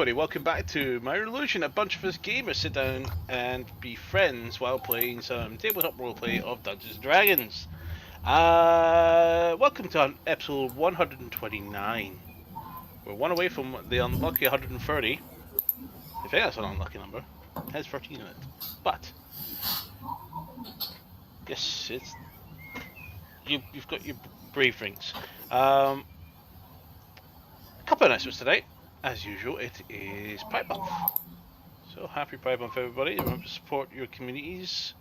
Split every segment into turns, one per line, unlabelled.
everybody, welcome back to My Illusion. A bunch of us gamers sit down and be friends while playing some tabletop roleplay of Dungeons & Dragons. Welcome to episode 129. We're one away from the unlucky 130. I think that's an unlucky number. It has 13 in it. But, yes, it's... You've got your brave drinks. A couple of announcements tonight. As usual, it is Pride Month. So happy Pride Month, everybody. Remember to support your communities.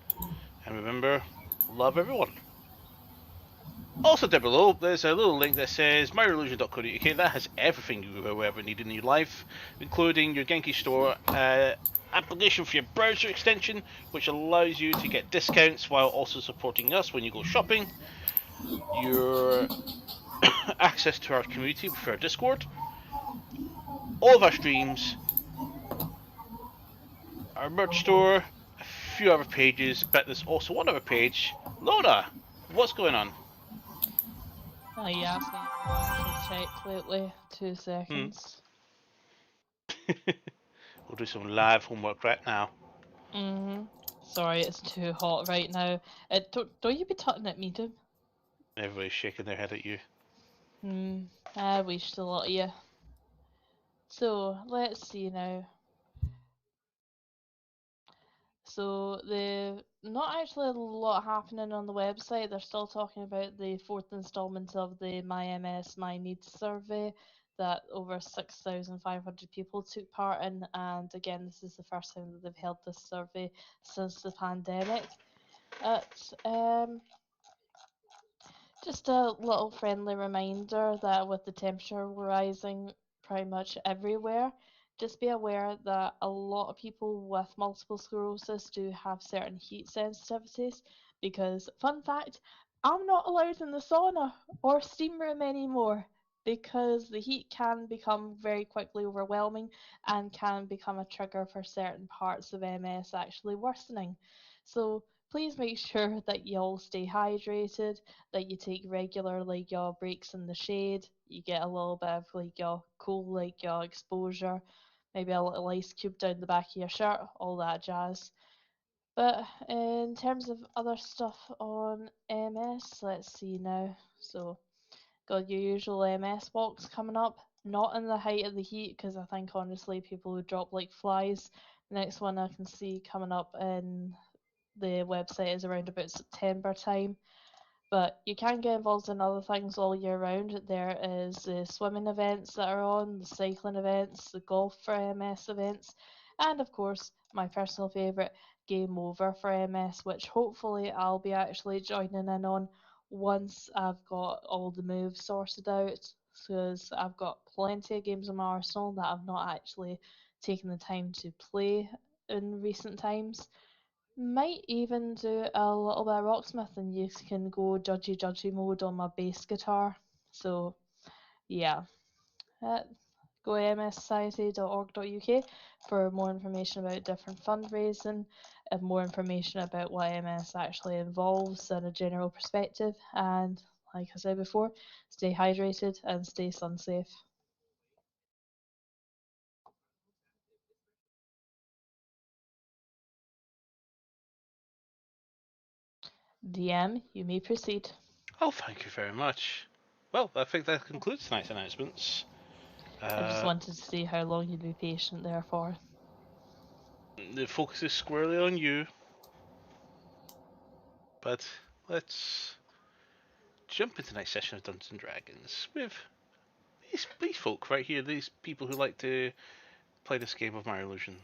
And remember, love everyone. Also down below, there's a little link that says myillusion.co.uk. That has everything you will ever need in your life, including your Genki store application for your browser extension, which allows you to get discounts while also supporting us when you go shopping. Your access to our community with our Discord. All of our streams, our merch store, a few other pages, but there's also one other page. Lona, what's going on?
Oh yeah, I should check lately. 2 seconds.
We'll do some live homework right now.
Sorry, it's too hot right now. Don't you be tutting at me, dude?
Everybody's shaking their head at you.
I wished a lot of you. So, let's see now. So, not actually a lot happening on the website. They're still talking about the 4th installment of the My MS My Needs survey that over 6,500 people took part in. And again, this is the first time that they've held this survey since the pandemic. Just a little friendly reminder that with the temperature rising pretty much everywhere, just be aware that a lot of people with multiple sclerosis do have certain heat sensitivities because, fun fact, I'm not allowed in the sauna or steam room anymore because the heat can become very quickly overwhelming and can become a trigger for certain parts of MS actually worsening. So please make sure that you all stay hydrated, that you take regular breaks in the shade, you get a little bit of cool exposure, maybe a little ice cube down the back of your shirt, all that jazz. But in terms of other stuff on MS, let's see now. So got your usual MS box coming up, not in the height of the heat because I think honestly people would drop like flies. The next one I can see coming up in the website is around about September time. But you can get involved in other things all year round. There is the swimming events that are on, the cycling events, the golf for MS events, and of course, my personal favourite, Game Over for MS, which hopefully I'll be actually joining in on once I've got all the moves sorted out, because I've got plenty of games on my arsenal that I've not actually taken the time to play in recent times. Might even do a little bit of rocksmith and you can go judgy mode on my bass guitar. So yeah, go mssociety.org.uk for more information about different fundraising and more information about what MS actually involves and a general perspective. And like I said before, stay hydrated and stay sun safe. DM, you may proceed.
Oh, thank you very much. Well, I think that concludes tonight's announcements.
I just wanted to see how long you'd be patient there for.
The focus is squarely on you. But let's jump into the next session of Dungeons & Dragons with these folk right here, these people who like to play this game of My Illusion.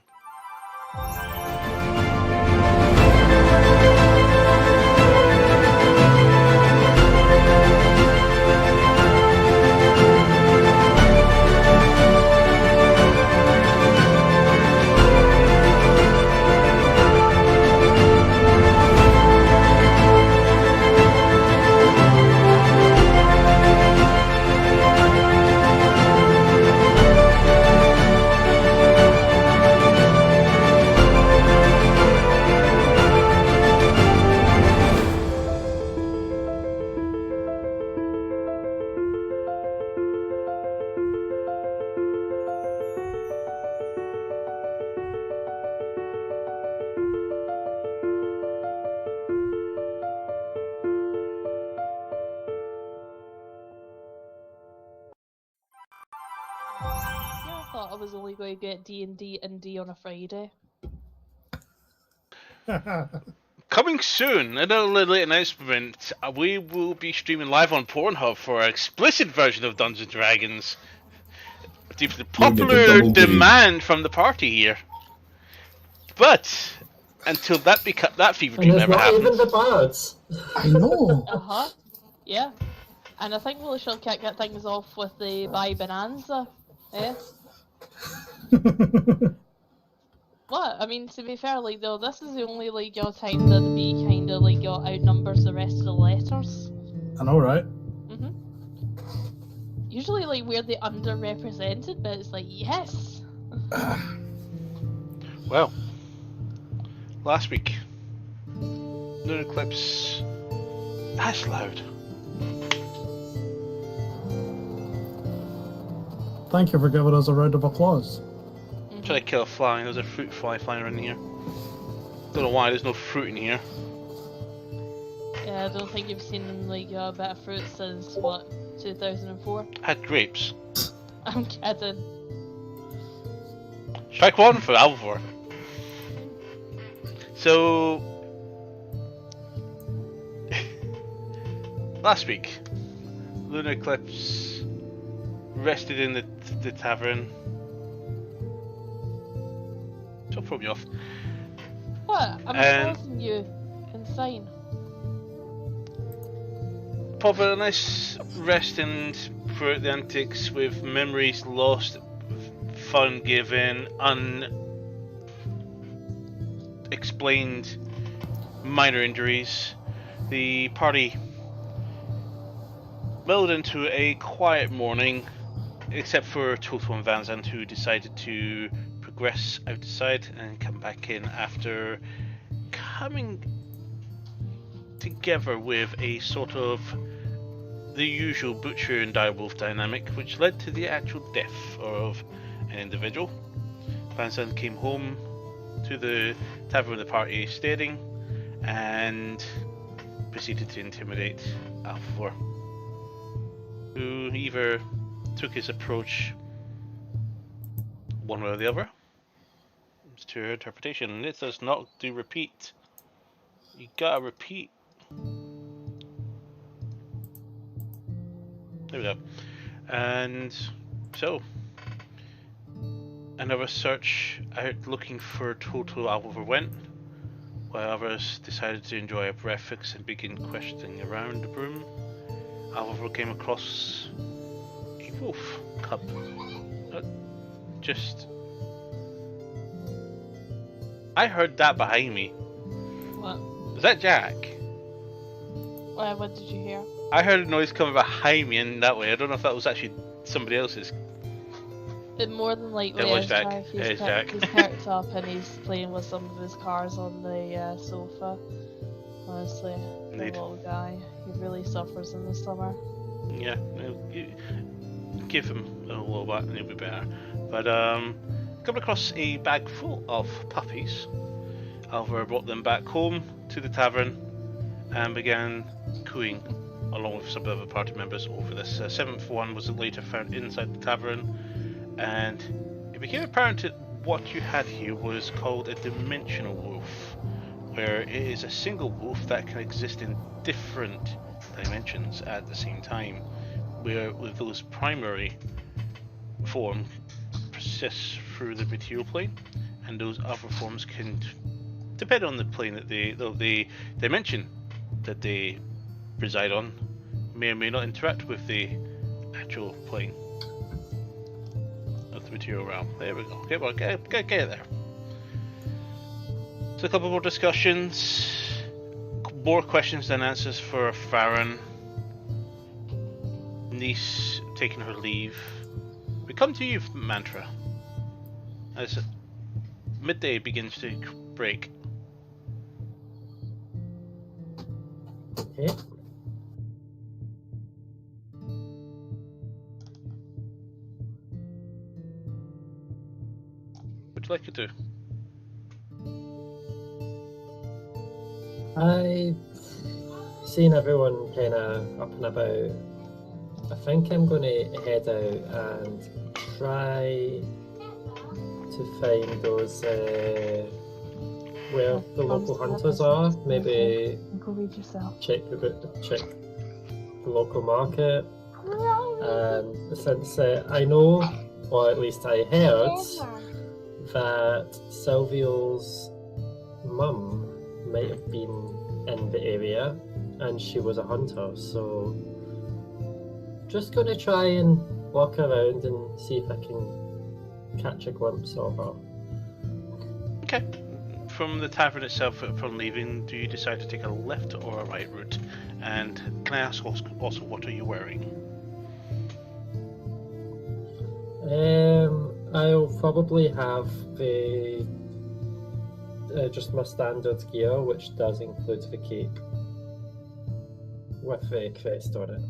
thought I was only going to get D&D and D on a Friday.
Coming soon, another late announcement. We will be streaming live on Pornhub for an explicit version of Dungeons and Dragons. Due to the popular demand from the party here. But until that fever dream ever happens.
Even the bards.
I know.
Yeah. And I think we shall kick things off with the Buy Bonanza. Eh? What? I mean, to be fair, like, though, this is the only, like, your time that we kind of, like, outnumbers the rest of the letters.
I know, right?
Usually, like, we're the underrepresented, but it's like, yes!
Well, last week, Lunar Eclipse, that's loud.
Thank you for giving us a round of applause.
Try to kill a fly. There's a fruit fly flying around here. Don't know why there's no fruit in here.
Yeah, I don't think you've seen, like, a bit of fruit since, what, 2004?
I had grapes.
I'm kidding.
Strike one for Alvor. So, last week, Lunar Eclipse rested in the tavern. She'll throw me off.
What? I'm causing you. Insane.
Pop a nice rest and throughout the antics with memories lost, fun given, unexplained minor injuries. The party mellowed into a quiet morning, except for Toto and Van Zandt, who decided to progress outside and come back in after coming together with a sort of the usual butcher and direwolf dynamic, which led to the actual death of an individual. Van Zandt came home to the tavern of the party stating and proceeded to intimidate Alfor, who either took his approach one way or the other. It's to her interpretation. It does not do repeat. You gotta repeat. There we go. And so, another search out looking for Toto Alvor went, while others decided to enjoy a breakfast and begin questioning around the room. Alvor came across a wolf cub. I heard that behind me.
What?
Was that Jack?
What did you hear?
I heard a noise coming behind me in that way. I don't know if that was actually somebody else's.
But more than likely,
It was
it's
Jack.
Jack.
It is Jack.
He's perked up and he's playing with some of his cars on the sofa. Honestly, the
Indeed.
little guy. He really suffers in the summer.
Yeah, you give him a little bit and he'll be better. But come across a bag full of puppies. Alvor brought them back home to the tavern and began cooing along with some other party members over this. Seventh one was later found inside the tavern, and it became apparent that what you had here was called a dimensional wolf, where it is a single wolf that can exist in different dimensions at the same time, where with those primary form persists through the material plane, and those other forms can depend on the plane that the dimension that they reside on may or may not interact with the actual plane of the material realm. There we go. Get there. So a couple more discussions, more questions than answers for Farron. Niece taking her leave. We come to you, Mantra, as midday begins to break.
Okay.
Would you like to do?
I've seen everyone kind of up and about. I think I'm going to head out and try to find those where the
Mum's
local
got
hunters
this.
are. Maybe
Go read yourself.
check the local market. And since I know, or at least I heard, that Silvio's mum might have been in the area and she was a hunter, so just gonna try and walk around and see if I can catch a glimpse of her.
Okay. From the tavern itself, upon leaving, do you decide to take a left or a right route? And can I ask also what are you wearing?
I'll probably have the just my standard gear, which does include the cape with the crest on it.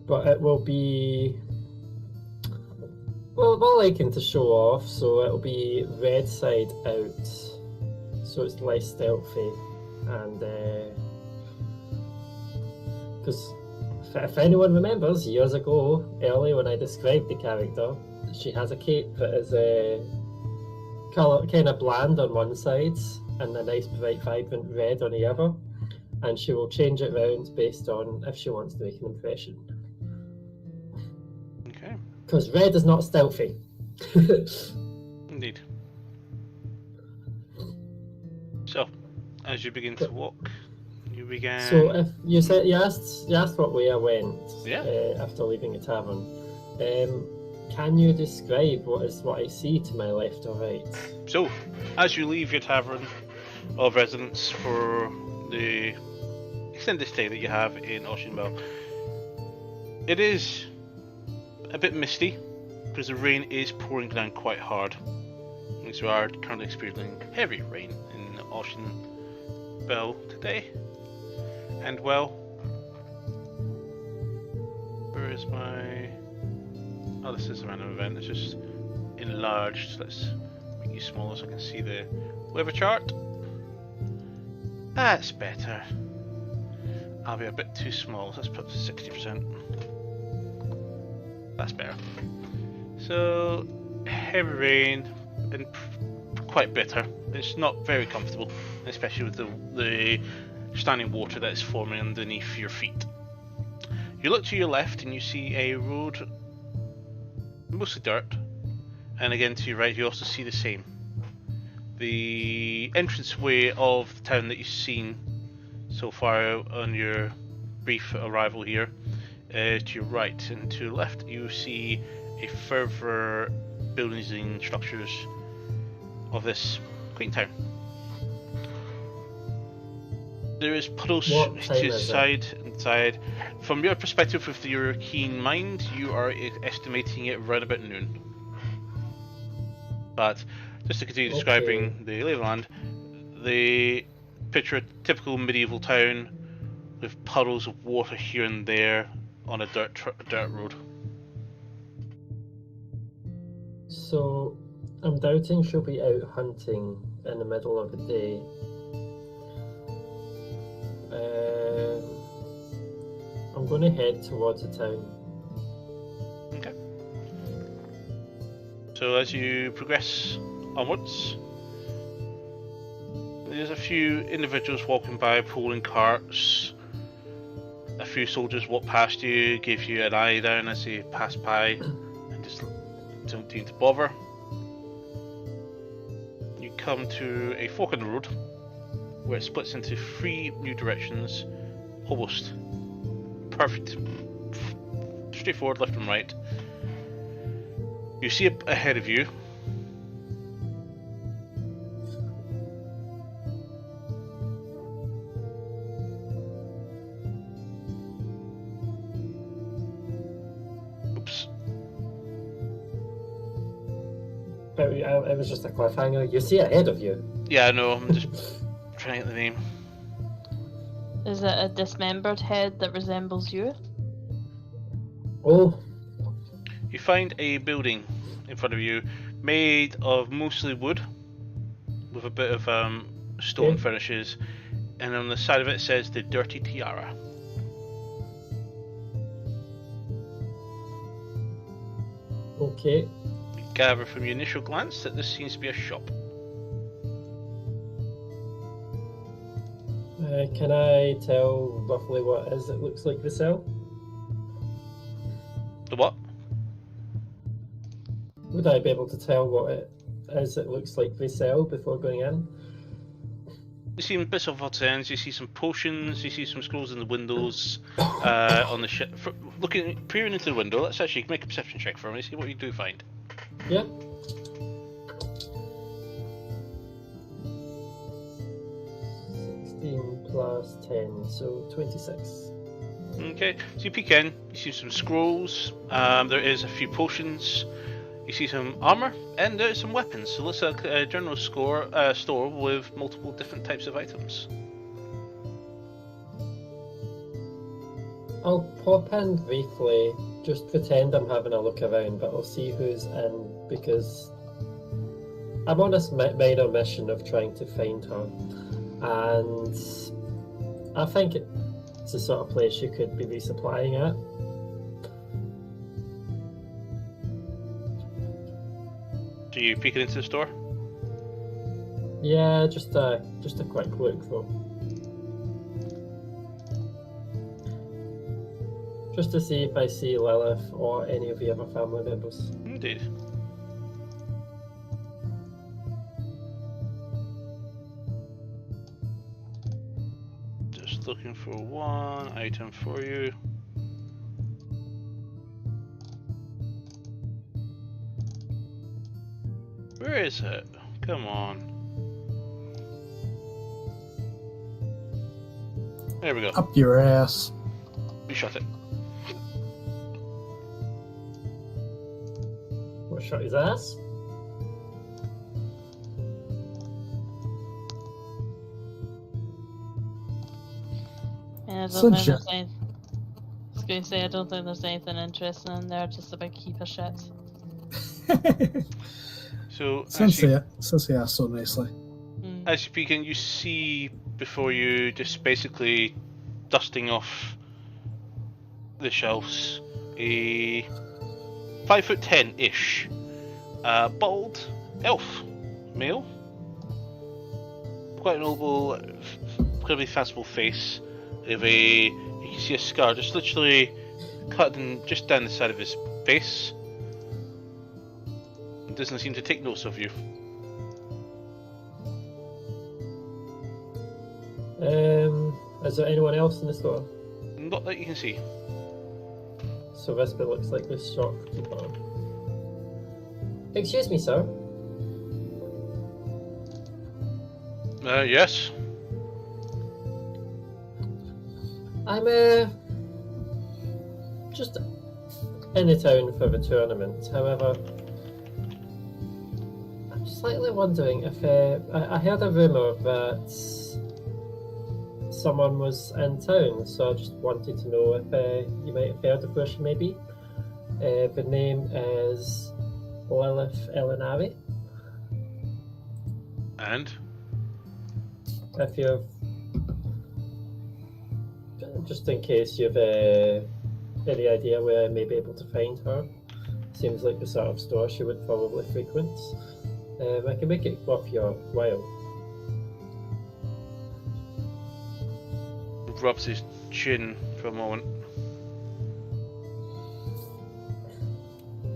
But it will be well liking to show off, so it'll be red side out, so it's less stealthy, and because if anyone remembers, years ago, early when I described the character, she has a cape that is kind of bland on one side and a nice bright vibrant red on the other, and she will change it round based on if she wants to make an impression.
Okay.
Because red is not stealthy.
Indeed. So, as you begin to walk, you began...
So if you said you asked what way I went after leaving the tavern, can you describe what I see to my left or right?
So, as you leave your tavern of residence for the extended stay that you have in Oceanwell, it is a bit misty because the rain is pouring down quite hard. As we are currently experiencing heavy rain in Oceanwell today. And well, where is my... Oh, this is a random event. It's just enlarged. Let's make you smaller so I can see the weather chart. That's better. I'll be a bit too small. So let's put 60%. That's better. So, heavy rain and quite bitter. It's not very comfortable, especially with the standing water that is forming underneath your feet. You look to your left and you see a road, mostly dirt, and again to your right you also see the same. The entranceway of the town that you've seen so far on your brief arrival here, to your right, and to your left you see a further buildings and structures of this quaint town. There is puddles to the side and side. From your perspective with your keen mind, you are estimating it around about noon. But just to continue describing the lay of the land, they picture a typical medieval town with puddles of water here and there on a dirt road.
So, I'm doubting she'll be out hunting in the middle of the day. I'm going to head towards the town.
Okay. So as you progress onwards, there's a few individuals walking by pulling carts. A few soldiers walk past you, give you an eye down as you pass by, and just don't seem to bother. You come to a fork in the road where it splits into 3 new directions, almost perfect, straightforward, left and right. You see ahead of you
But it was just a cliffhanger. You see ahead of you.
Yeah, I know, I'm just trying to get the name.
Is it a dismembered head that resembles you?
Oh.
You find a building in front of you made of mostly wood with a bit of stone finishes, and on the side of it says the Dirty Tiara.
Okay.
You gather from your initial glance that this seems to be a shop.
Can I tell roughly what it is it looks like they sell?
The what?
Would I be able to tell what it is it looks like they sell before going in?
You see bits of odds ends, you see some potions, you see some scrolls in the windows, on the ship. Peering into the window, let's actually make a perception check for me, see what you do find.
Yeah. Plus 10, so 26.
Okay, so you peek in, you see some scrolls, there is a few potions, you see some armour, and there's some weapons. So it looks like a general store with multiple different types of items.
I'll pop in briefly, just pretend I'm having a look around, but I'll see who's in, because I'm on this minor mission of trying to find her, and I think it's the sort of place you could be resupplying at.
Do you peek into the store?
Yeah, just a quick look though. Just to see if I see Lilith or any of the other family members.
Indeed. Just looking for one item for you. Where is it? Come on. There we go.
Up your ass.
We shot it.
What, shot his ass?
And I don't
Some
think
shit.
there's any... I was going to say, I don't think there's anything interesting in there, just a big heap of shit.
So
Since he asked so nicely.
as you peek in, you see before you, just basically dusting off the shelves, a 5'10" bald elf male, quite an oval, incredibly fanciful face. You can see a scar just literally cut in just down the side of his face. Doesn't seem to take notice of you.
Is there anyone else in the store?
Not that you can see.
So this bit looks like the shopkeeper. Excuse me, sir.
Yes.
I'm just in the town for the tournament. However, I'm slightly wondering if I heard a rumour that someone was in town, so I just wanted to know if you might have heard of where she may be. The name is Lilith Galanasari.
And?
If you've, just in case you've any idea where I may be able to find her, seems like the sort of store she would probably frequent. I can make it worth your while.
Rubs his chin for a moment.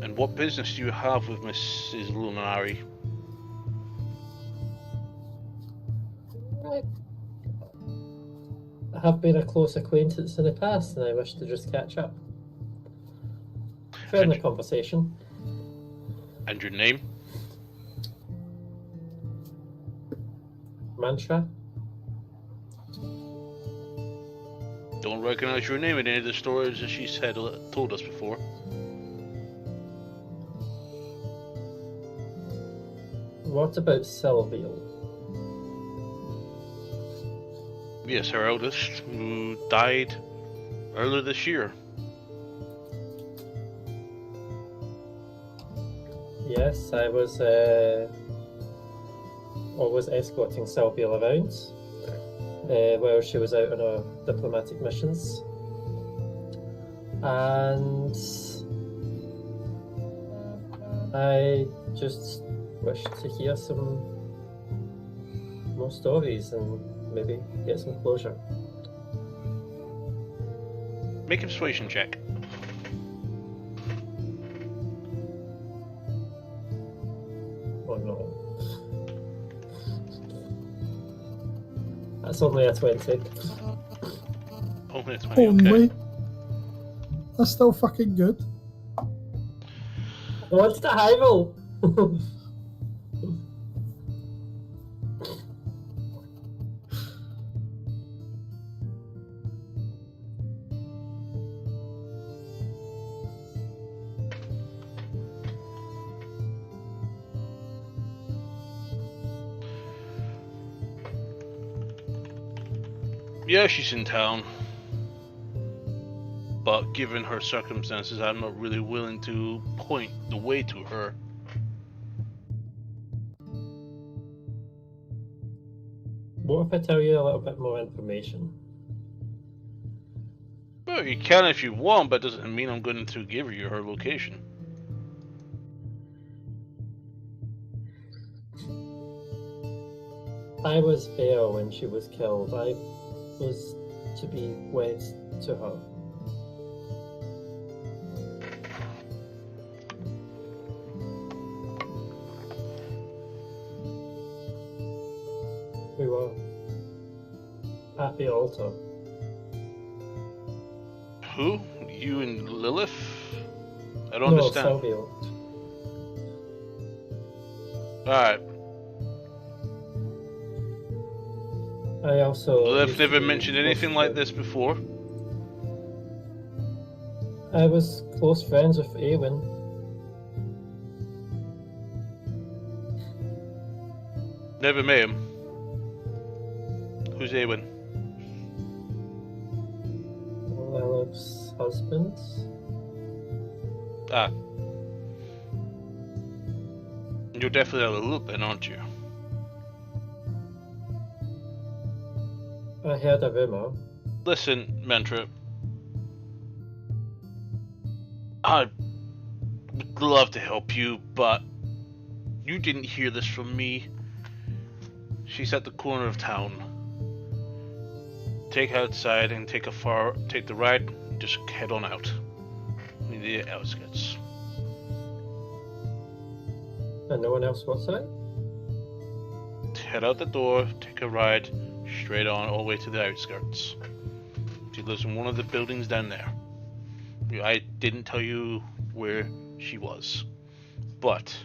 And what business do you have with Mrs. Galanasari?
I have been a close acquaintance in the past, and I wish to just catch up. Friendly conversation.
And your name?
Mantra.
Don't recognize your name in any of the stories that she's told us before.
What about Sylvia?
Yes, her eldest, who died earlier this year.
Yes, I was always escorting Sylvia around while she was out on her diplomatic missions. And I just wish to hear some more stories and maybe get some closure.
Make a persuasion check.
Oh no. That's only a 20.
Only a 20, okay.
Only. That's still fucking good.
What's the high roll?
Yeah, she's in town. But given her circumstances, I'm not really willing to point the way to her.
What if I tell you a little bit more information?
Well, you can if you want, but it doesn't mean I'm going to give you her location.
I was there when she was killed. I was to be wed to her. We were at the altar.
Who? You and Lilith? I don't
No,
understand.
Silvio.
Alright.
I also.
Lilith
used to
never
be
mentioned
close
anything like
to-
this before.
I was close friends with Eowyn.
Never met him. Who's Eowyn?
Lilith's husband.
Ah. You're definitely out of the loop then, aren't you?
I heard a rumor.
Listen, Mantra. I would love to help you, but you didn't hear this from me. She's at the corner of town. Take her outside and take the ride. Just head on out. In the outskirts.
And no one else what's it?
Head out the door, take a ride, straight on all the way to the outskirts. She lives in one of the buildings down there. I didn't tell you where she was, but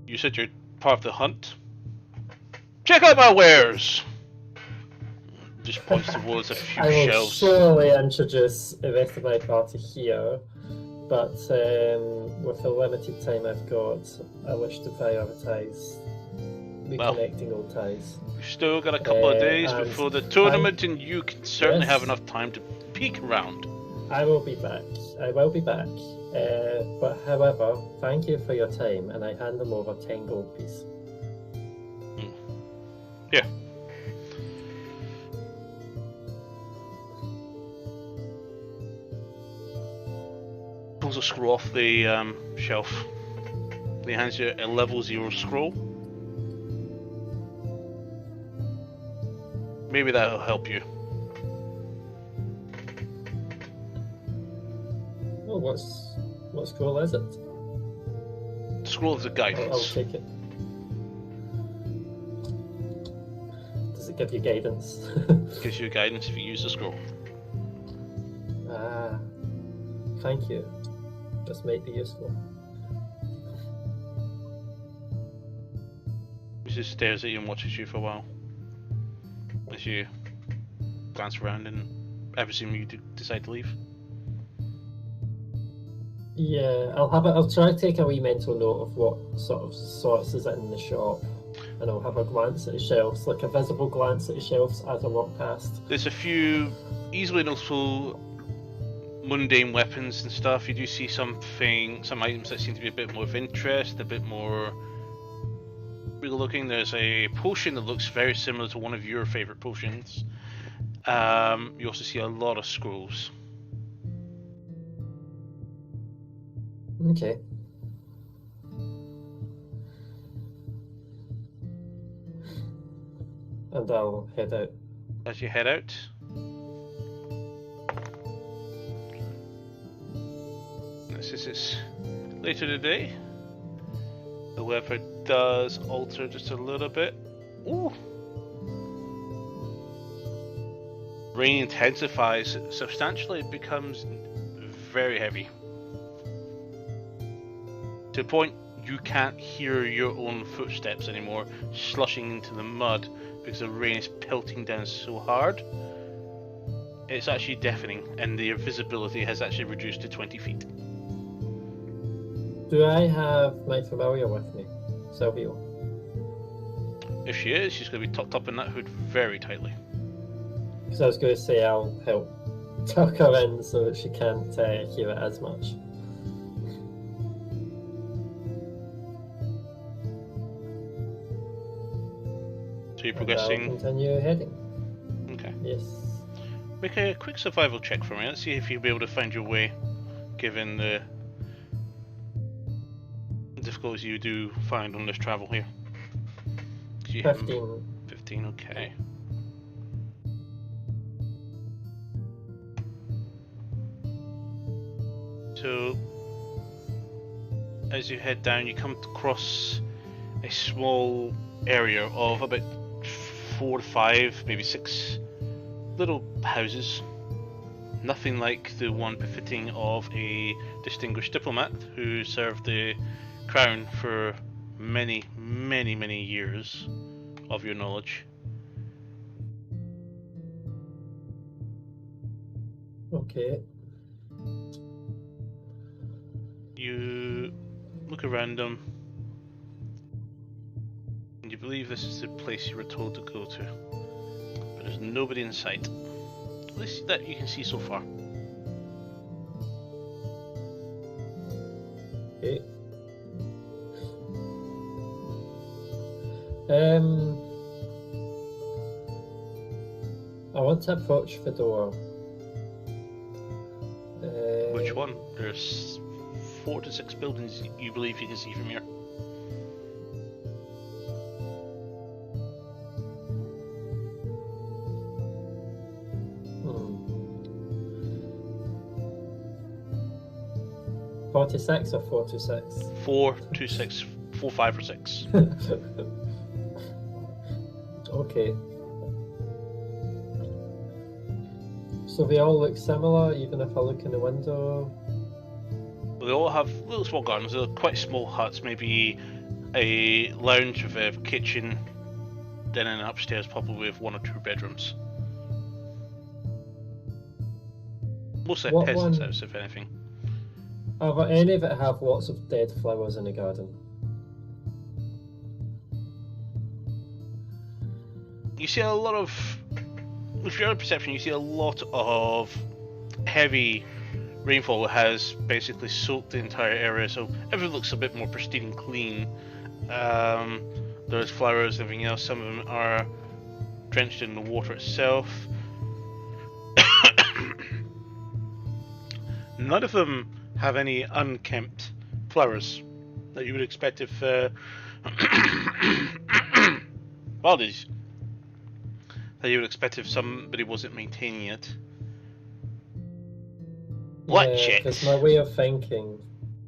you said you're part of the hunt. Check out my wares! Just points towards a few
I will
shelves.
surely introduce the rest of my party here, but with the limited time I've got, I wish to prioritise reconnecting old ties.
We've still got a couple of days
and
before the tournament, and you can certainly have enough time to peek around.
I will be back. I will be back. But however, thank you for your time, and I hand them over 10 gold piece.
Yeah. Pulls a scroll off the shelf. He hands you a level 0 scroll. Maybe that'll help you.
Oh, what scroll is it?
Scroll is a
I'll
guidance.
take it. Does it give you guidance?
Gives you guidance if you use the scroll.
Ah, thank you. This might be useful.
He just stares at you and watches you for a while. As you glance around and I presume you decide to leave.
Yeah, I'll try to take a wee mental note of what sort of sorts is in the shop, and I'll have a glance at the shelves, like a visible glance at the shelves as I walk past.
There's a few easily noticeable mundane weapons and stuff. You do see some items that seem to be a bit more of interest, a bit more real looking. There's a potion that looks very similar to one of your favorite potions. You also see a lot of scrolls.
Okay. And I'll head out.
As you head out, since it's later today, the weather does alter just a little bit. Ooh! Rain intensifies substantially, it becomes very heavy. To a point you can't hear your own footsteps anymore, slushing into the mud because the rain is pelting down so hard. It's actually deafening, and the visibility has actually reduced to 20 feet.
Do I have my familiar with me, Silvio?
If she is, she's going to be tucked up in that hood very tightly.
Because I was going to say I'll help tuck her in so that she can't hear it as much.
So you're
And
progressing.
I'll continue heading.
Okay.
Yes.
Make a quick survival check for me. Let's see if you'll be able to find your way, given the difficulties you do find on this travel here.
15.
15, okay. So, as you head down, you come across a small area of about 4 to 5, maybe 6 little houses. Nothing like the one befitting of a distinguished diplomat who served the crown for many, many, many years, of your knowledge.
Okay.
You look around them, and you believe this is the place you were told to go to, but there's nobody in sight. At least that you can see so far.
Okay. I want to approach the door.
Which one? There's 4 to 6 buildings you believe you can see from here.
Hmm. 46 or 426?
4 to 6, 4, 5, or 6.
Okay. So they all look similar, even if I look in the window?
They all have little small gardens. They're quite small huts, maybe a lounge with a kitchen, then an upstairs probably with 1 or 2 bedrooms. Mostly a
What
peasant's
one-
house, if anything.
Are there any that have lots of dead flowers in the garden?
You see a lot of, with your own perception, you see a lot of heavy rainfall has basically soaked the entire area, so everything looks a bit more pristine and clean. There's flowers and everything else. Some of them are drenched in the water itself. None of them have any unkempt flowers that you would expect if apologies, that you would expect if somebody wasn't maintaining it. What
Yeah,
shit?
because my way of thinking.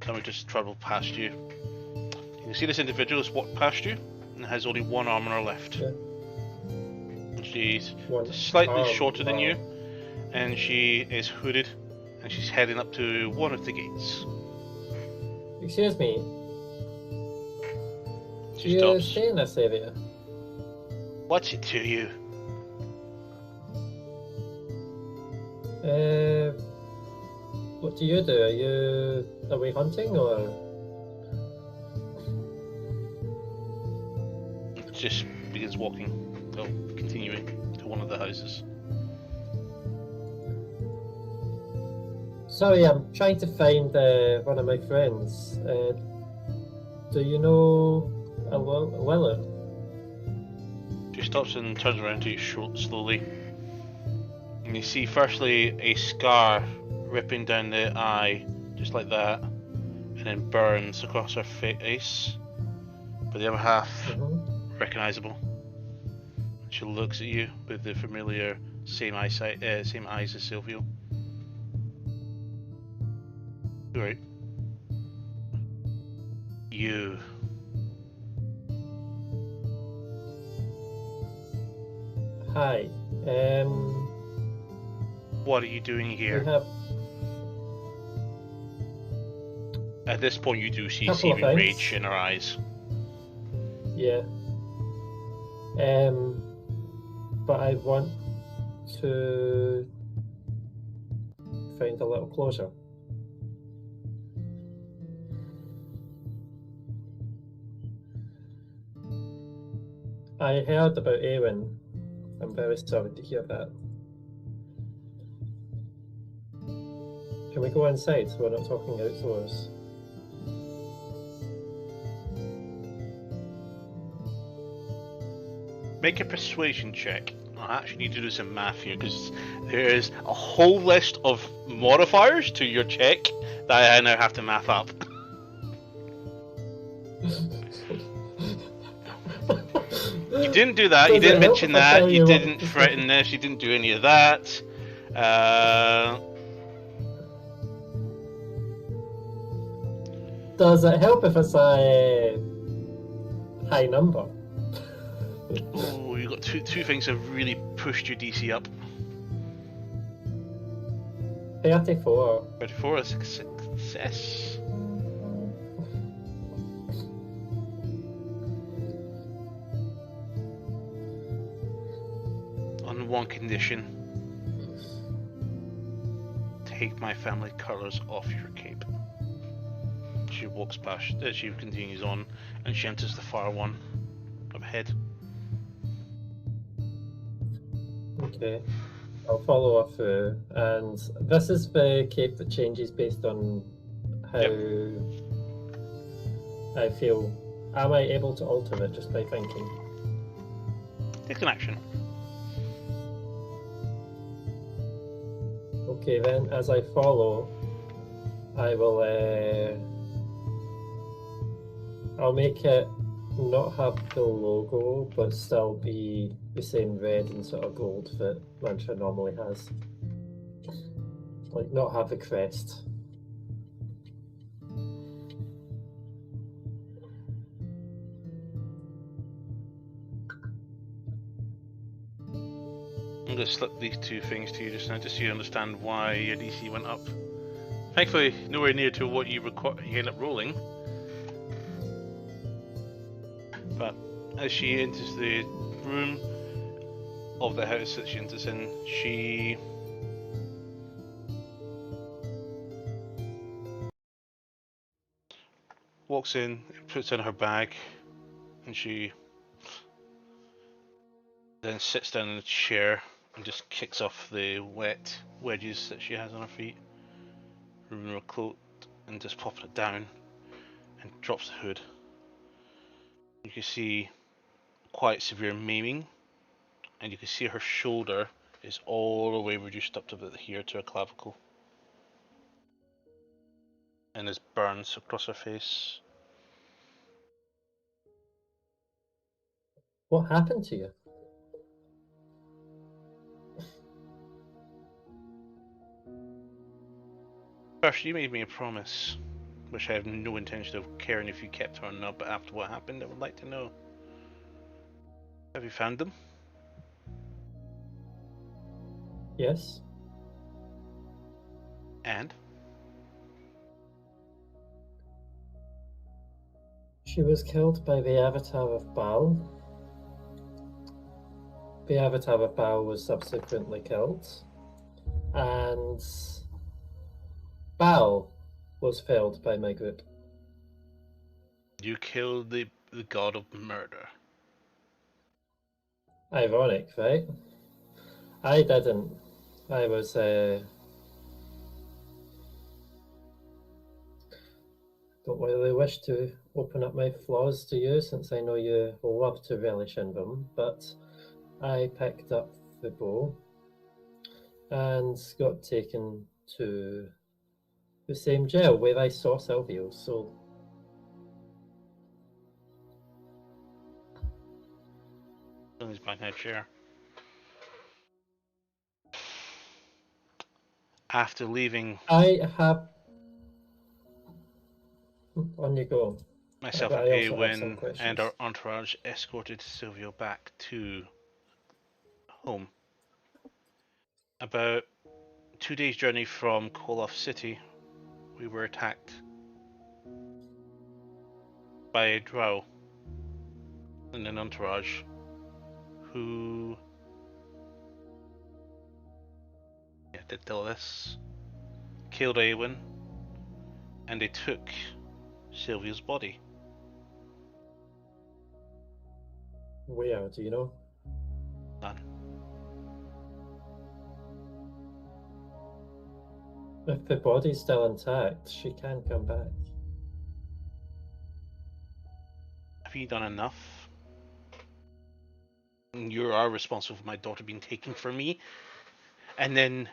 Let me just travel past you. You can see this individual has walked past you and has only 1 arm on her left.
Yeah.
She's
One
slightly
arm,
shorter than
wow.
you, and she is hooded, and she's heading up to one of the gates.
Excuse me, do
She
you
stops.
stay in this area?
What's it to you?
What do you do? Are you away hunting or?
Just begins walking, well, continuing to one of the houses.
Sorry, I'm trying to find one of my friends. Do you know a Willard?
She stops and turns around to you slowly. And you see firstly a scar ripping down the eye, just like that. And and then burns across her face, but the other half recognizable. She looks at you with the familiar same eyesight, same eyes as Silvio. Right. You.
Hi.
What are you doing here? At this point, you do see seeming rage in her eyes.
Yeah. But I want to find a little closure. I heard about Eowyn. I'm very sorry to hear that. Can we go inside so we're not talking outdoors?
Make a persuasion check. I actually need to do some math here because there is a whole list of modifiers to your check that I now have to math up. You didn't do that, you didn't mention that, you didn't threaten this, you didn't do any of that.
Does it help if it's a high number?
Oh, you got two things that really pushed your DC up.
34.
34 is a success. On one condition. Take my family colours off your cape. She walks past, she continues on, and she enters the far one up ahead.
Okay, I'll follow her through. And this is the cape that changes based on how I feel. Am I able to alter it just by thinking?
Take an action.
Okay, then as I follow, I will. I'll make it not have the logo, but still be the same red and sort of gold that Mantra normally has. Like, not have the crest.
I'm going to slip these two things to you just now, just so you understand why your DC went up. Thankfully, nowhere near to what you end up rolling. But as she enters the room of the house that she enters in, she walks in, puts in her bag, and she then sits down in a chair and just kicks off the wet wedges that she has on her feet, removing her coat and just popping it down, and drops the hood. You can see quite severe maiming, and you can see her shoulder is all the way reduced up to here to her clavicle, and there's burns across her face.
What happened to you?
First, you made me a promise, which I have no intention of caring if you kept or not, but after what happened, I would like to know. Have you found them?
Yes.
And?
She was killed by the Avatar of Baal. The Avatar of Baal was subsequently killed. And Baal was felled by my group.
You killed the god of murder.
Ironic, right? I didn't. I was don't really wish to open up my flaws to you, since I know you love to relish in them, but I picked up the bow and got taken to The same jail where I saw Silvio's soul.
On his back in a chair. After leaving
I have. On you go.
myself
But
and
I also have some
Eowyn and
questions.
our entourage escorted Silvio back to home. About 2 days' journey from Koloff City, we were attacked by a drow and an entourage who did tell this, killed Eowyn, and they took Sylvia's body.
Where, do you know?
None.
If the body's still intact, she can come back.
Have you done enough? You are responsible for my daughter being taken from me, and then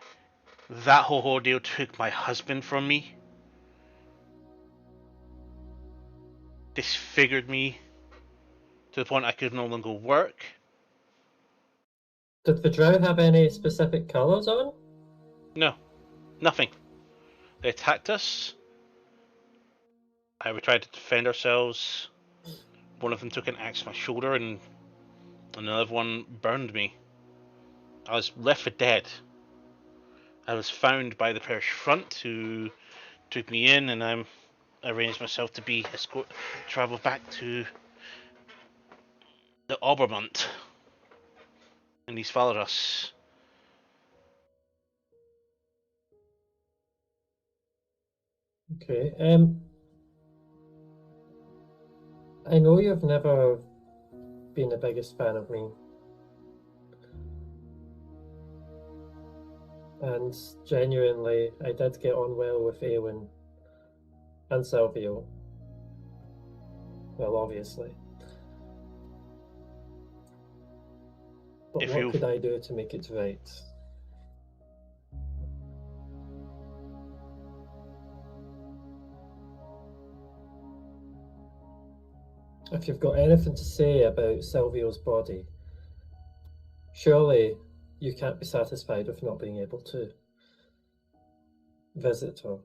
that whole ordeal took my husband from me, disfigured me to the point I could no longer work.
Did the drow have any specific colours on?
No, nothing. They attacked us. We tried to defend ourselves. One of them took an axe to my shoulder, and another one burned me. I was left for dead. I was found by the parish front, who took me in, and I arranged myself to be travel back to the Obermont in East Valorous.
Okay. I know you've never been the biggest fan of me. And genuinely, I did get on well with Eowyn and Silvio. Well, obviously. But what could I do to make it right? If you've got anything to say about Silvio's body, surely you can't be satisfied with not being able to visit her.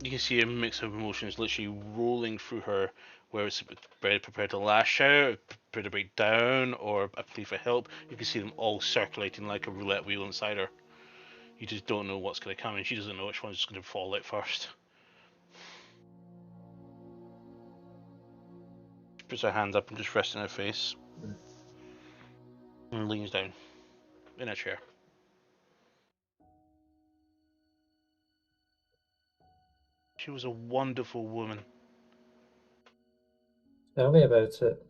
You can see a mix of emotions literally rolling through her, where it's prepared to lash out, prepared to break down, or a plea for help. You can see them all circulating like a roulette wheel inside her. You just don't know what's going to come, and she doesn't know which one's going to fall out first. She puts her hands up and just rests in her face, and leans down in a chair. She was a wonderful woman.
Tell me about it.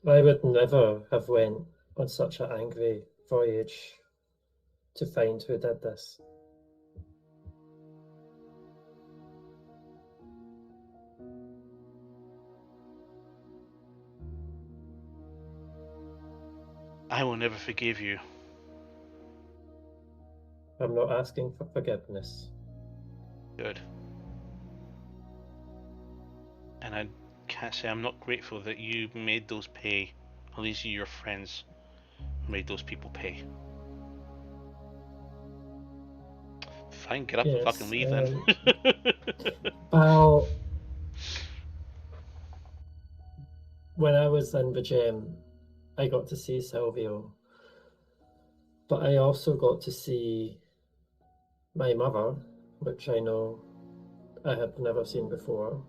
I would never have went on such an angry voyage to find who did this.
I will never forgive you.
I'm not asking for forgiveness.
Good. And I can't say I'm not grateful that you made those pay. At least you, your friends, made those people pay. Fine, get up and fucking leave then.
Well, when I was in the gym, I got to see Silvio, but I also got to see my mother, which I know I had never seen before,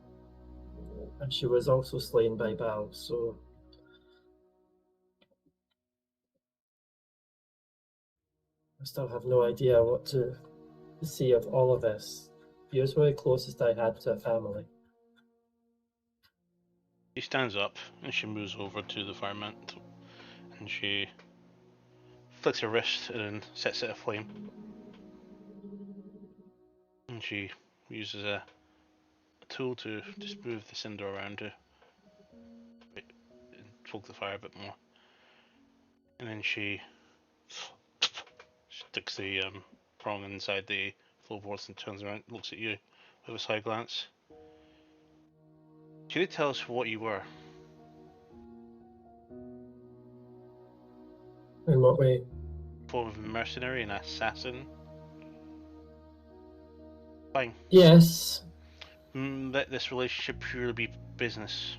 and she was also slain by Bao, so I still have no idea what to see of all of this. Yours were the closest I had to a family.
She stands up and she moves over to the fire mantle, and she flicks her wrist and sets it aflame. And she uses a tool to just move the cinder around to poke the fire a bit more. And then she sticks the prong inside the floorboards and turns around, looks at you with a side glance. Can you tell us what you were?
In what way?
Form of mercenary, an assassin? Fine.
Yes.
Let this relationship purely be business.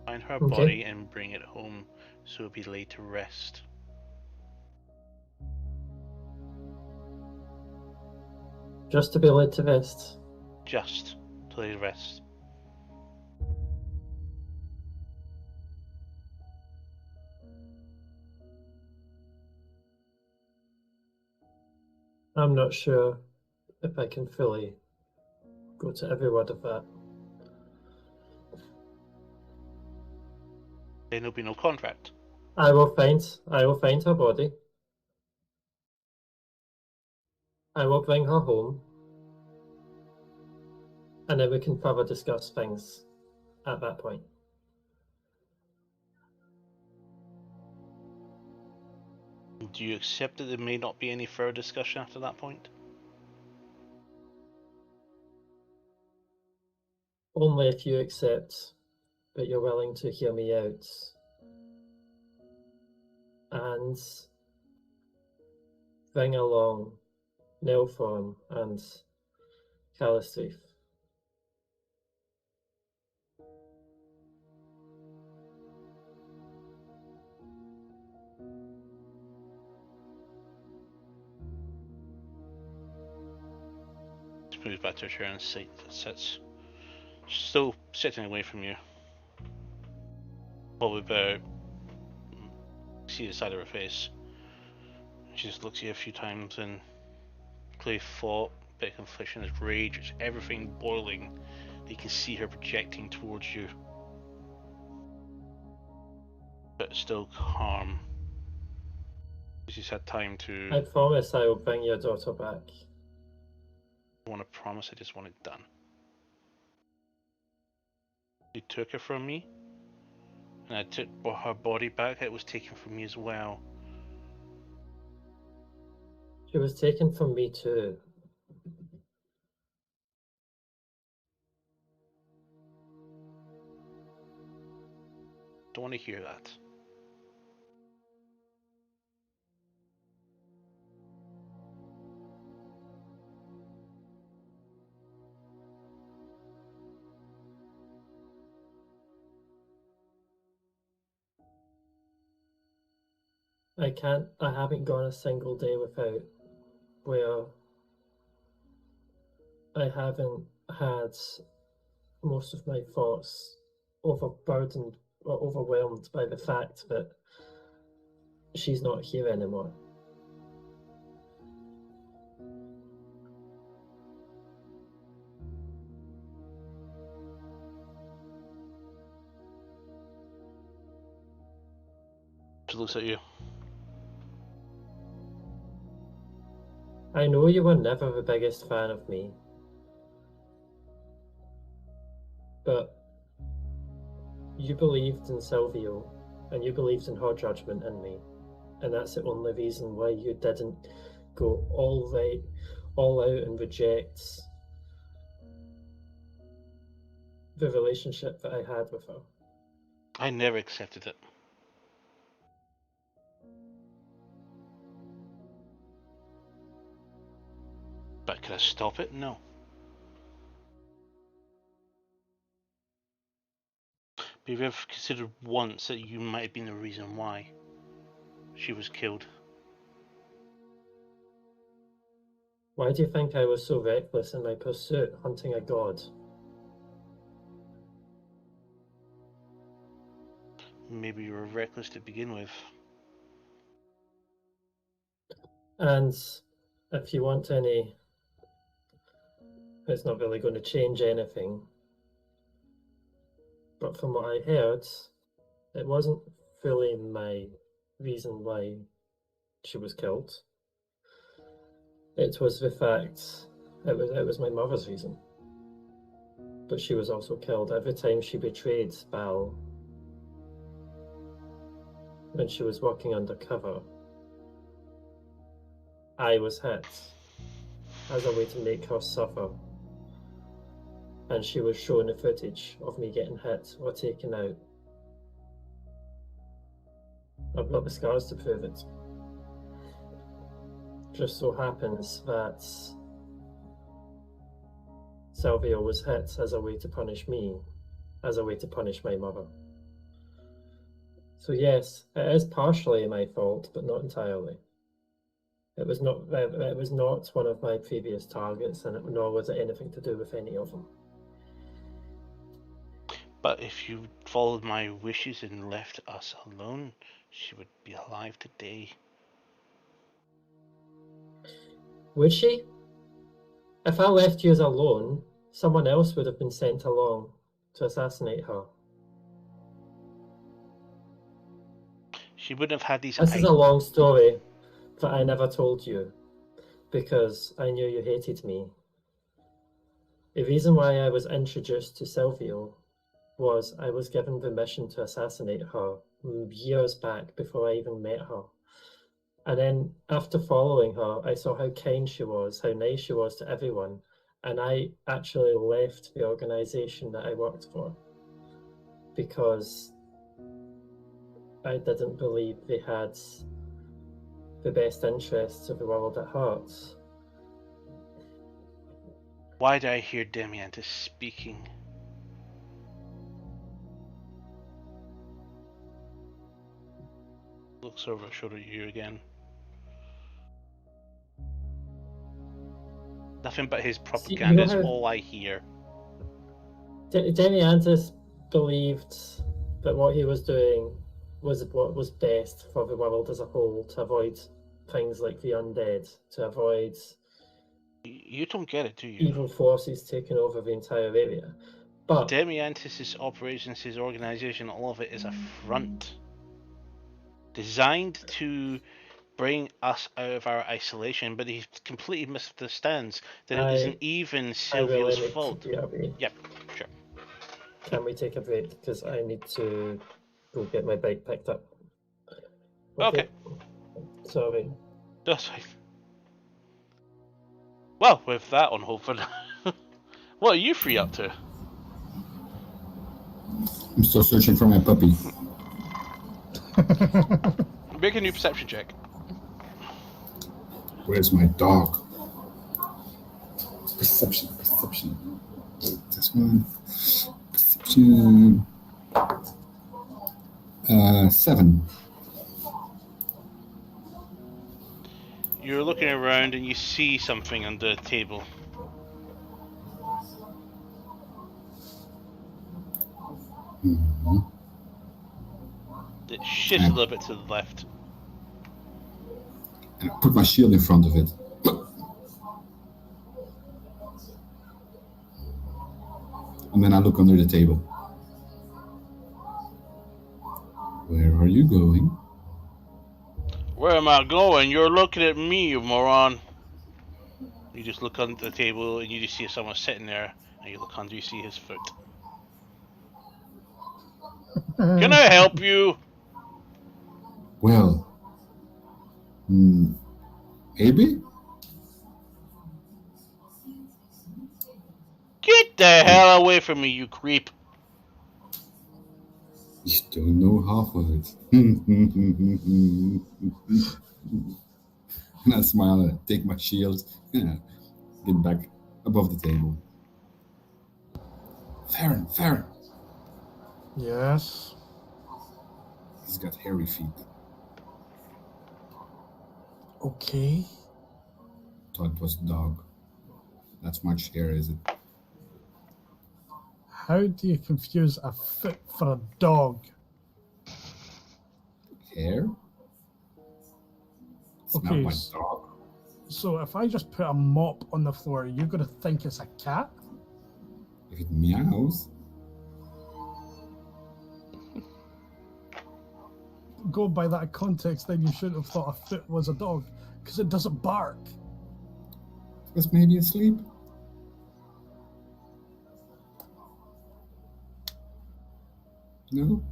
Find her
Okay.
body and bring it home so it'll be laid to rest.
Just to be laid to rest.
Just to lay to rest.
I'm not sure if I can fully go to every word of that.
Then there'll be no contract.
I will find her body. I will bring her home. And then we can further discuss things at that point.
Do you accept that there may not be any further discussion after that point?
Only if you accept that you're willing to hear me out and bring along Nelform and Calistrif.
She moves back to her chair and sits. Still sitting away from you. Probably about see the side of her face. She just looks at you a few times and clearly thought, bit of confliction, there's rage, it's everything boiling. You can see her projecting towards you. But still calm. She's had time to.
I promise I will bring your daughter back.
I want to promise, I just want it done. You took her from me, and I took her body back. It was taken from me as well.
She was taken from me too.
Don't want to hear that.
I haven't gone a single day without where I haven't had most of my thoughts overburdened or overwhelmed by the fact that she's not here anymore.
She looks at you.
I know you were never the biggest fan of me, but you believed in Silvio, and you believed in her judgment in me, and that's the only reason why you didn't go all out and reject the relationship that I had with her.
I never accepted it. But could I stop it? No. But have you ever considered once that you might have been the reason why she was killed?
Why do you think I was so reckless in my pursuit, hunting a god?
Maybe you were reckless to begin with.
And if you want any, it's not really going to change anything. But from what I heard, it wasn't fully my reason why she was killed. It was the fact it was my mother's reason. But she was also killed every time she betrayed Val. when she was working undercover, I was hit as a way to make her suffer. And she was shown the footage of me getting hit or taken out. I've got the scars to prove it. Just so happens that Sylvia was hit as a way to punish me, as a way to punish my mother. So yes, it is partially my fault, but not entirely. It was not one of my previous targets, and nor was it anything to do with any of them.
But if you followed my wishes and left us alone, she would be alive today.
Would she? If I left you alone, someone else would have been sent along to assassinate her.
She wouldn't have had these.
This is a long story that I never told you because I knew you hated me. The reason why I was introduced to Silvio was I was given permission to assassinate her years back before I even met her. And then after following her, I saw how kind she was, how nice she was to everyone. And I actually left the organization that I worked for because I didn't believe they had the best interests of the world at heart.
Why did I hear Demiantis speaking? Looks over her shoulder at you again. Nothing but his propaganda is all I hear.
Demiantis believed that what he was doing was what was best for the world as a whole, to avoid things like the undead, to avoid
You don't get it, do you?
evil forces taking over the entire area. But
Demiantis' operations, his organization, all of it is a front designed to bring us out of our isolation, but he completely misunderstands that it isn't even Silvio's fault. Yep, sure.
Can we take a break? Because I need to go get my bike picked up.
Okay.
Sorry.
That's fine. Well, with that on hold for now, what are you three up to?
I'm still searching for my puppy.
Make a new perception check.
Where's my dog? Perception. This one. Perception. 7.
You're looking around and you see something under the table.
Mm-hmm.
It shifts a little bit to the left.
And I put my shield in front of it. And then I look under the table. Where are you going?
Where am I going? You're looking at me, you moron. You just look under the table and you just see someone sitting there, and you look under, you see his foot. Can I help you?
Well, maybe?
Get the hell away from me, you creep.
You don't know half of it. And I smile and I take my shield. Yeah, get back above the table. Farron.
Yes?
He's got hairy feet.
Okay.
Thought it was a dog. That's much hair, is it?
How do you confuse a foot for a dog?
Hair? It's not my dog.
So if I just put a mop on the floor, you're going to think it's a cat?
If it meows.
Go by that context, then you shouldn't have thought a foot was a dog, because it doesn't bark.
It was maybe asleep. No?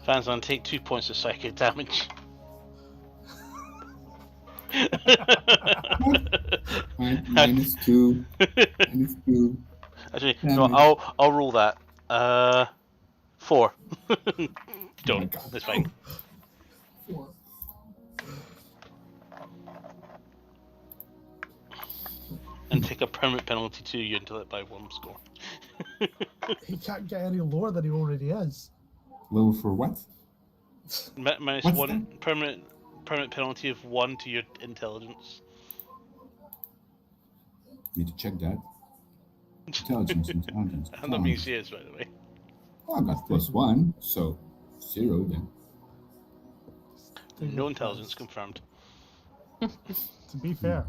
Vanzan, take 2 points of psychic damage.
Minus 2. Minus 2.
Actually, no,
Damage.
I'll roll that. 4.
Oh my
Don't.
god.
That's fine.
4.
And take a permanent penalty to you until it by 1 score.
He can't get any lower than he already is.
Lower for what?
Minus
What's
1 permanent penalty of 1 to your intelligence.
Need to check that. Intelligence.
I'm not being serious, by the way.
Oh, I got +1, so 0 then.
No intelligence confirmed.
To be fair,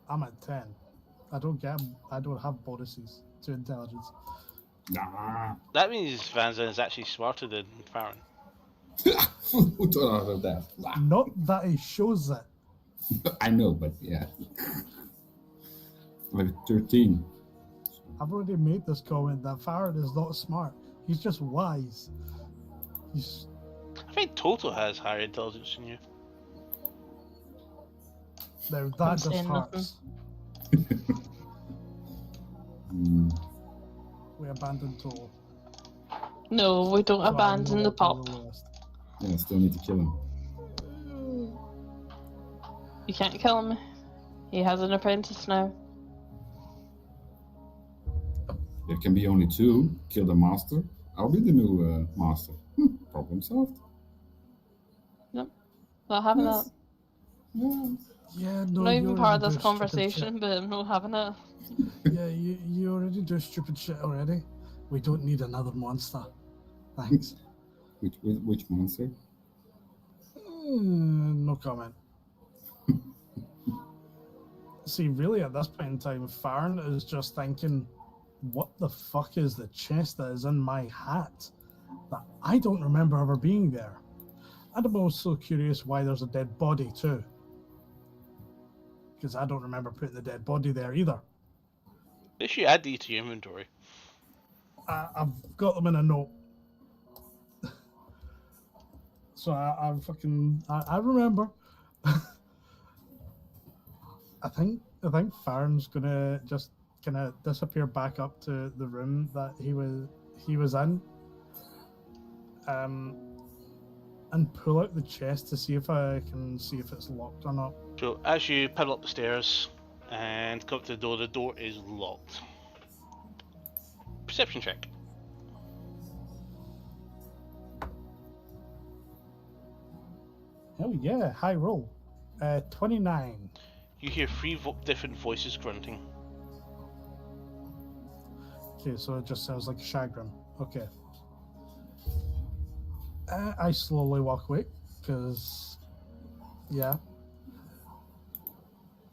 I'm at 10. I don't have bonuses to intelligence.
Nah.
That means Vanzan is actually smarter than Farron.
Who thought of that? Wow.
Not that he shows it.
I know, but yeah. Like 13.
I've already made this comment that Farron is not smart. He's just wise. He's
I think Toto has higher intelligence than you.
now that
I'm
just
saying
hurts. We abandoned Toll.
No, we don't
So I'm
abandon
no
the
longer
pup.
on the list.
Yeah, still need to kill him.
You can't kill him. He has an apprentice now.
There can be only 2. Kill the master. I'll be the new master. Problem solved.
Not having
Yes.
that.
Yeah.
Yeah,
I'm
no,
not
you
even
already
part of
do
this
stupid
conversation, but I'm not having it.
shit. Yeah, you already do stupid shit already. We don't need another monster. Thanks.
Which monster?
No comment. See, really, at this point in time, Farron is just thinking, what the fuck is the chest that is in my hat? That I don't remember ever being there. And I'm also curious why there's a dead body, too. Because I don't remember putting the dead body there either.
They should add these to your inventory.
I've got them in a note. So I remember. I think Farron's gonna just kind of disappear back up to the room that he was in, and pull out the chest to see if I can see if it's locked or not.
So as you pedal up the stairs and come up to the door is locked. Perception check.
Hell yeah, high roll. 29.
You hear 3 different voices grunting.
Okay, so it just sounds like a chagrin. Okay. I slowly walk away, because, yeah.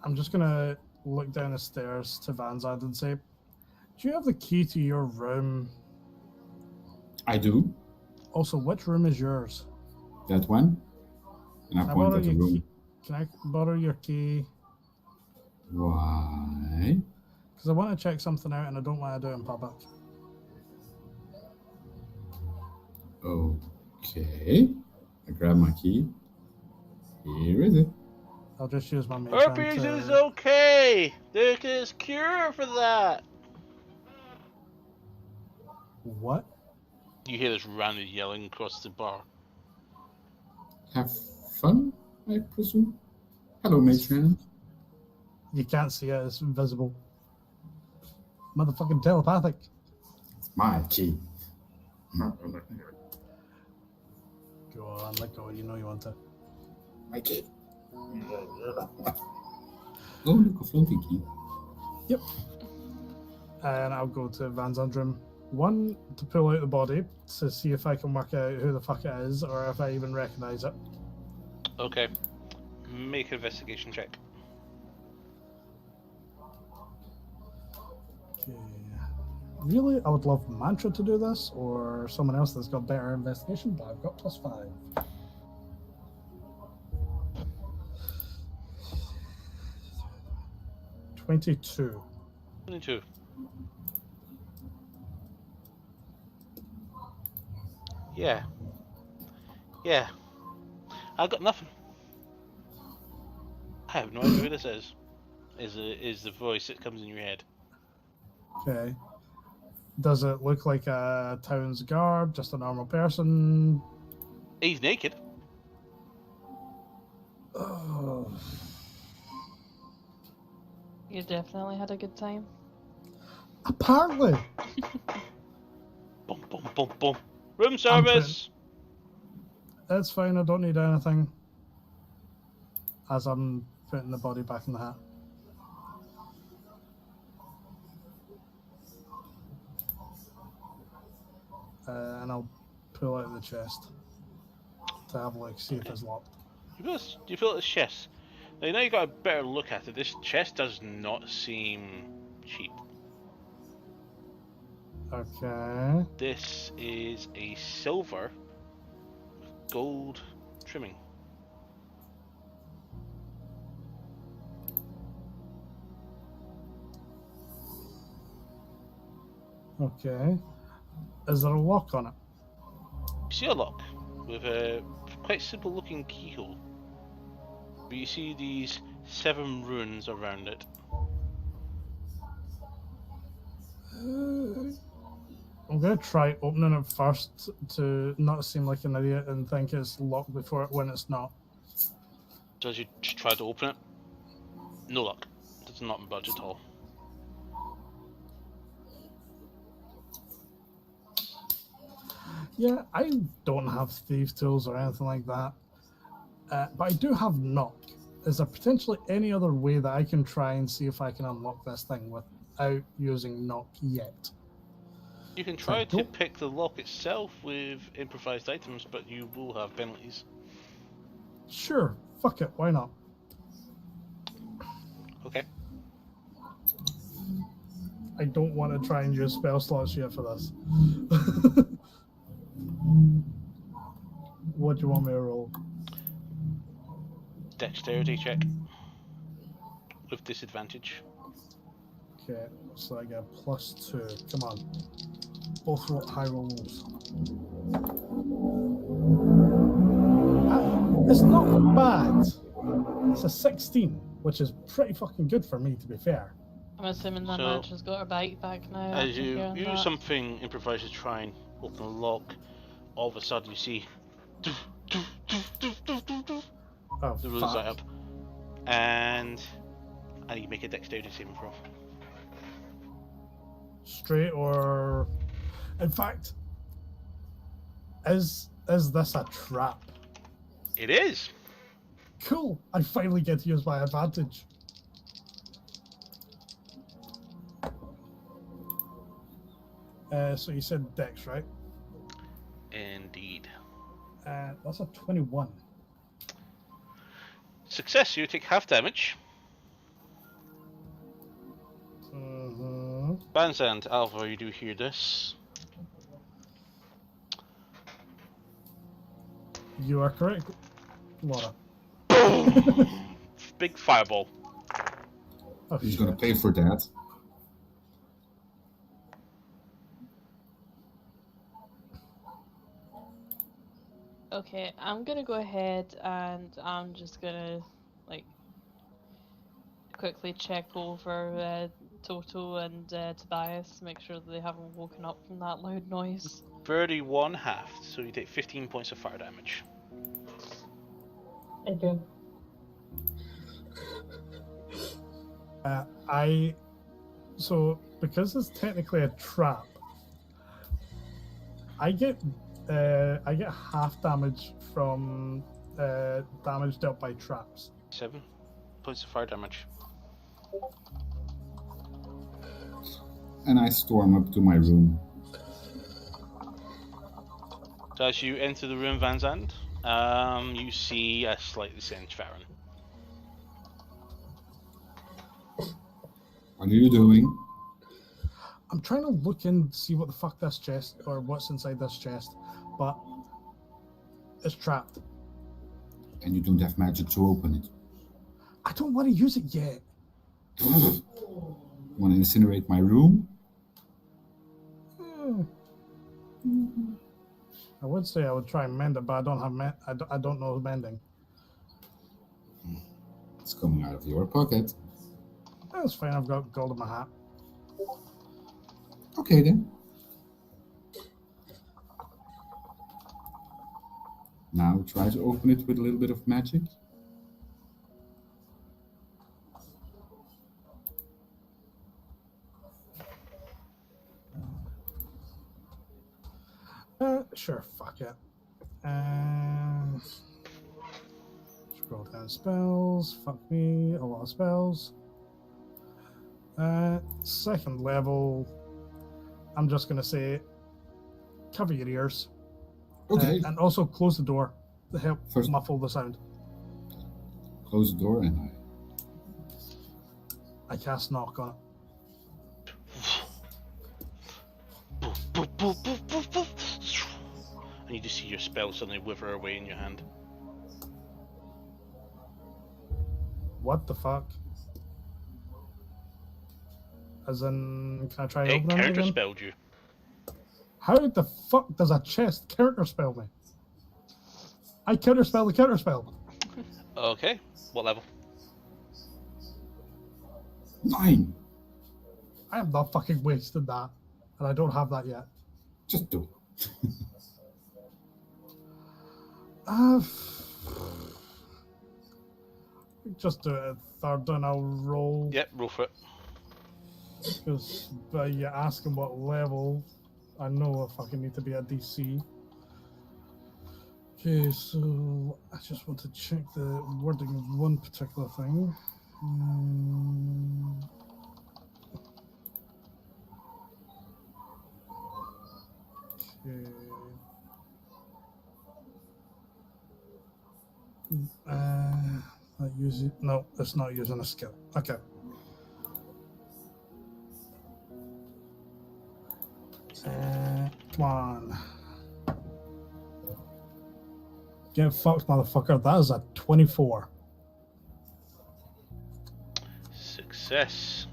I'm just gonna look down the stairs to Vanzad and say, do you have the key to your room?
I do.
Also, which room is yours?
That one. And I
Can I
point
borrow
at the
your
room.
key? Can I borrow your key?
Why?
Because I want to check something out and I don't want to do it in public.
Okay. I grab my key. Here is it.
I'll just use my matron
Herpes
to...
is okay! There is cure for that!
What?
You hear this random yelling across the bar.
Have fun, I presume. Hello, matron.
You can't see it, it's invisible. Motherfucking telepathic.
It's my key.
Go on, let go, you know you want to.
My key. Oh, look, a floating key.
Yep. And I'll go to Van Zandrum. One, to pull out the body to see if I can work out who the fuck it is or if I even recognize it.
Okay. Make an investigation check.
Okay. Really, I would love Mantra to do this or someone else that's got better investigation, but I've got +5. +22.
22. Yeah. Yeah. I got nothing. I have no idea who this is. Is the voice that comes in your head.
Okay. Does it look like a town's guard, just a normal person?
He's naked.
Oh.
You definitely had a good time.
Apparently.
Boom, boom, boom, boom. Room service.
It's fine, I don't need anything. As I'm putting the body back in the hat. And I'll pull out the chest to have a look, see if it's locked.
You feel this chest. Now you got a better look at it. This chest does not seem cheap.
Okay.
This is a silver with gold trimming.
Okay. Is there a lock on it?
You see a lock with a quite simple looking keyhole. But you see these 7 runes around it.
I'm going to try opening it first to not seem like an idiot and think it's locked before it when it's not.
So as you try to open it, no luck. It does not budge at all.
Yeah, I don't have thieves' tools or anything like that. But I do have knock. Is there potentially any other way that I can try and see if I can unlock this thing without using knock yet?
You can try to pick the lock itself with improvised items, but you will have penalties.
Sure, fuck it, why not?
Okay.
I don't want to try and use spell slots yet for this. What do you want me to roll?
Dexterity check. With disadvantage.
Okay, so I get +2. Come on. Both high rolls. It's not bad. It's a 16, which is pretty fucking good for me, to be fair.
I'm assuming that
So,
match has got her bite back now.
As
after
you
hearing
use
that.
something improvised to try and open the lock, all of a sudden you see
Oh,
the rules light up. And I need to make a dexterity saving throw.
Straight or... In fact, is this a trap?
It is!
Cool, I finally get to use my advantage. So you said dex, right?
Indeed.
That's a 21.
Success, you take half damage.
Mm-hmm.
Banzand, Alva, you do hear this.
You are correct, Laura.
Big fireball.
Oh,
He's
shit.
gonna pay for that.
Okay, I'm gonna go ahead and I'm just gonna quickly check over Toto and Tobias, make sure that they haven't woken up from that loud noise.
31 halved, so you take 15 points of fire damage.
Okay.
So because it's technically a trap, I get half damage from damage dealt by traps.
7 points of fire damage.
And I storm up to my room.
So as you enter the room, Vanzand, you see a slightly singed Farron.
What are you doing?
I'm trying to look and see what the fuck this chest or what's inside this chest, but it's trapped.
And you don't have magic to open it.
I don't want to use it yet.
Want to incinerate my room?
I would say I would try and mend it, but I don't have I don't know mending.
It's coming out of your pocket.
That's fine. I've got gold in my hat.
Okay then. Now try to open it with a little bit of magic.
Sure. Fuck it. Scroll down spells. Fuck me. A lot of spells. Second level. I'm just gonna say, cover your ears.
Okay.
And also close the door to help
First-
muffle the sound.
Close the door and
I cast knock on it.
And you just see your spell suddenly wither away in your hand.
What the fuck? As in, can I try
It
opening it again?
counterspelled you.
How the fuck does a chest counterspell me? I counterspell the counterspell.
Okay, what level?
9.
I am not fucking wasted that. And I don't have that yet.
Just do it.
Just do it at third and I'll roll.
Yep, roll for it.
Because by you asking what level, I know I fucking need to be at DC. Okay, so I just want to check the wording of one particular thing. Okay. Not using. No, it's not using a skill. Okay. Come on. Get fucked, motherfucker. That is a 24.
Success.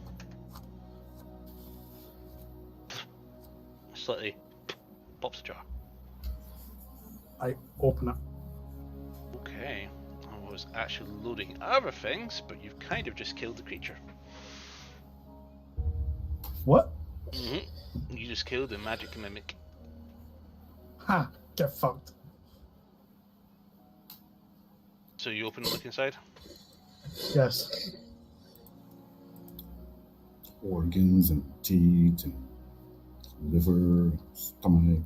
Slightly pops the jar.
I open it.
Okay. I was actually loading other things, but you've kind of just killed the creature.
What?
You just killed a magic mimic.
Ha! Get fucked.
So you open and look inside?
Yes.
Organs and teeth and liver, stomach.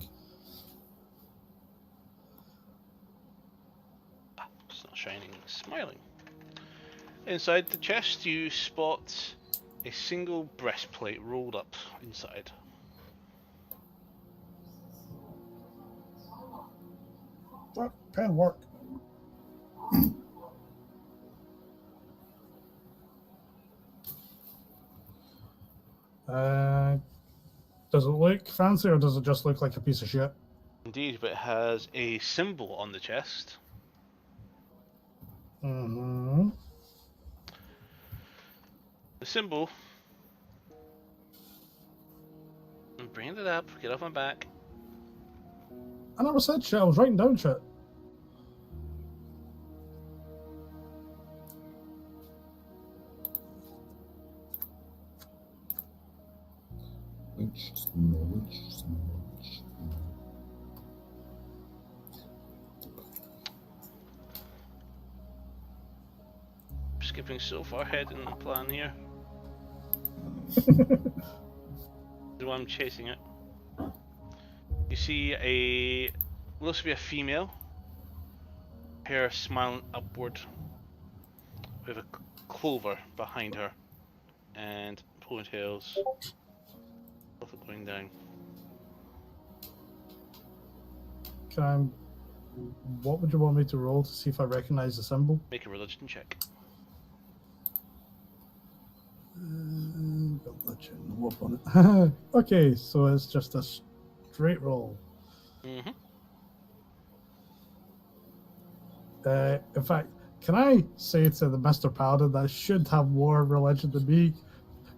It's not shining, it's smiling. Inside the chest, you spot a single breastplate rolled up inside.
What? Pen work. Does it look fancy or does it just look like a piece of shit?
Indeed, but it has a symbol on the chest.
Mm-hmm.
The symbol. I'm bringing it up, get off my back.
I never said shit, I was writing down shit.
Which symbol?
Skipping so far ahead in the plan here. While I'm chasing it. You see looks to be a female. Hair smiling upward. With a clover behind her. And ponytails. Both are going down.
What would you want me to roll to see if I recognize the symbol?
Make a religion check.
No up on it. Okay, so it's just a straight roll.
Mm-hmm.
In fact, can I say to the Mr. Paladin that should have more religion than me?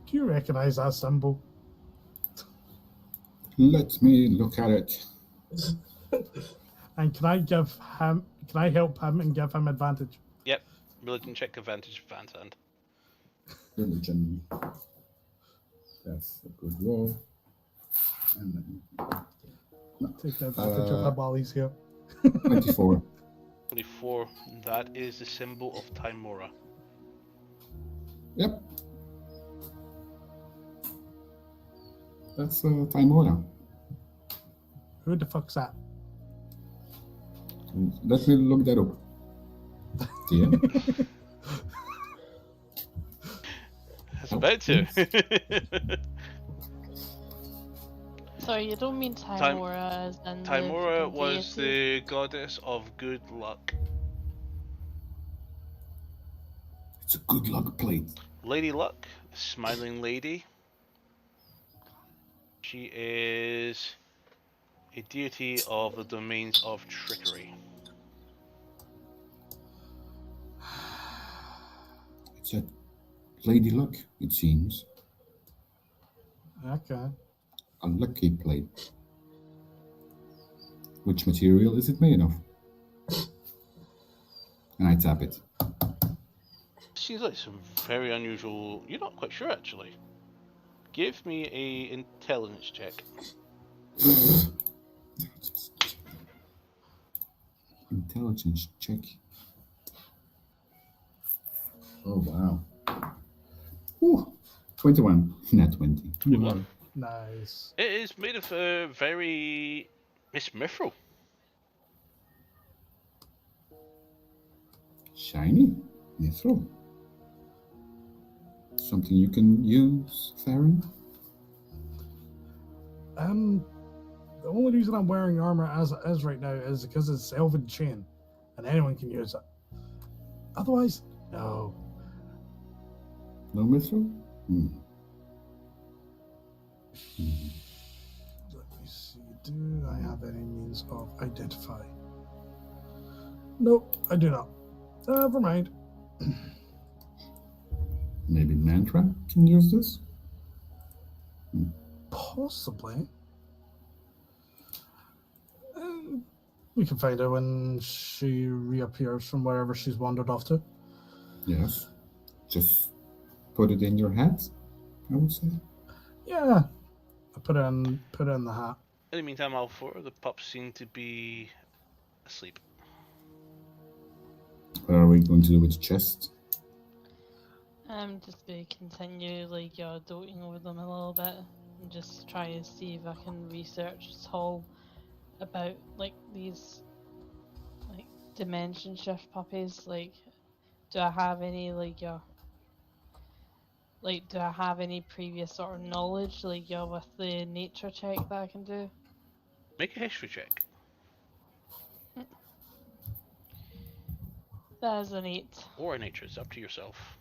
Do you recognize that symbol?
Let me look at it.
And can I help him and give him advantage?
Yep. Religion check advantage for Van's hand.
Religion. That's a good roll. And then
Take the advantage of him while he's here.
24.
24. That is the symbol of Timora.
Yep. That's Timora.
Who the fuck's that?
Let me look that up. Yeah.
That's about to.
Sorry, you don't mean Timora as in
Timora
the
was
deity?
the goddess of good luck.
It's a good luck plate.
Lady Luck, smiling lady. She is a deity of the domains of trickery.
It's a Lady Luck, it seems.
Okay.
A lucky plate. Which material is it made of? And I tap it.
Seems like some very unusual. You're not quite sure actually. Give me a intelligence check.
Intelligence check. Oh wow. Ooh, 21. Not 20.
21.
Nice.
It is made of a very Miss Mithril.
Shiny. Mithril. Something you can use, Farron?
The only reason I'm wearing armor as it is right now is because it's Elven Chain, and anyone can use it. Otherwise, no.
No Mithril?
Let me see. Do I have any means of identify? Nope, I do not. Never mind.
Maybe Mantra can use this?
Possibly. We can find her when she reappears from wherever she's wandered off to.
Yes. Just put it in your hat, I would say.
Yeah. I put it in the hat.
In the meantime, all four of the pups seem to be asleep.
What are we going to do with the chest?
I'm just going to continue doting over them a little bit and just try to see if I can research at all about these dimension shift puppies. Do I have any do I have any previous sort of knowledge with the nature check that I can do?
Make a history check.
That is an 8.
Or a nature, it's up to yourself.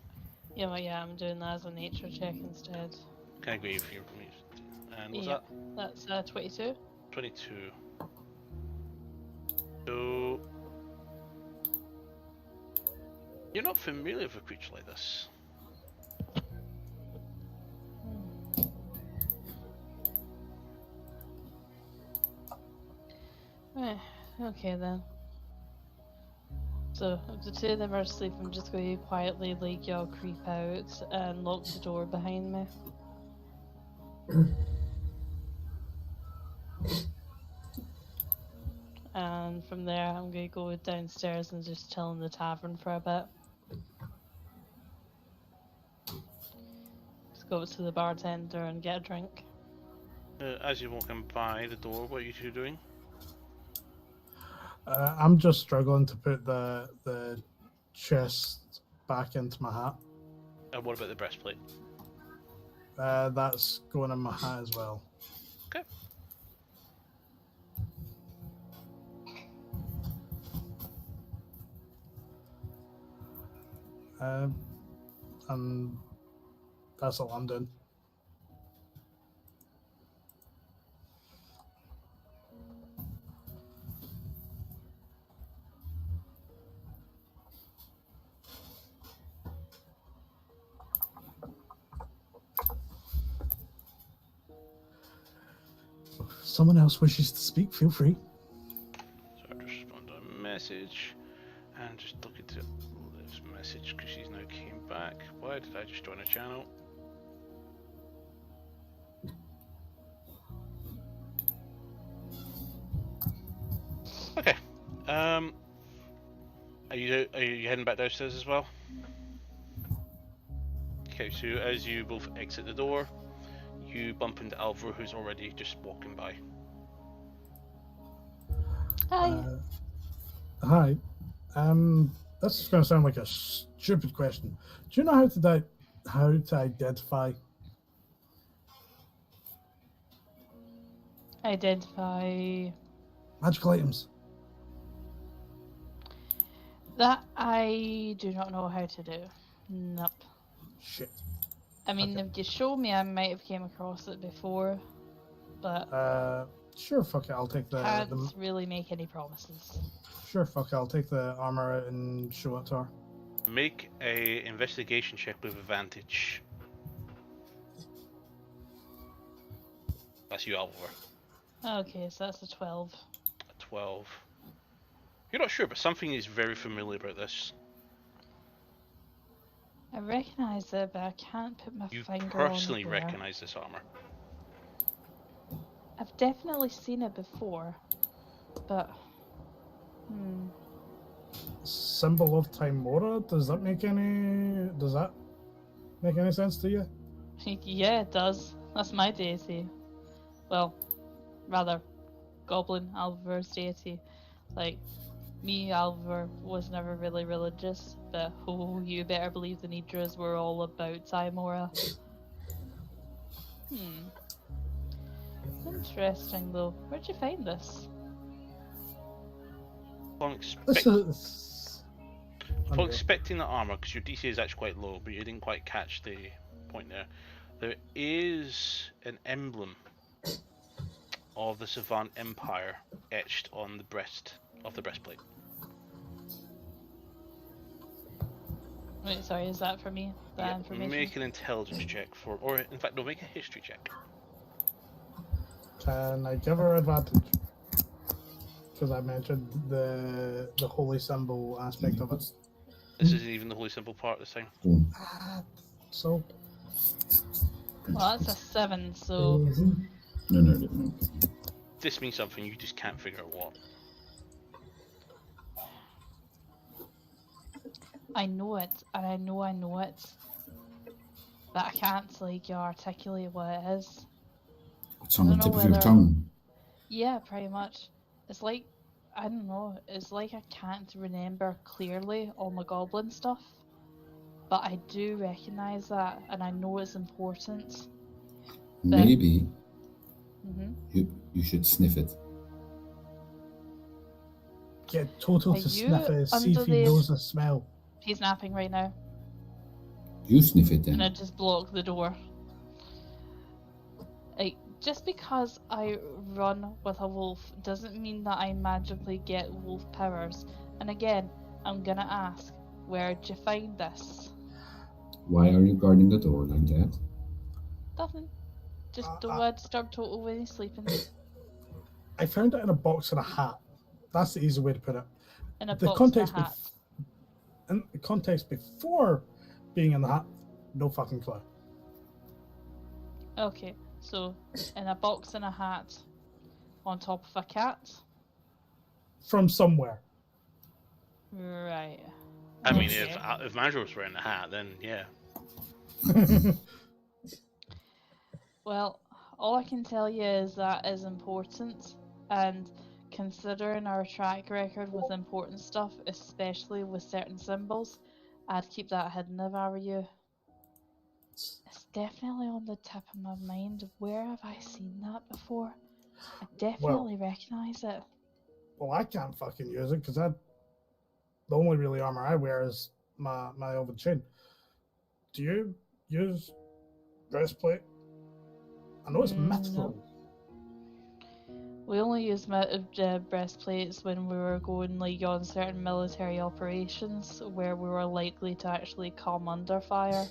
Yeah, I'm doing that as a nature check instead.
Can I agree with you? And what's
Yep.
that?
That's 22.
22. So you're not familiar with a creature like this.
Okay then. So if the two of them are asleep, I'm just going to quietly creep out and lock the door behind me. And from there, I'm going to go downstairs and just chill in the tavern for a bit. Just go to the bartender and get a drink.
As you're walking by the door, what are you two doing?
I'm just struggling to put the chest back into my hat.
And what about the breastplate?
That's going in my hat as well.
Okay.
And that's all I'm doing. If someone else wishes to speak, feel free.
message. And just looking to Liv's message because she's now came back. Why did I just join a channel? Okay. Are you heading back downstairs as well? Okay, so as you both exit the door, you bump into Alvaro, who's already just walking by.
Hi.
Hi. This is going to sound like a stupid question. Do you know how to identify?
Identify.
Magical items.
That I do not know how to do. Nope.
Shit.
I mean,
Okay.
if you show me, I might have came across it before, but
Sure, fuck it. I'll take
can't really make any promises.
Sure, fuck it. I'll take the armor out and show it to her.
Make a investigation check with advantage. That's you, Alvaro.
Okay, so that's a 12.
A 12. You're not sure, but something is very familiar about this.
I recognise it, but I can't put my
You
finger
personally
on where.
recognise this armor.
I've definitely seen it before, but
Symbol of Timora. Does that make any sense to you?
yeah, it does. That's my deity. Well, rather, Goblin Alvar's deity. Like, me, Alvar, was never really religious, but you better believe the Nidras were all about Timora. Interesting, though. Where'd you find this?
I'm expecting the armor, because your DC is actually quite low, but you didn't quite catch the point there. There is an emblem of the Savant Empire etched on the breast of the breastplate.
Wait, sorry, is that for me? That information?
Make an intelligence check or in fact, no, make a history check.
Can I give her advantage? Because I mentioned the holy symbol aspect of it.
This isn't even the holy symbol part this time.
So.
Well, that's a 7, so.
No.
This means something, you just can't figure out what.
I know it, and I know it. But I can't, articulate what it is.
It's on the tip of your tongue.
Yeah, pretty much. It's like, I don't know, it's like I can't remember clearly all my goblin stuff. But I do recognise that, and I know it's important.
Maybe you should sniff it.
Get Total to sniff it, see if he knows the smell.
He's napping right now.
You sniff it then.
And I just block the door. Just because I run with a wolf doesn't mean that I magically get wolf powers. And again, I'm gonna ask, where'd you find this?
Why are you guarding the door like that?
Nothing. Just don't want to disturb Total when he's sleeping.
I found it in a box and a hat. That's the easy way to put it.
In a box and a hat.
In the context before being in the hat, no fucking clue.
Okay, so in a box and a hat on top of a cat?
From somewhere.
Right.
I mean, if Mandra was wearing a hat, then yeah.
Well, all I can tell you is that is important, and considering our track record with important stuff, especially with certain symbols, I'd keep that hidden if I were you. It's definitely on the tip of my mind. Where have I seen that before? I definitely recognise it.
Well, I can't fucking use it because the only really armor I wear is my elven chain. Do you use breastplate? I know it's mithril.
No. We only used breastplates when we were going on certain military operations where we were likely to actually come under fire.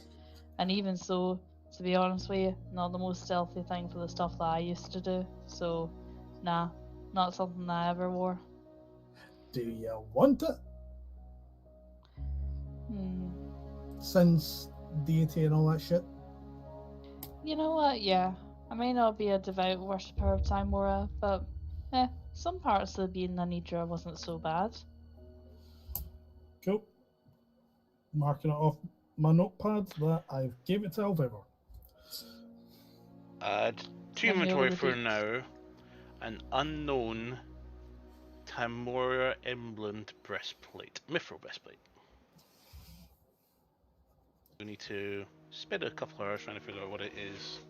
And even so, to be honest with you, not the most stealthy thing for the stuff that I used to do. So, nah, not something I ever wore.
Do you want it? Since deity and all that shit?
You know what? Yeah. I may not be a devout worshipper of Timora, but some parts of being a Nidra wasn't so bad.
Cool. Marking it off my notepad that I've gave it to Alvaro.
Add to
Let me know
inventory
the
for
dates.
now. An unknown Timora emblemed breastplate. Mithril breastplate. We need to spend a couple hours trying to figure out what it is.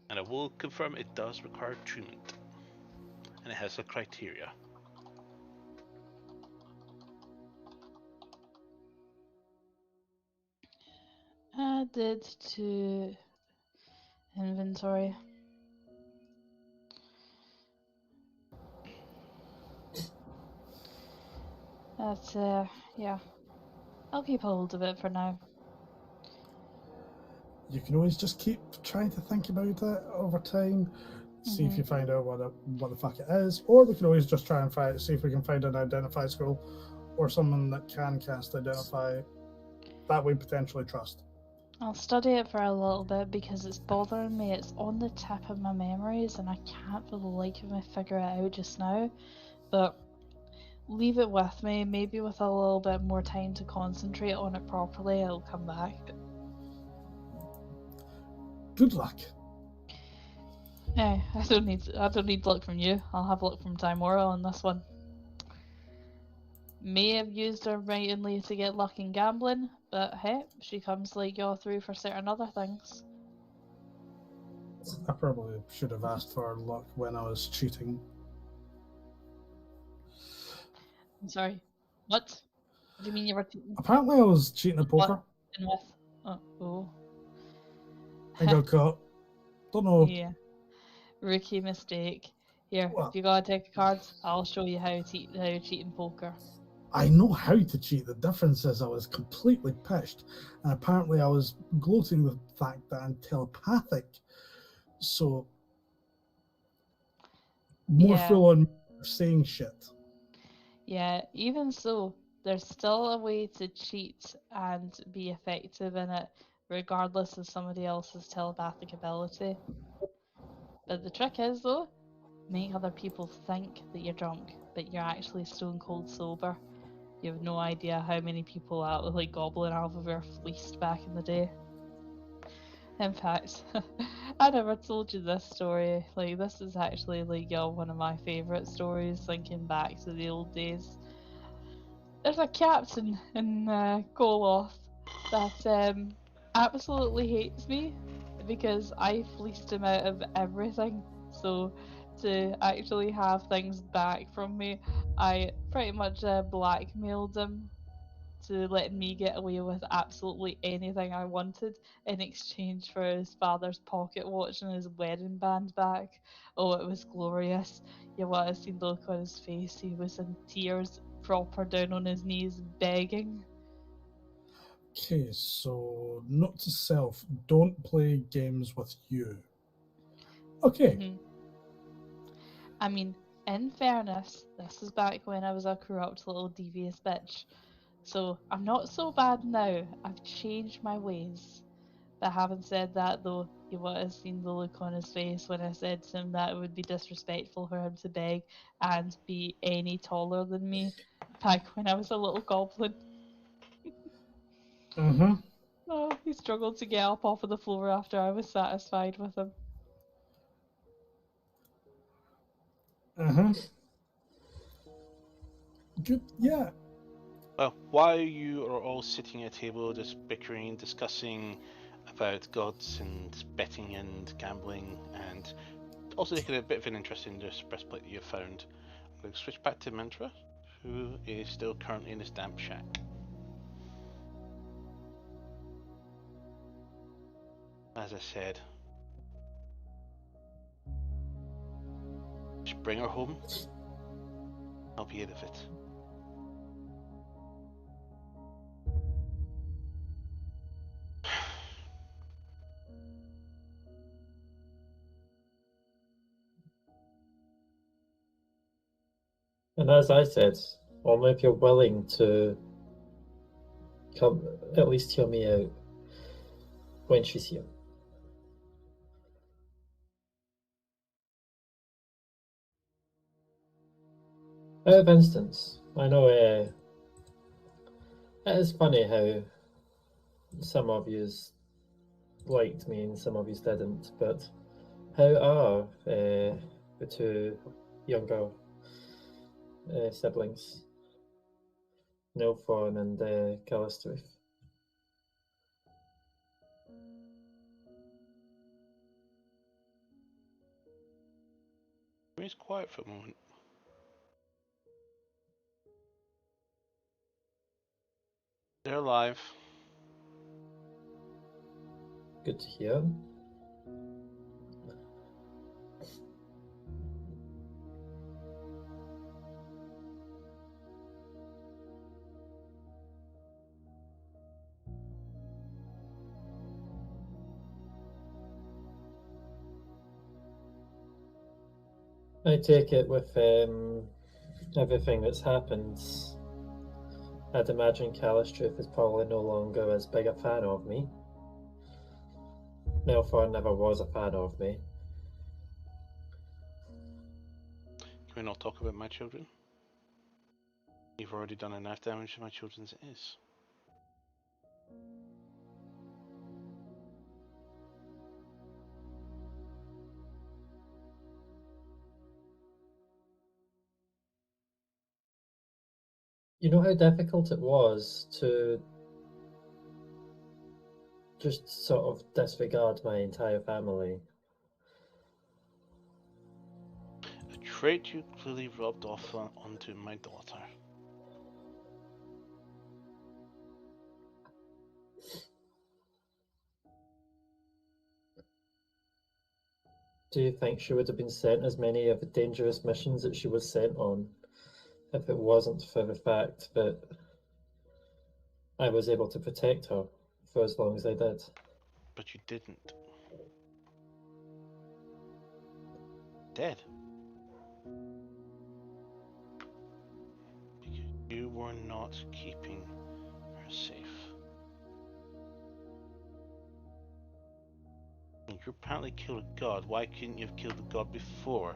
And I will confirm it does require attunement. And it has a criteria.
Added to inventory. That's, yeah. I'll keep hold of it for now.
You can always just keep trying to think about it over time, see if you find out what the fuck it is, or we can always just try and see if we can find an identify scroll or someone that can cast identify that we potentially trust.
I'll study it for a little bit because it's bothering me. It's on the tip of my memories and I can't for the life of me figure it out just now. But leave it with me. Maybe with a little bit more time to concentrate on it properly, it'll come back.
Good luck.
I don't need luck from you. I'll have luck from Timora on this one. May have used her randomly to get luck in gambling, but hey, she comes like y'all through for certain other things.
I probably should have asked for luck when I was cheating.
I'm sorry. What? What do you mean you were cheating?
Apparently I was cheating at poker.
What? And with? Oh.
I got caught. Don't know.
Yeah. Rookie mistake. Here,
What?
if you gotta take a card, I'll show you how to cheat in poker.
I know how to cheat. The difference is I was completely pissed, and apparently I was gloating with the fact that I'm telepathic. So more full on saying shit.
Yeah, even so, there's still a way to cheat and be effective in it, regardless of somebody else's telepathic ability. But the trick is, though, make other people think that you're drunk, but you're actually stone cold sober. You have no idea how many people out of like Goblin Alpha were fleeced back in the day. In fact, I never told you this story. Like, this is actually like one of my favourite stories, thinking back to the old days. There's a captain in Koloth that absolutely hates me because I fleeced him out of everything. So to actually have things back from me, I pretty much blackmailed him to letting me get away with absolutely anything I wanted in exchange for his father's pocket watch and his wedding band back. Oh, it was glorious. You would have seen the look on his face. He was in tears, proper down on his knees, begging.
Okay, so note to self, don't play games with you. Okay.
I mean, in fairness, this was back when I was a corrupt little devious bitch. So I'm not so bad now. I've changed my ways. But having said that, though, you would have seen the look on his face when I said to him that it would be disrespectful for him to beg and be any taller than me back when I was a little goblin. Oh, he struggled to get up off of the floor after I was satisfied with him.
Good, yeah.
Well, while you are all sitting at a table just bickering, discussing about gods and betting and gambling, and also taking a bit of an interest in this breastplate that you've found, I'm going to switch back to Mantra, who is still currently in his damp shack. As I said, just bring her home. I'll be out of it.
And as I said, only if you're willing to come, at least hear me out when she's here. Out of instance, I know it is funny how some of yous liked me and some of yous didn't, but how are the two younger siblings, Nilforn and Galanasari?
Remains quiet for a moment. They're alive.
Good to hear. I take it with everything that's happened, I'd imagine Calistrip is probably no longer as big a fan of me. Nilforn never was a fan of me.
Can we not talk about my children? You've already done enough damage to my children as it is.
You know how difficult it was to just sort of disregard my entire family?
A trait you clearly rubbed off onto my daughter.
Do you think she would have been sent as many of the dangerous missions that she was sent on if it wasn't for the fact that I was able to protect her for as long as I did?
But you didn't. Dead. Because you were not keeping her safe. You apparently killed a god. Why couldn't you have killed the god before?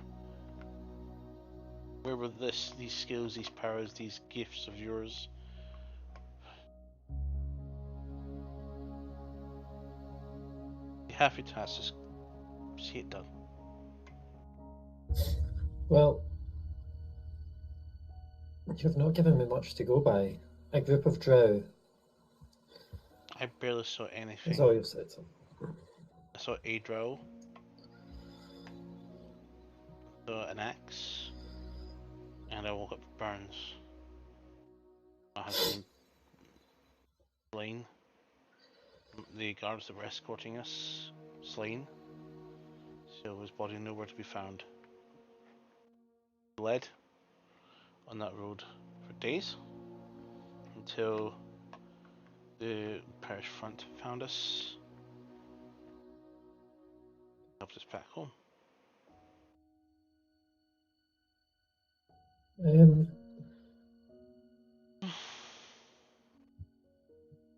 Where were these skills, these powers, these gifts of yours? Be happy to ask, just see it done.
Well, you've not given me much to go by. A group of drow
I barely saw
is
anything.
all you've said.
I saw a drow. Saw an axe. And I woke up Burns. My husband slain. The guards that were escorting us slain. So his body nowhere to be found. Bled on that road for days until the parish front found us, helped us back home.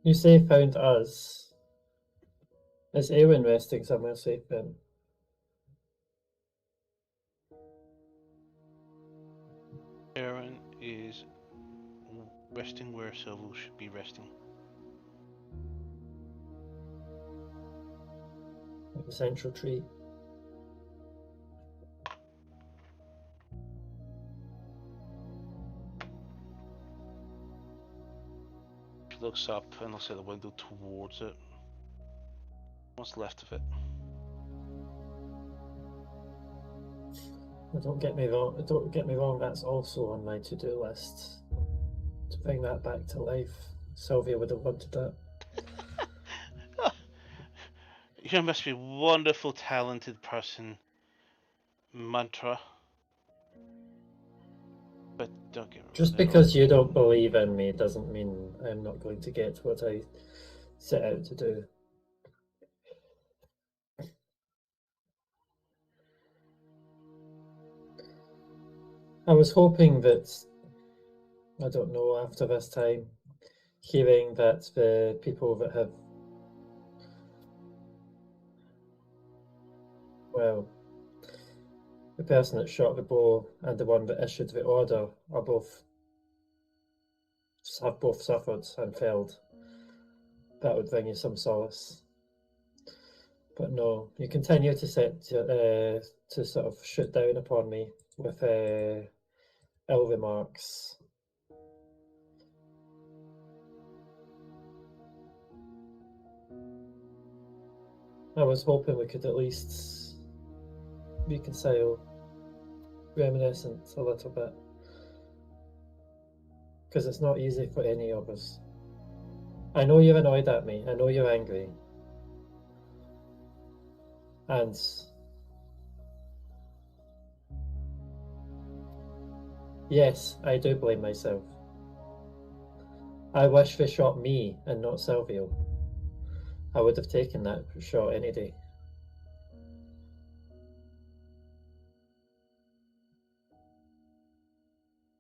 You say found us. Is Eowyn resting somewhere safe then?
Aaron is resting where Silvo should be resting.
At the central tree.
She looks up and looks out the window towards it. What's left of it?
Don't get me wrong. Don't get me wrong. That's also on my to-do list. To bring that back to life. Sylvia would have wanted that.
You must be a wonderful, talented person, Mantra. But don't get me wrong.
Just because you don't believe in me doesn't mean I'm not going to get what I set out to do. I was hoping that, I don't know, after this time, hearing that the people that have, well, the person that shot the bow and the one that issued the order have both suffered and failed. That would bring you some solace. But no, you continue to to sort of shoot down upon me with ill remarks. I was hoping we could at least reconcile, reminiscent a little bit, because it's not easy for any of us. I know you're annoyed at me, I know you're angry, and yes, I do blame myself. I wish they shot me and not Silvio. I would have taken that shot any day.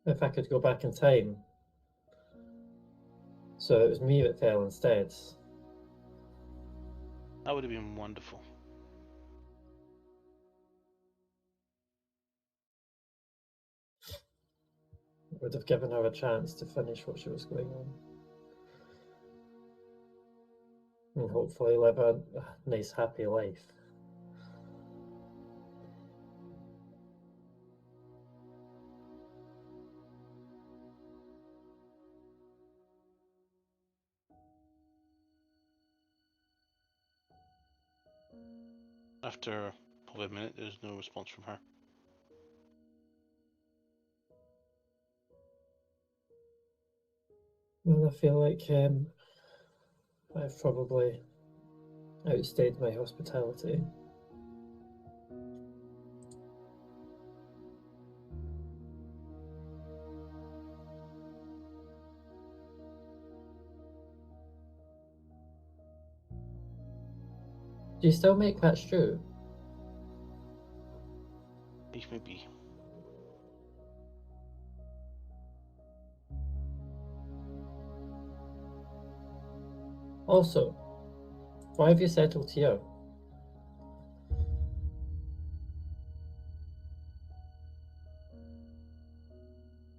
If I could go back in time, so it was me that fell instead.
That would have been wonderful.
It would have given her a chance to finish what she was going on. And hopefully live a nice, happy life.
After probably a minute, there's no response from her.
Well, I feel like I've probably outstayed my hospitality. Do you still make that stew?
Leave me be.
Also, why have you settled here?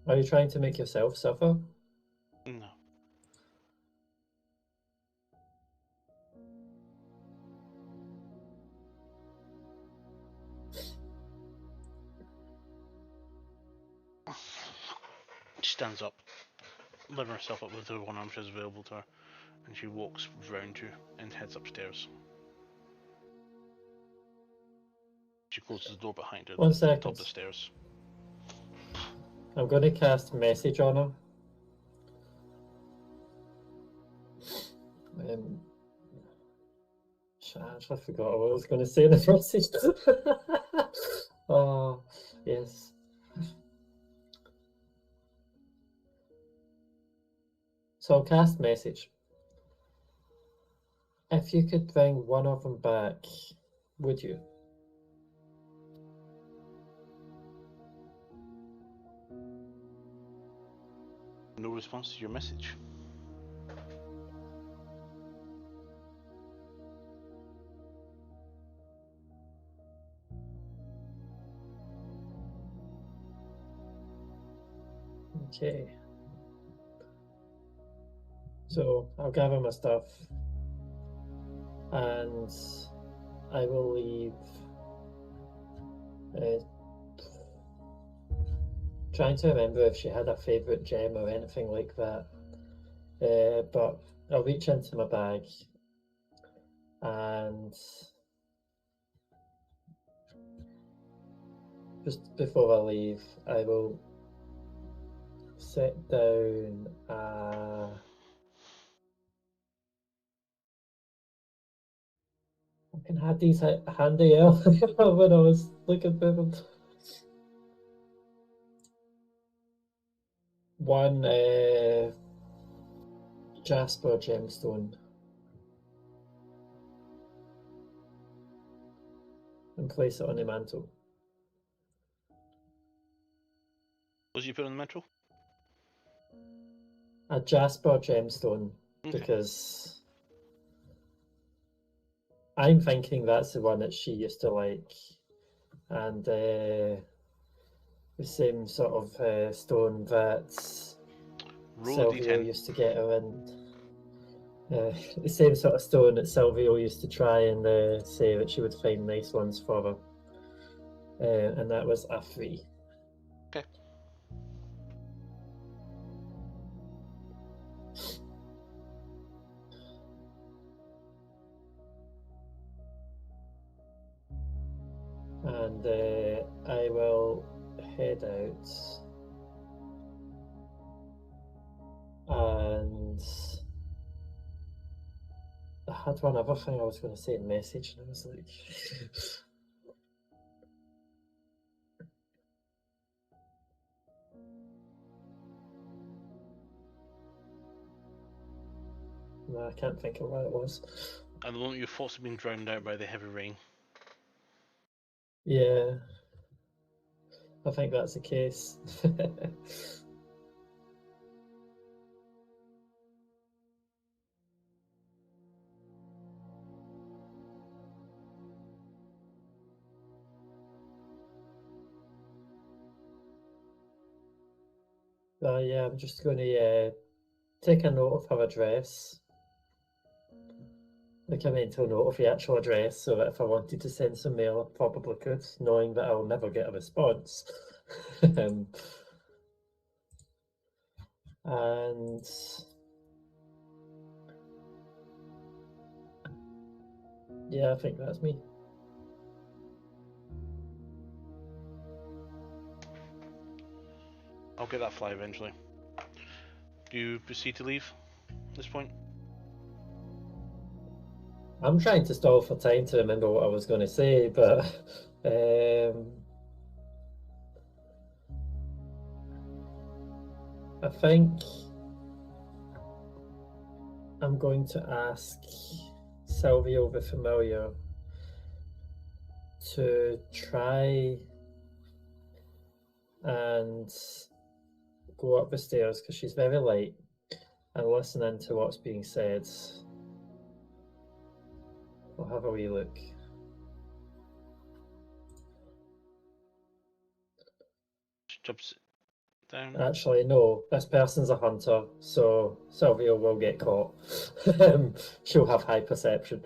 Are you trying to make yourself suffer?
No. She stands up, lifting herself up with her one arm she has available to her, and she walks round you and heads upstairs. She closes the door behind her.
One
At the top
second.
of the stairs.
I'm going to cast message on her. I forgot what I was going to say in the message. Oh, yes. So I'll cast message. If you could bring one of them back, would you?
No response to your message.
Okay. So I'll gather my stuff and I will leave. Trying to remember if she had a favourite gem or anything like that. But I'll reach into my bag and just before I leave, I will set down I can have these handy earlier when I was looking for them. One Jasper gemstone and place it on the mantle.
Was you put on the metro?
A Jasper gemstone,
Okay.
because I'm thinking that's the one that she used to like, and the same sort of stone that
Roll a
Silvio
d10.
used to get her in. The same sort of stone that Silvio used to try and say that she would find nice ones for her. And that was a 3.
Okay.
And I will head out. And I had one other thing I was going to say in message, and I was like, no, I can't think of what it was.
At the moment, your thoughts have been drowned out by the heavy rain.
Yeah, I think that's the case. Yeah, I'm just going to take a note of her address, like a mental note of the actual address, so that if I wanted to send some mail, I probably could, knowing that I'll never get a response. And yeah, I think that's me.
I'll get that fly eventually. Do you proceed to leave at this point?
I'm trying to stall for time to remember what I was going to say, but I think I'm going to ask Silvio the Familiar to try and go up the stairs, because she's very light, and listening to what's being said. I'll have a wee look.
She jumps down.
Actually, no, this person's a hunter, so Silvio will get caught. She'll have high perception.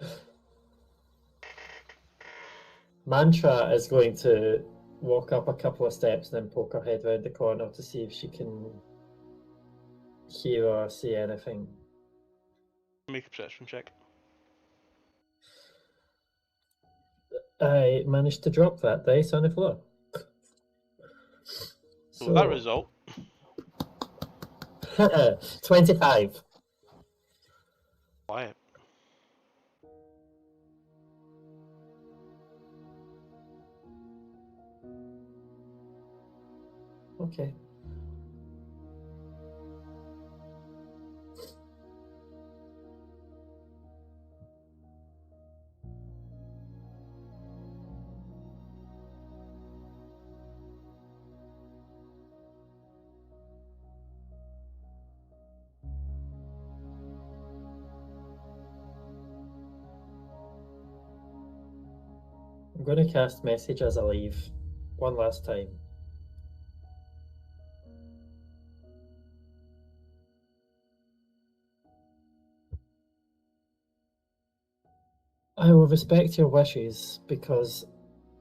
Mantra is going to walk up a couple of steps and then poke her head round the corner to see if she can hear or see anything.
Make a perception check.
I managed to drop that dice on the floor.
So with that result,
25.
quiet.
Okay. I'm going to cast message as I leave one last time. I will respect your wishes, because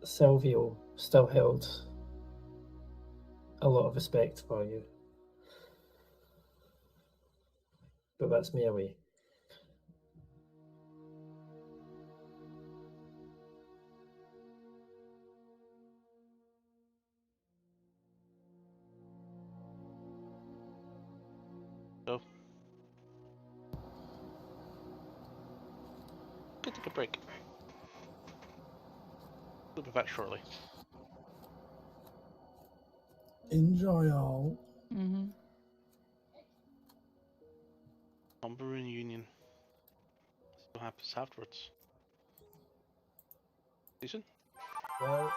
Silvio still held a lot of respect for you. But that's me away.
So, go take a break. We'll be back shortly.
Enjoy all.
Mm-hmm.
Umbrian Union. See what happens afterwards. Decent?
Well.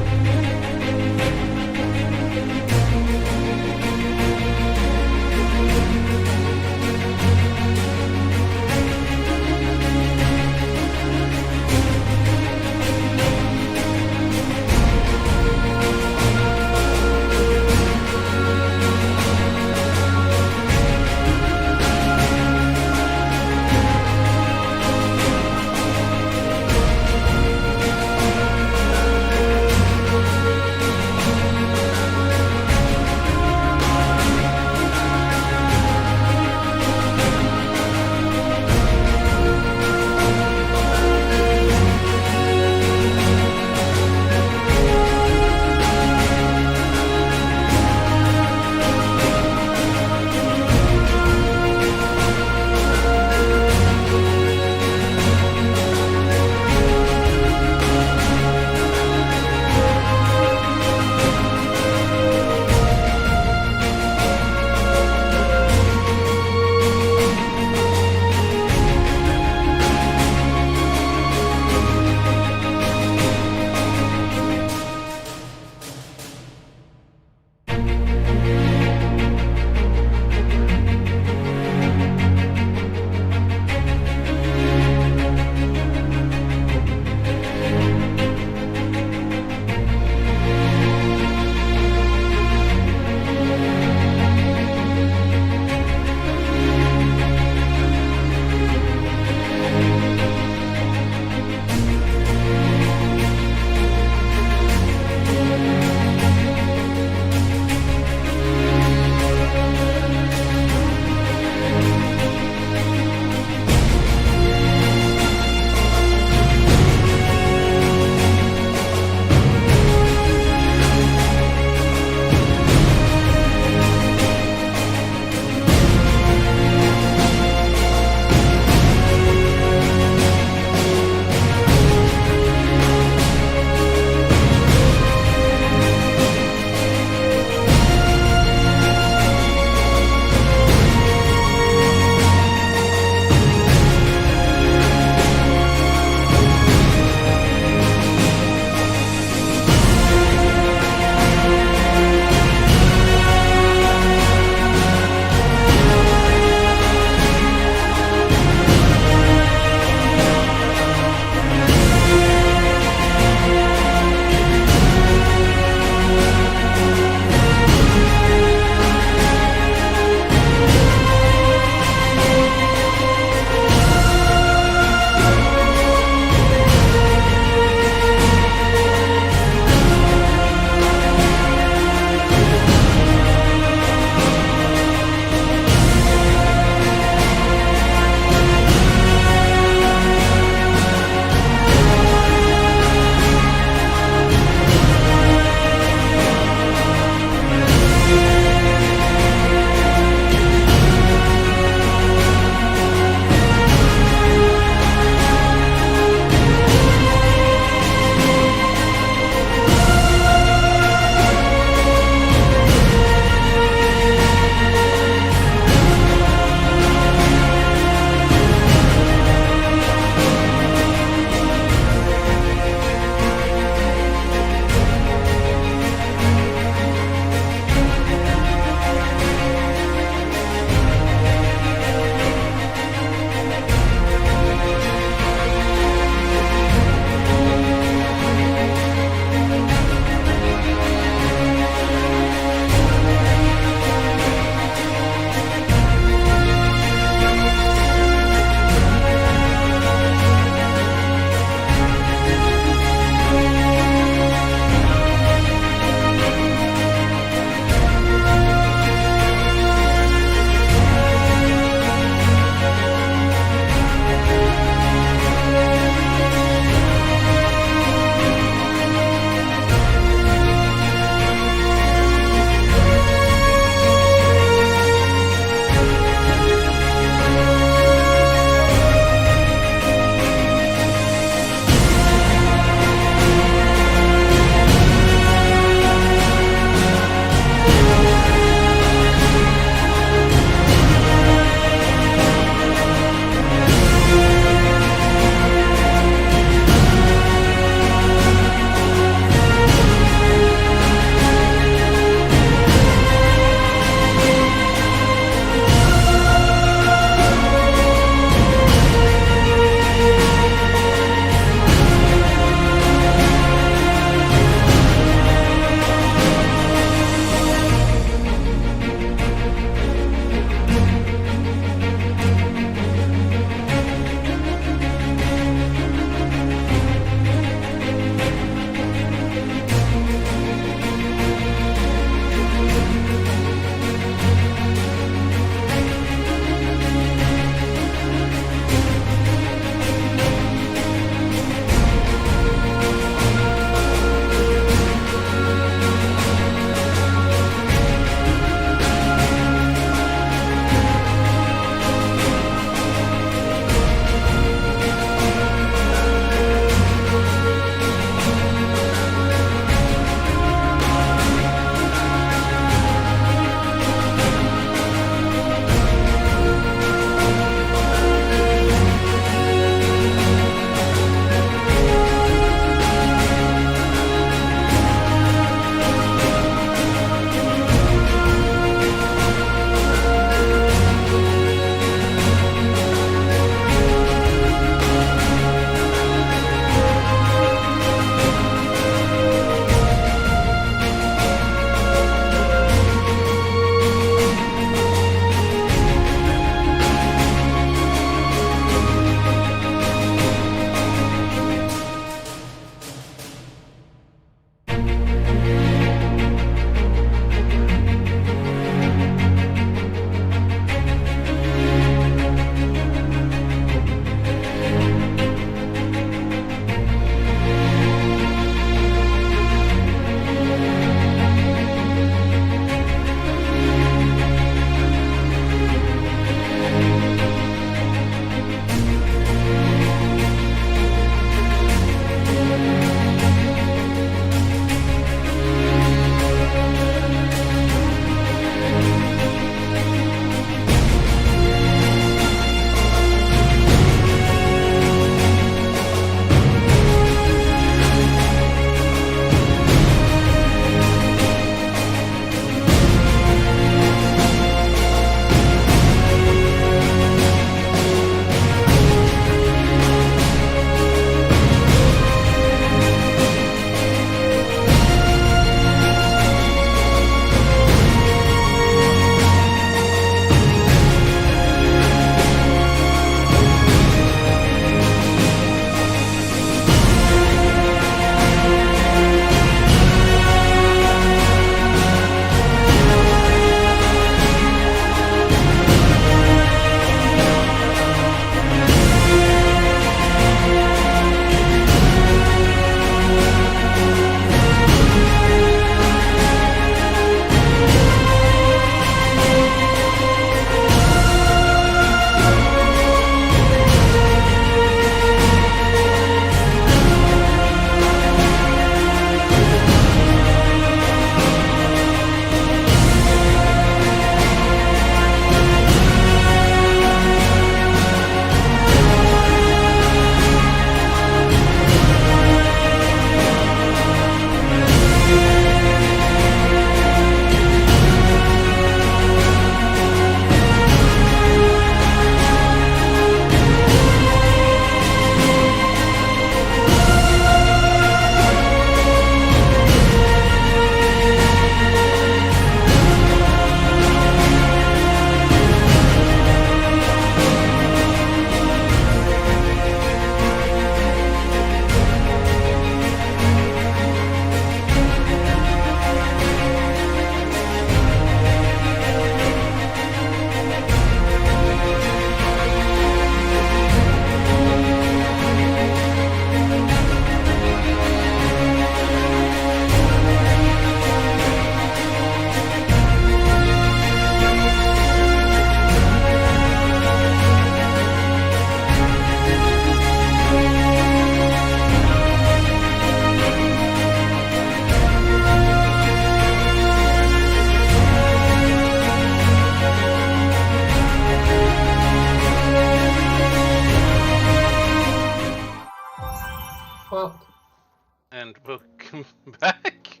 and welcome back.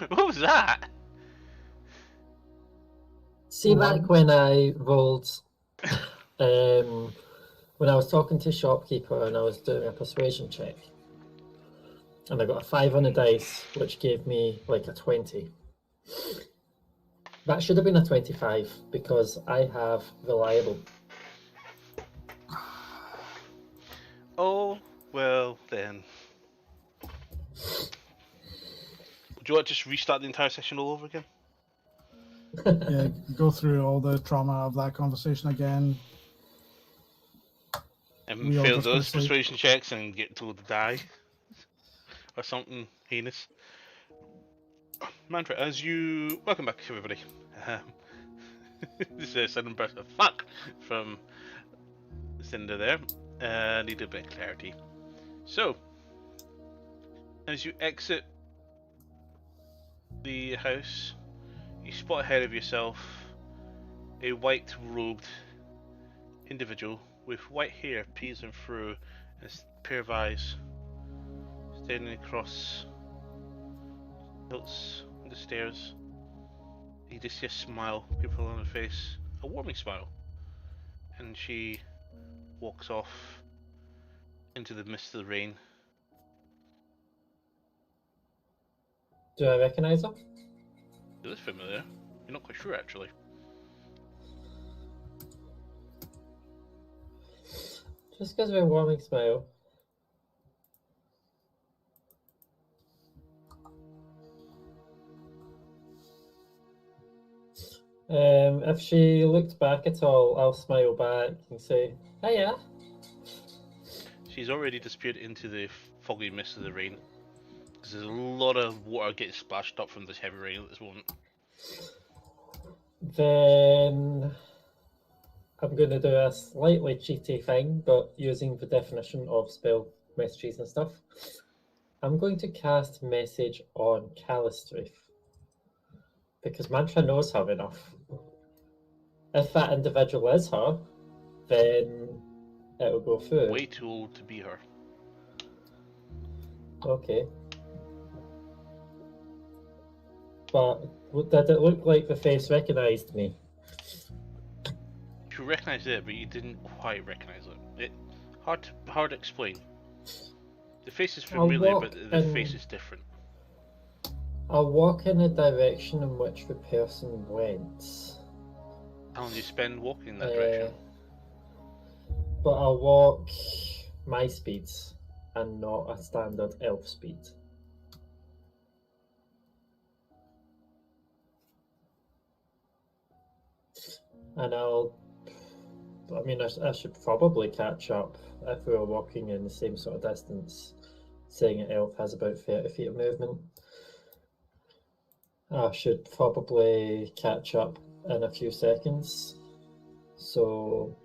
What was that?
See, back when I rolled, when I was talking to shopkeeper and I was doing a persuasion check, and I got a 5 on the dice, which gave me like a 20. That should have been a 25 because I have reliable.
Oh, well then. Would you want to just restart the entire session all over again?
Yeah, go through all the trauma of that conversation again.
And
We all
fail
just go to
those
sleep.
persuasion checks and get told to die? Or something heinous. Mantra, as you... Welcome back, everybody. This is a sudden burst of fuck from Cinder there. Need a bit of clarity. So, as you exit the house, you spot ahead of yourself a white-robed individual with white hair peeling through and a pair of eyes standing across hilts on the stairs. You just see a smile people on her face, a warming smile, and she walks off into the mist of the rain.
Do I recognize him?
It looks familiar. You're not quite sure, actually.
Just because of a warming smile. If she looked back at all, I'll smile back and say, hiya.
She's already disappeared into the foggy mist of the rain. Because there's a lot of water getting splashed up from this heavy rain at this moment.
Then I'm going to do a slightly cheaty thing, but using the definition of spell messages and stuff. I'm going to cast message on Calistrafe. Because Mantra knows her enough. If that individual is her, then it'll go through.
Way too old to be her.
Okay. But did it look like the face recognised me?
You recognised it, but you didn't quite recognise it. Hard to explain. The face is familiar, but the face is different.
I'll walk in the direction in which the person went.
How long do you spend walking in that direction?
But I'll walk my speed and not a standard elf speed. And I should probably catch up if we were walking in the same sort of distance, saying an elf has about 30 feet of movement. I should probably catch up in a few seconds. So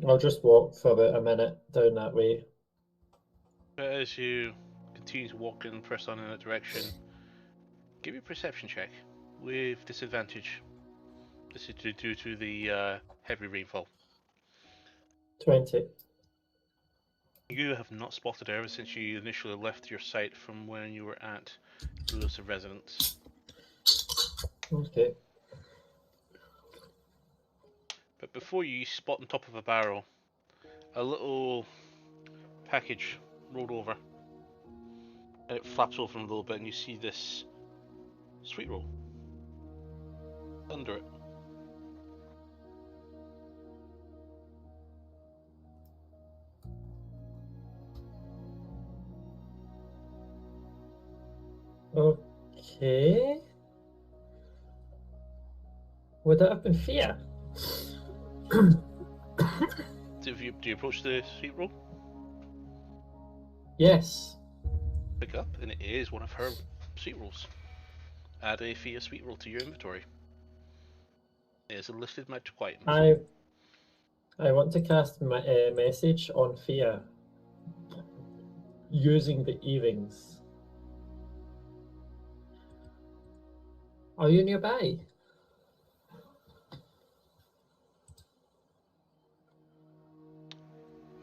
I'll just walk for about a minute down that way.
But as you continue to walk and press on in that direction, give me a perception check with disadvantage. This is due to the heavy rainfall.
20.
You have not spotted her ever since you initially left your site from when you were at Elusive Residence.
Okay.
But before you spot on top of a barrel a little package rolled over. And it flaps over a little bit and you see this sweet roll under it.
Okay. Would that have been fear?
Do you approach the sweet roll?
Yes.
Pick up, and it is one of her sweet rolls. Add a Fia sweet roll to your inventory. It is a listed magic item.
I want to cast my message on Fia using the earrings. Are you nearby?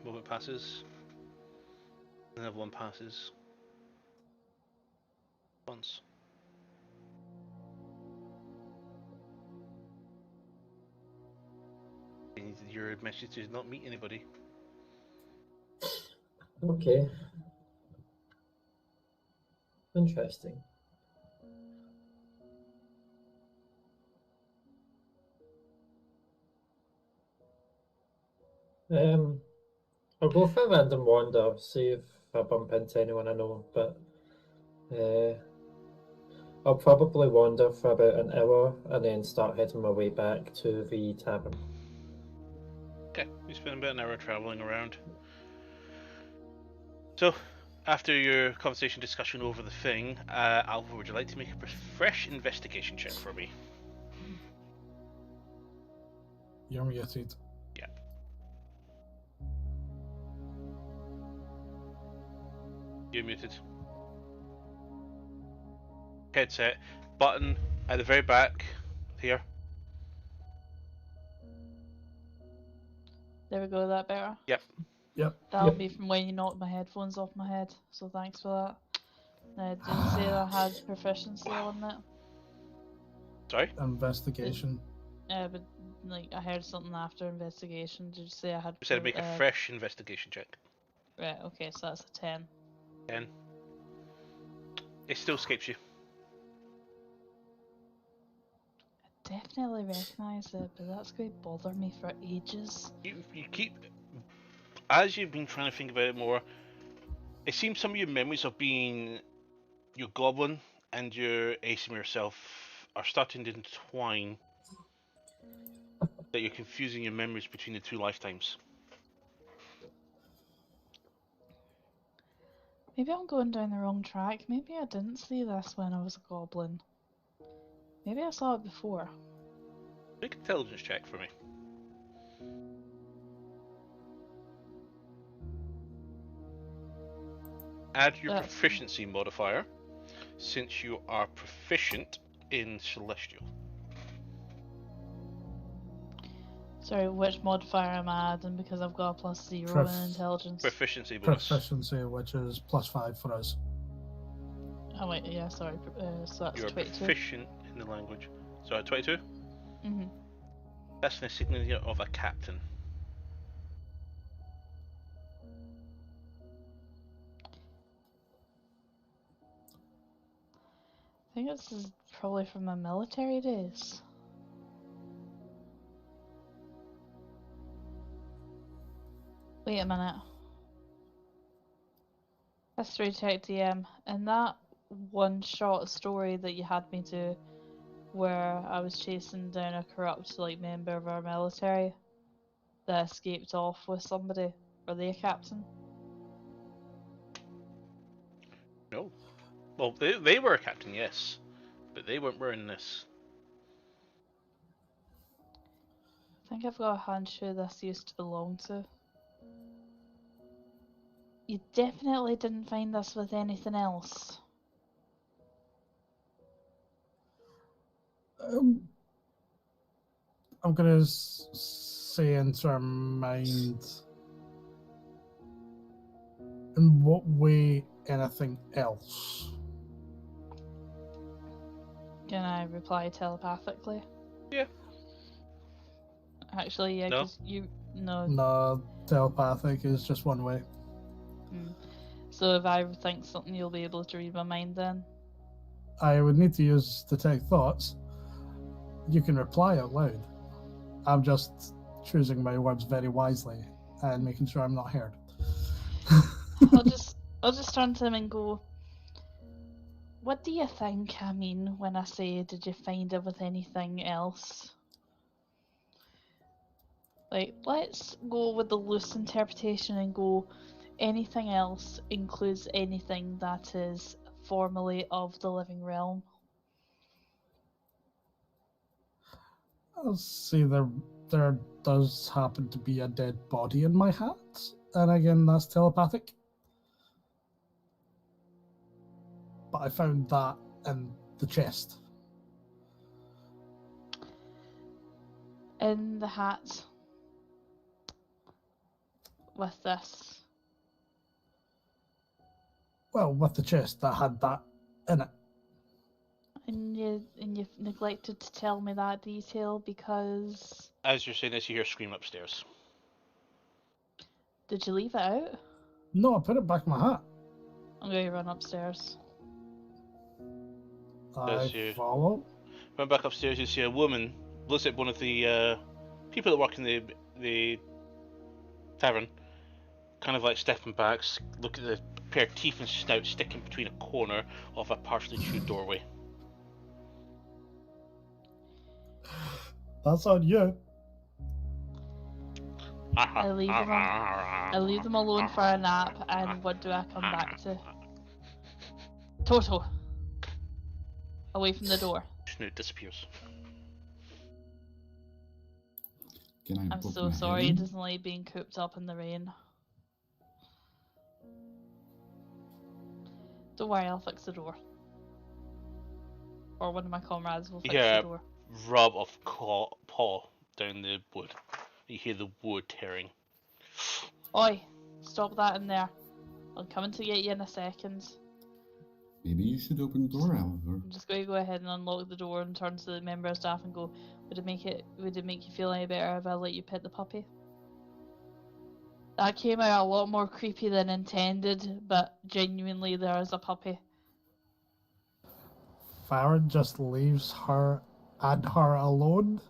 Moment passes. Another one passes. Once. Your message does not meet anybody.
Okay. Interesting. I'll go for a random wander, see if I bump into anyone I know, but I'll probably wander for about an hour and then start heading my way back to the tavern.
Okay, we spend about an hour traveling around. So, after your conversation discussion over the thing, Alva, would you like to make a fresh investigation check for me?
You're muted.
Yeah. You're muted. Headset button at the very back here.
There we go, that better?
Yep.
Yep.
That'll be from when you knocked my headphones off my head, so thanks for that. Did it say that I had proficiency on it?
Sorry?
Investigation.
But like I heard something after investigation. Did you say I had?
You said make a fresh investigation check.
Right. Okay, so that's a 10.
10. It still escapes you.
I definitely recognise it, but that's going to bother me for ages.
You keep, as you've been trying to think about it more, it seems some of your memories of being your goblin and your Asimir self are starting to entwine. That you're confusing your memories between the two lifetimes.
Maybe I'm going down the wrong track. Maybe I didn't see this when I was a goblin. Maybe I saw it before.
Make an intelligence check for me. Add your proficiency modifier, since you are proficient in Celestial.
Sorry, which modifier am I adding? Because I've got a +0 in intelligence.
Proficiency bonus.
Proficiency, which is +5 for us.
Oh wait, yeah, sorry. So that's
You're
22.
proficient in the language. So 22?
Mm-hmm.
That's an insignia of a captain.
I think this is probably from my military days. Wait a minute. History check DM. In that one-shot story that you had me do, where I was chasing down a corrupt member of our military that escaped off with somebody, were they a captain?
No. Well, they were a captain, yes. But they weren't wearing this.
I think I've got a hunch who this used to belong to. You definitely didn't find this with anything else.
I'm gonna say into our mind, in what way anything else?
Can I reply telepathically?
Yeah.
Actually, yeah,
No.
because no.
No, telepathic is just one way.
So if I think something, you'll be able to read my mind then?
I would need to use detect thoughts. You can reply out loud. I'm just choosing my words very wisely and making sure I'm not heard.
I'll just turn to him and go, what do you think I mean when I say, did you find it with anything else? Like, let's go with the loose interpretation and go, anything else includes anything that is formally of the living realm.
I'll see there does happen to be a dead body in my hat, and again, that's telepathic. But I found that in the chest.
In the hat with this.
Well, with the chest that had that in it.
And you've neglected to tell me that detail because...
As you're saying this, you hear a scream upstairs.
Did you leave it out?
No, I put it back in my hat.
I'm going to run upstairs.
As
I
you
follow.
run back upstairs, you see a woman looks at one of the people that work in the tavern, kind of like stepping back, look at the pair of teeth and snout sticking between a corner of a partially chewed doorway.
That's on you.
I leave them alone for a nap, and what do I come back to? Toto! Away from the door.
Snoot disappears.
Can I
I'm
put
so
my
sorry,
head
it
in?
doesn't like being cooped up in the rain. Don't worry, I'll fix the door. Or one of my comrades will fix
Yeah.
the door.
Rub of paw down the wood. You hear the wood tearing.
Oi! Stop that in there. I'm coming to get you in a second.
Maybe you should open the door, Oliver.
I'm just going to go ahead and unlock the door and turn to the member of staff and go, would it make you feel any better if I let you pet the puppy? That came out a lot more creepy than intended, but genuinely there is a puppy.
Farron just leaves her and her alone.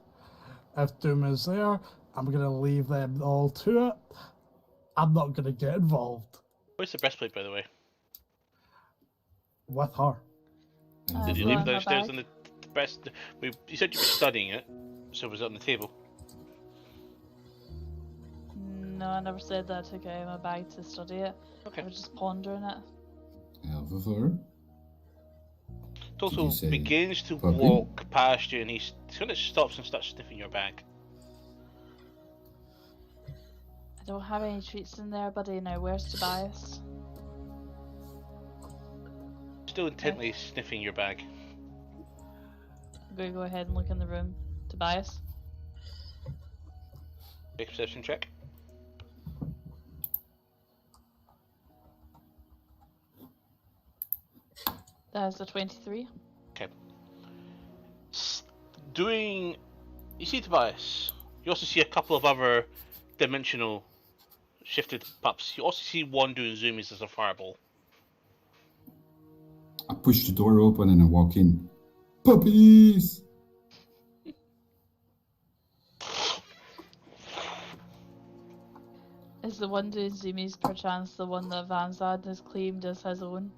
If Doom is there, I'm going to leave them all to it. I'm not going to get involved
Where's the breastplate, by the way?
with her.
Did you
Well,
leave
in my
downstairs
bag.
in the breast? You said you were studying it, so was it on the table?
No, I never said that I took it out of my bag to study it.
Okay.
I was just pondering it.
Oliver?
Toto
you say
begins to
puppy?
walk past you, and he kind of stops and starts sniffing your bag.
I don't have any treats in there, buddy. Now, where's Tobias?
Still intently sniffing your bag.
I'm going to go ahead and look in the room. Tobias?
Make a perception check.
There's a 23.
Okay. You see Tobias. You also see a couple of other dimensional shifted pups. You also see one doing zoomies as a fireball.
I push the door open and I walk in. Puppies!
Is the one doing zoomies perchance the one that Vanzad has claimed as his own?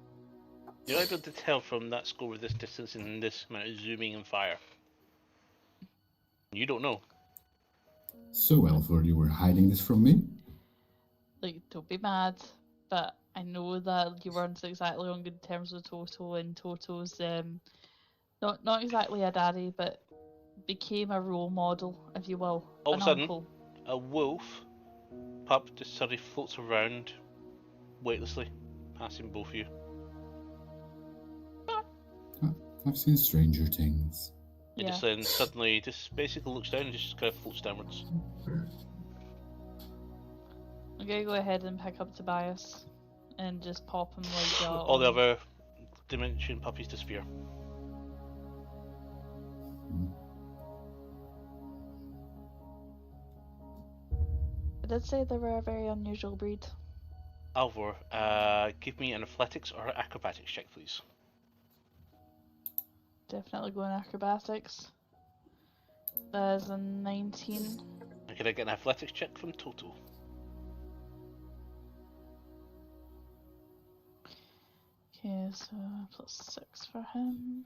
You're able to tell from that score with this distance and this amount of zooming and fire. You don't know.
So, Oliver, you were hiding this from me?
Like, don't be mad, but I know that you weren't exactly on good terms with Toto, and Toto's not exactly a daddy, but became a role model, if you will.
All
an
of a sudden,
uncle.
a wolf pup just suddenly floats around weightlessly, passing both of you.
I've seen stranger things.
It
Yeah.
just then suddenly just basically looks down and just kind of floats downwards.
I'm gonna go ahead and pick up Tobias and just pop him like
All the other dimension puppies disappear.
I did say they were a very unusual breed.
Alvor, give me an athletics or acrobatics check, please.
Definitely going acrobatics. There's a 19.
And can I get an athletics check from Toto?
Okay, so +6 for him.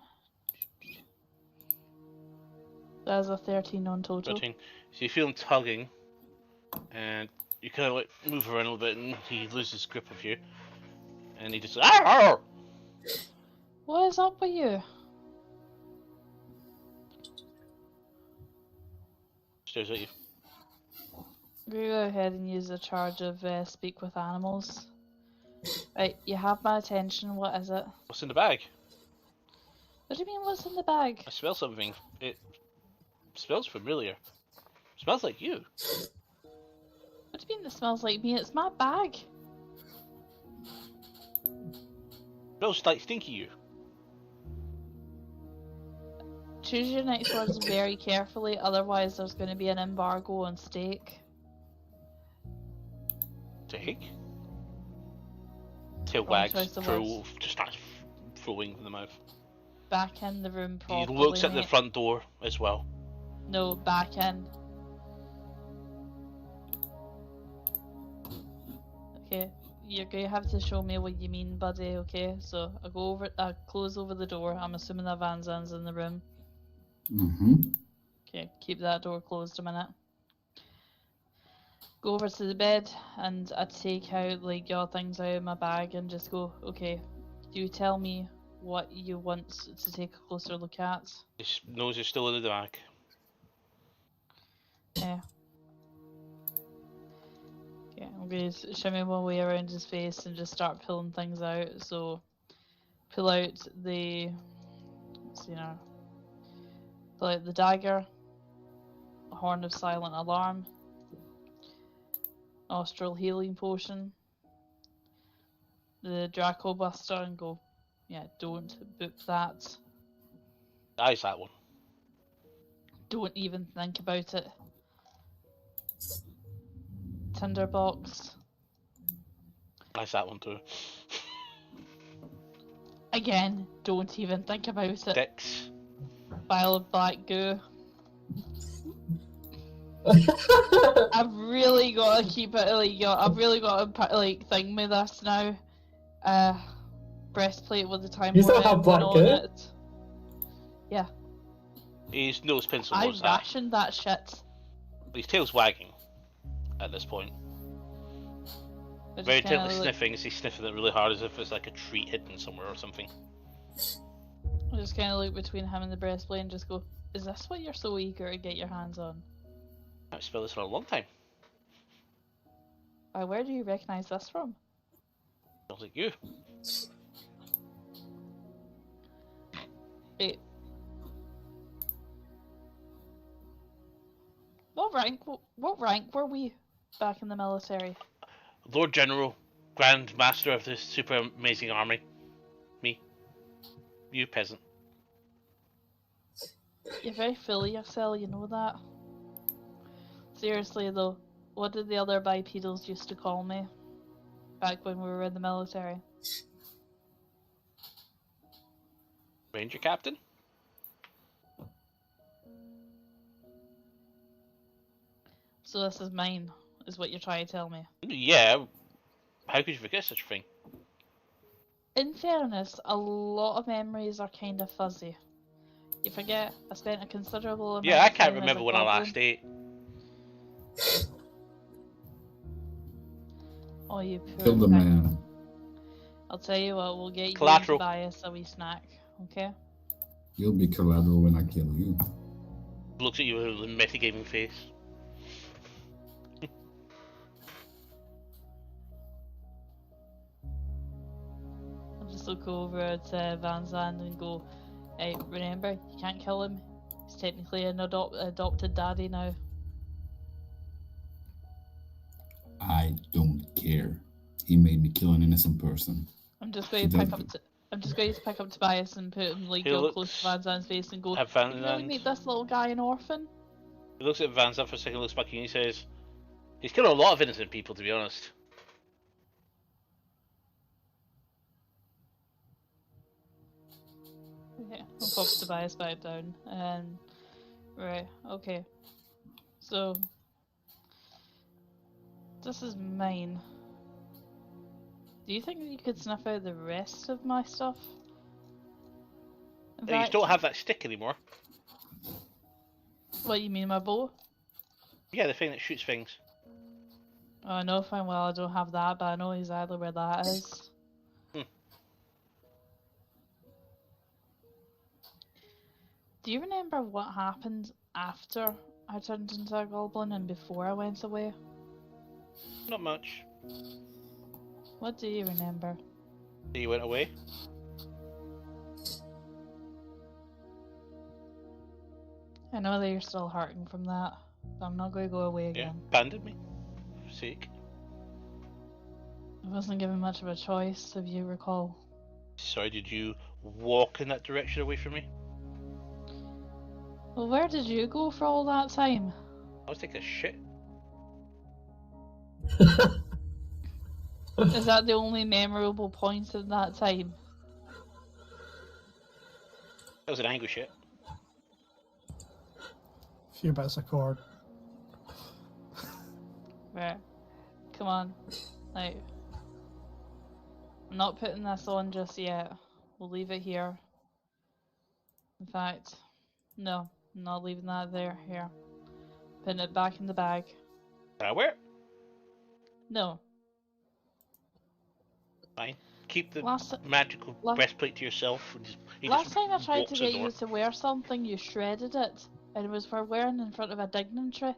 There's a 13 on total.
13. So you feel him tugging, and you kind of like move around a little bit, and he loses grip of you, and he just "Arr!"
What is up with you?
stares at you.
I'm gonna go ahead and use a charge of speak with animals. Right, you have my attention. What is it?
What's in the bag?
What do you mean? What's in the bag?
I smell something. It smells familiar. Smells like you.
What do you mean it smells like me? It's my bag.
Smells like stinky you.
Choose your next words very carefully, otherwise there's going to be an embargo on steak.
Steak? Tail
Wrong
wags,
choice of
just starts throwing from the mouth.
Back in the room
He
properly,
looks at the
mate.
front door as well.
No, back in. Okay, you're gonna have to show me what you mean, buddy, okay? So I close over the door. I'm assuming that Van Zan's in the room.
Mm-hmm.
Okay, keep that door closed a minute. Go over to the bed and I take out like your things out of my bag and just go, okay, you tell me what you want to take a closer look at.
His nose is still in the bag.
Yeah. Okay, I'm going to shimmy my way around his face and just start pulling things out. So, pull out the, pull out the dagger, a horn of silent alarm, nostril healing potion, the Draco Buster, and go, yeah, don't book that.
Eyes that one.
Don't even think about it. Tinderbox.
Eyes that one too.
Again, don't even think about it.
Dicks.
Pile of black goo. I've really got to keep it like, I've really got to like thing with this now. Breastplate with the time
You still
warp
have black
on
goo?
it. Yeah,
His nose pencil
I
was that.
rationed that shit.
His tail's wagging at this point.
I just
Very
kinda,
intently
like,
sniffing as he's sniffing it really hard as if it's like a treat hidden somewhere or something.
I just kind of look between him and the breastplate and just go, is this what you're so eager to get your hands on?
I haven't smelled this for a long time.
Where do you recognise this from?
Smells like you.
Wait. What rank were we back in the military?
Lord General, Grand Master of this super amazing army. Me. You peasant.
You're very full of yourself, you know that? Seriously though, what did the other bipedals used to call me? Back when we were in the military?
Ranger Captain?
So this is mine, is what you're trying to tell me.
Yeah. How could you forget such a thing?
In fairness, a lot of memories are kind of fuzzy. You forget, I spent a considerable amount
Yeah, I
of
can't
time as
remember
a
when I
goblin.
last ate.
Oh, you poor
Kill the
thing.
man.
I'll tell you what, we'll get you
Collateral.
to buy us a wee snack, okay?
You'll be collateral when I kill you.
Looks at you with a metagaming face.
I'll just look over at Van Zandt and go, hey, remember, you can't kill him. He's technically an adopted daddy now.
I don't care. He made me kill an innocent person.
I'm just going to pick up Tobias and put him like
He
real
looks
close to Van Zandt's face and go,
at Van
"Did you really
Zandt.
make this little guy an orphan?"
He looks at Van Zandt for a second, looks back at you and he says, he's killed a lot of innocent people, to be honest.
Yeah, I'll pop Tobias back down. Right, okay. So, this is mine. Do you think you could snuff out the rest of my stuff? In
You
fact,
don't have that stick anymore.
what, you mean my bow?
Yeah, the thing that shoots things.
Oh, I know fine well I don't have that, but I know exactly where that is. Do you remember what happened after I turned into a goblin and before I went away?
Not much.
What do you remember?
You went away.
I know that you're still hurting from that, but I'm not going to go away
Yeah,
again.
abandoned me. For sake.
I wasn't given much of a choice, if you recall.
Sorry, did you walk in that direction away from me?
Well, where did you go for all that time?
I was taking a shit.
Is that the only memorable point in that time?
That was an angry shit.
Few bits of cord.
Right. Come on. Now. I'm not putting this on just yet. We'll leave it here. In fact, no, I'm not leaving that there. Here. Putting it back in the bag.
Can I wear it?
No.
Fine. Keep the
Last
magical breastplate to yourself. And
last time I tried to
walks
get
the
you
door.
to wear something, you shredded it. And it was for wearing in front of a dignitary.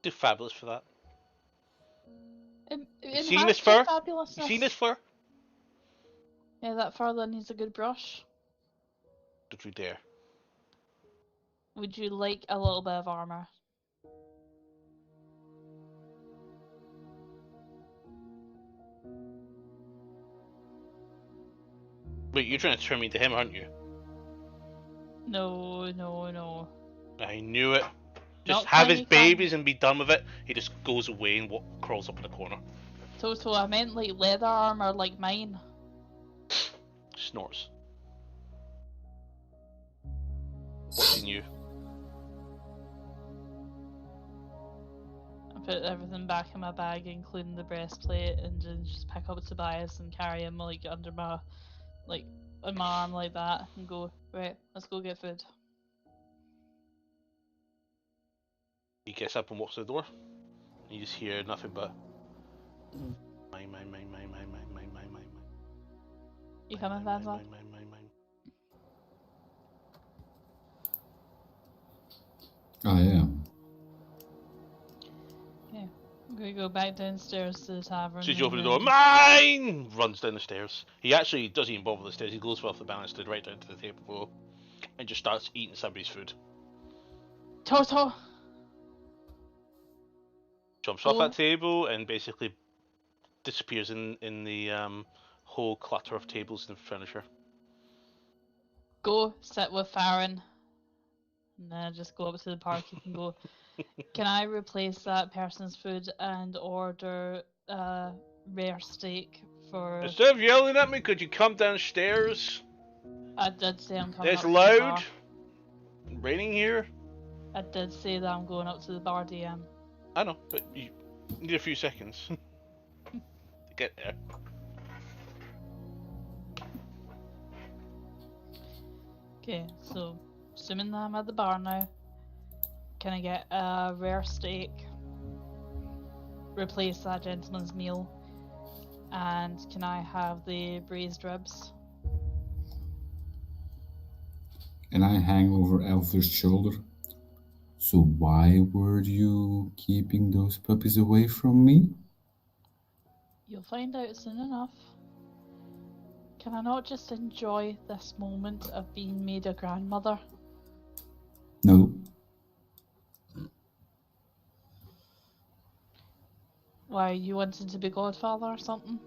Too fabulous for that.
You
seen this fur?
Fabulousness.
You seen this fur?
Yeah, that fur that needs a good brush.
Don't you dare.
Would you like a little bit of armor?
Wait, you're trying to turn me into him, aren't you?
No, no, no.
I knew it. Just
Not
have his
tiny
babies and be done with it. He just goes away and crawls up in a corner.
Toto, I meant like leather armor like mine.
Snorts. What's in you?
I put everything back in my bag, including the breastplate, and then just pick up Tobias and carry him like under my, like, on my arm like that, and go, right, let's go get food.
He gets up and walks to the door. You just hear nothing but mine.
You coming, Vanza?
I am.
Yeah. I'm gonna go back downstairs to the tavern.
As soon as you open the
and
door, mine! Runs down the stairs. He actually doesn't even bother the stairs. He goes off the banister right down to the table below and just starts eating somebody's food.
Toto!
Jumps off that table and basically disappears in the whole clutter of tables and furniture.
Go sit with Farron. And then just go up to the park and go, can I replace that person's food and order rare steak for...
Instead of yelling at me, could you come downstairs?
I did say I'm coming
It's
up to the bar.
loud. Raining here.
I did say that I'm going up to the bar, DM.
I know, but you need a few seconds to get there.
Okay, so assuming that I'm at the bar now, can I get a rare steak, replace that gentleman's meal, and can I have the braised ribs?
And I hang over Elfier's shoulder. So why were you keeping those puppies away from me?
You'll find out soon enough. Can I not just enjoy this moment of being made a grandmother?
No.
Why, you wanted to be godfather or something?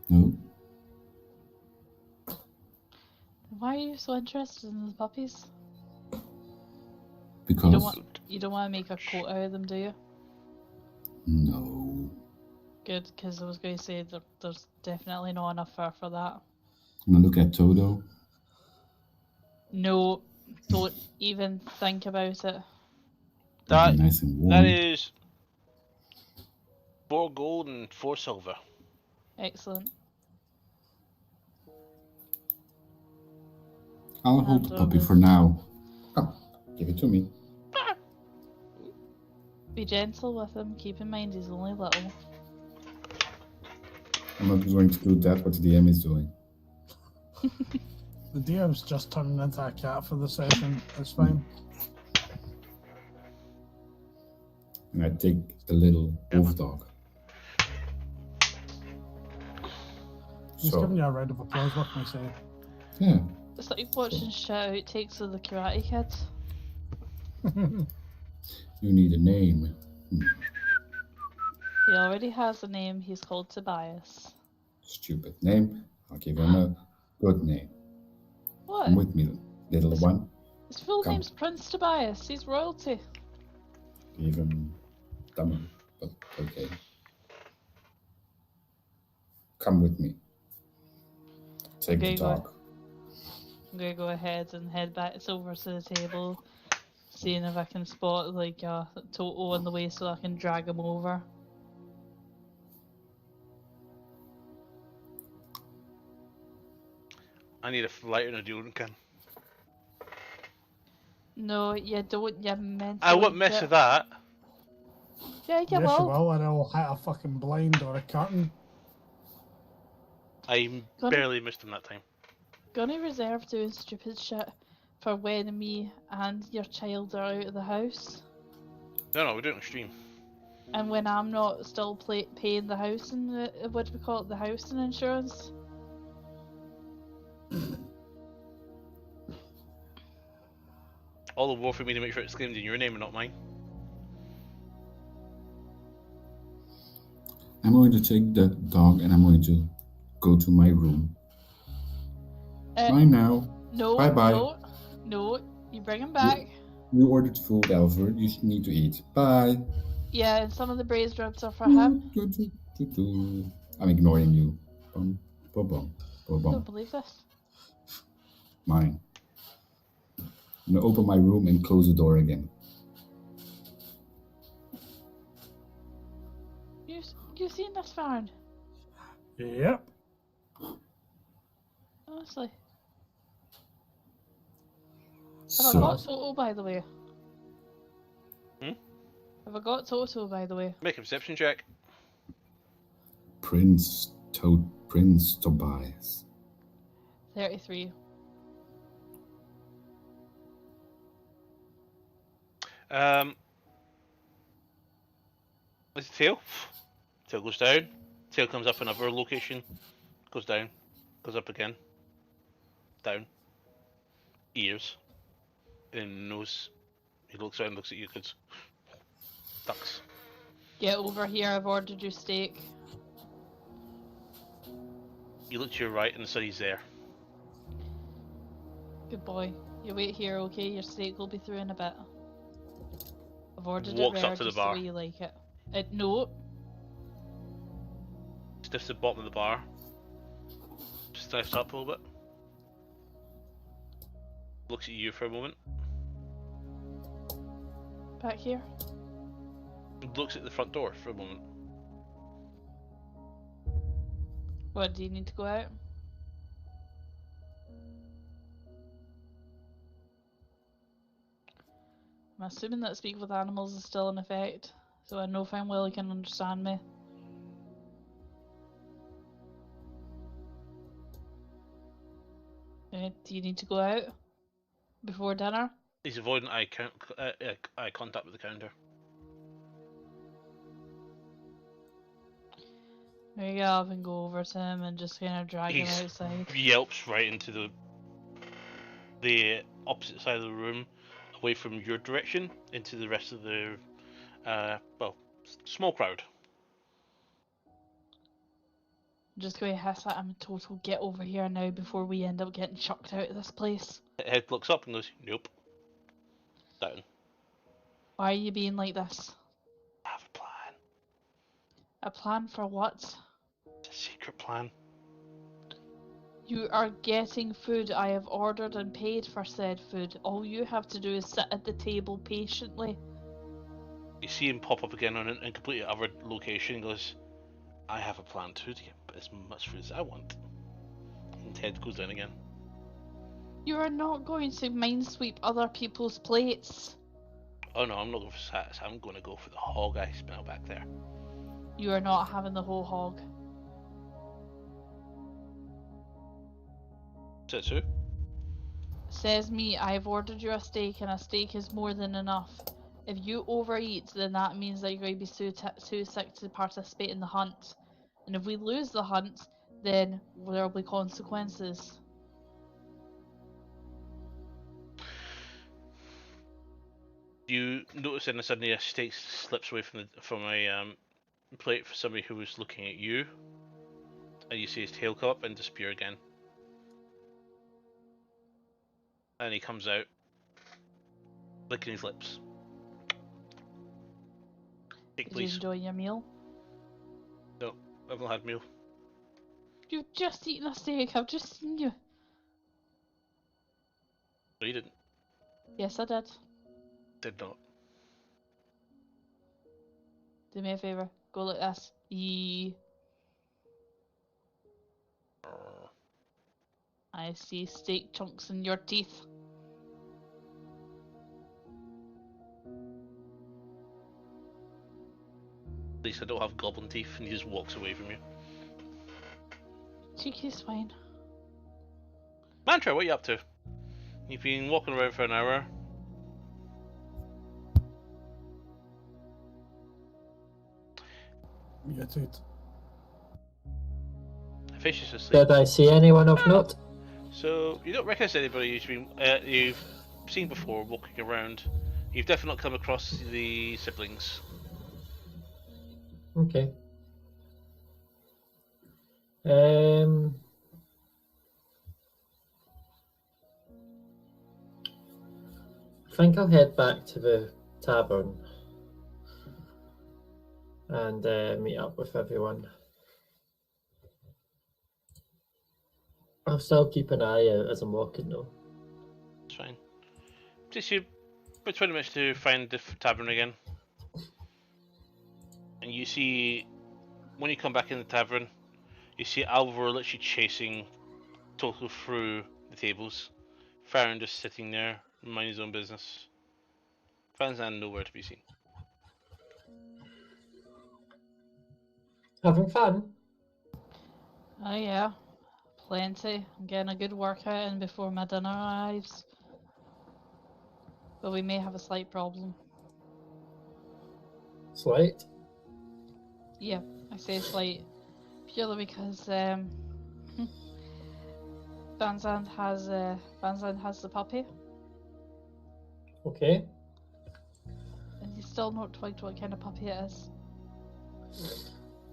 No.
Why are you so interested in the puppies?
Because...
You don't want to make a coat out of them, do you?
No.
Good, because I was going to say that there's definitely not enough fur for that.
I'm gonna look at Toto.
No, don't even think about it.
That,
nice and warm.
that is 4 gold and 4 silver.
Excellent.
I'll hold the puppy for now. Oh, give it to me.
Be gentle with him. Keep in mind he's only little.
I'm not going to do that what the DM is doing.
The DM's just turning into a cat for the session. It's fine.
And I take the little wolf dog.
He's giving you a round of applause, what can I say?
Yeah.
It's like watching shout outtakes of the Karate Kids.
You need a name.
He already has a name. He's called Tobias.
Stupid name. I'll give him a good name.
What?
Come with me, little one.
His full
Come.
name's Prince Tobias. He's royalty.
Even dumber, but okay. Come with me. Take the
Okay, go.
dog.
I'm gonna go ahead and head back over to the table, seeing if I can spot like Toto on the way so I can drag him over.
I need a lighter and a deodorant can.
No, you don't. You mentally.
I won't mess with that.
Yeah, you
Yes, you
will.
will, and it'll hit a fucking blind or a curtain.
I barely missed him that time.
Gonna reserve doing stupid shit for when me and your child are out of the house,
No, we're doing a stream.
and when I'm not still paying the house and what do we call it, the house and insurance.
All the war for me to make sure it's claimed in your name and not mine.
I'm going to take that dog and I'm going to go to my room. Bye now.
No,
Bye-bye.
no, you bring him back.
You ordered food, Alfred. You need to eat. Bye.
Yeah, and some of the braised ribs are for him.
I'm ignoring you. Bum, bum, bum, bum,
I don't
bum.
believe this.
Mine. I'm gonna open my room and close the door again.
You seen this, Farron?
Yep.
Honestly. Have I
So,
got Toto, by the way?
Hmm?
Have I got Toto, by the way?
Make a perception check.
Prince Tobias.
33.
Is it tail? Tail goes down. Tail comes up another location. Goes down. Goes up again. Down. Ears. And nose. He looks around and looks at you because ducks.
Get over here, I've ordered your steak.
You look to your right and the sunny's there.
Good boy. You wait here, okay? Your steak will be through in a bit. I've ordered
Walks
it rare
up to the
just
bar.
the way you like it. No.
Sniffs the bottom of the bar. Sniffs up a little bit. Looks at you for a moment.
Back here.
Looks at the front door for a moment.
What, do you need to go out? I'm assuming that speak with animals is still in effect, so I know fine well he can understand me. Do you need to go out before dinner?
He's avoiding eye contact with the counter.
There you go, I can go over to him and just kind of drag him outside.
Yelps right into the opposite side of the room, away from your direction, into the rest of the small crowd.
Just go hiss at him, Total, get over here now before we end up getting chucked out of this place.
Head looks up and goes, nope. Down.
Why are you being like this?
I have a plan.
A plan for what?
It's a secret plan.
You are getting food. I have ordered and paid for said food. All you have to do is sit at the table patiently.
You see him pop up again on a completely other location and goes, I have a plan too to get as much food as I want. And head goes down again.
You are not going to minesweep other people's plates.
Oh no, I'm not going for sats. I'm going to go for the hog I smell back there.
You are not having the whole hog.
Says who?
Says me, I've ordered you a steak and a steak is more than enough. If you overeat, then that means that you're going to be too sick to participate in the hunt. And if we lose the hunt, then there will be consequences.
You notice then suddenly a steak slips away from plate for somebody who was looking at you, and you see his tail come up and disappear again. And he comes out, licking his lips. Take,
Did you
please.
enjoy your meal?
No, I haven't had meal.
You've just eaten a steak. I've just seen you.
No, you didn't.
Yes, I did.
Did not.
Do me a favour. Go like this. I see steak chunks in your teeth.
At least I don't have goblin teeth, and he just walks away from you.
Cheeky swine.
Mantra, what are you up to? You've been walking around for an hour.
Muted.
Fish is asleep.
Did I see anyone of note?
So you don't recognise anybody you've seen before walking around. You've definitely not come across the siblings.
Okay. I think I'll head back to the tavern and meet up with everyone. I'll still keep an eye out as I'm walking though.
It's fine. It takes you about 20 minutes to find the tavern again. And you see, when you come back in the tavern, you see Alvaro literally chasing Toto through the tables. Farron just sitting there, minding his own business. Fanzan nowhere to be seen.
Having fun?
Oh yeah. Plenty. I'm getting a good workout in before my dinner arrives. But we may have a slight problem.
Slight?
Yeah, I say slight purely because Banzan has the puppy,
Okay.
and he's still not told what kind of puppy it is.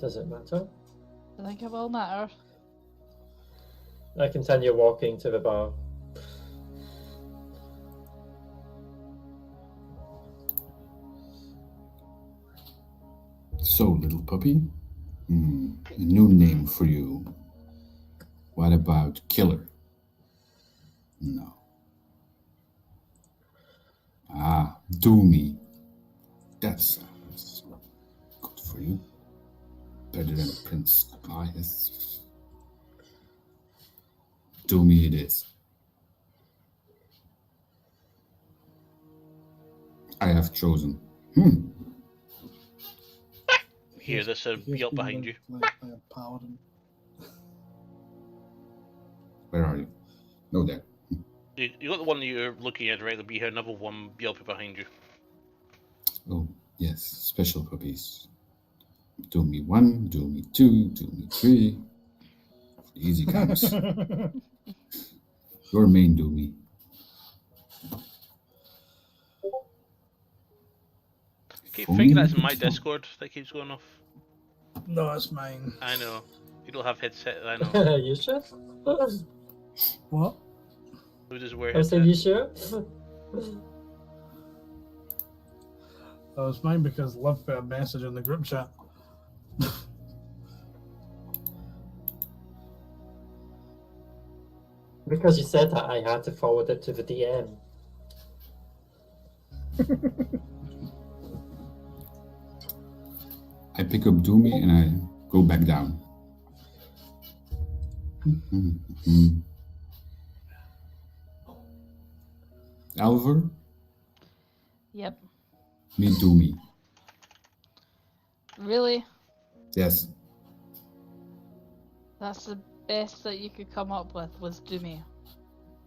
Does it matter?
I think it will matter.
I continue walking to the bar.
So, little puppy, a new name for you. What about Killer? No. Ah, Doomy. That sounds good for you. Better than Prince Tobias. Doomy it is. I have chosen.
Hear this yelp behind you.
Played by a paladin.
Where are you? No, there.
You got the one that you're looking at, right? There'll be another one yelping behind you.
Oh, yes, special puppies. Doomy 1, Doomy 2, Doomy 3. Easy comes. Your main Doomy.
I keep thinking that's my Discord that keeps going off.
No, it's mine.
I know. You don't have headset, I know.
You sure?
What?
Who does wear
I said,
headset?
you sure?
Oh, it's mine because Liv put a message in the group chat.
Because you said that, I had to forward it to the DM.
I pick up Doomy and I go back down. Alvar,
Yep.
meet Doomy.
Really?
Yes,
That's the best that you could come up with was Doomy.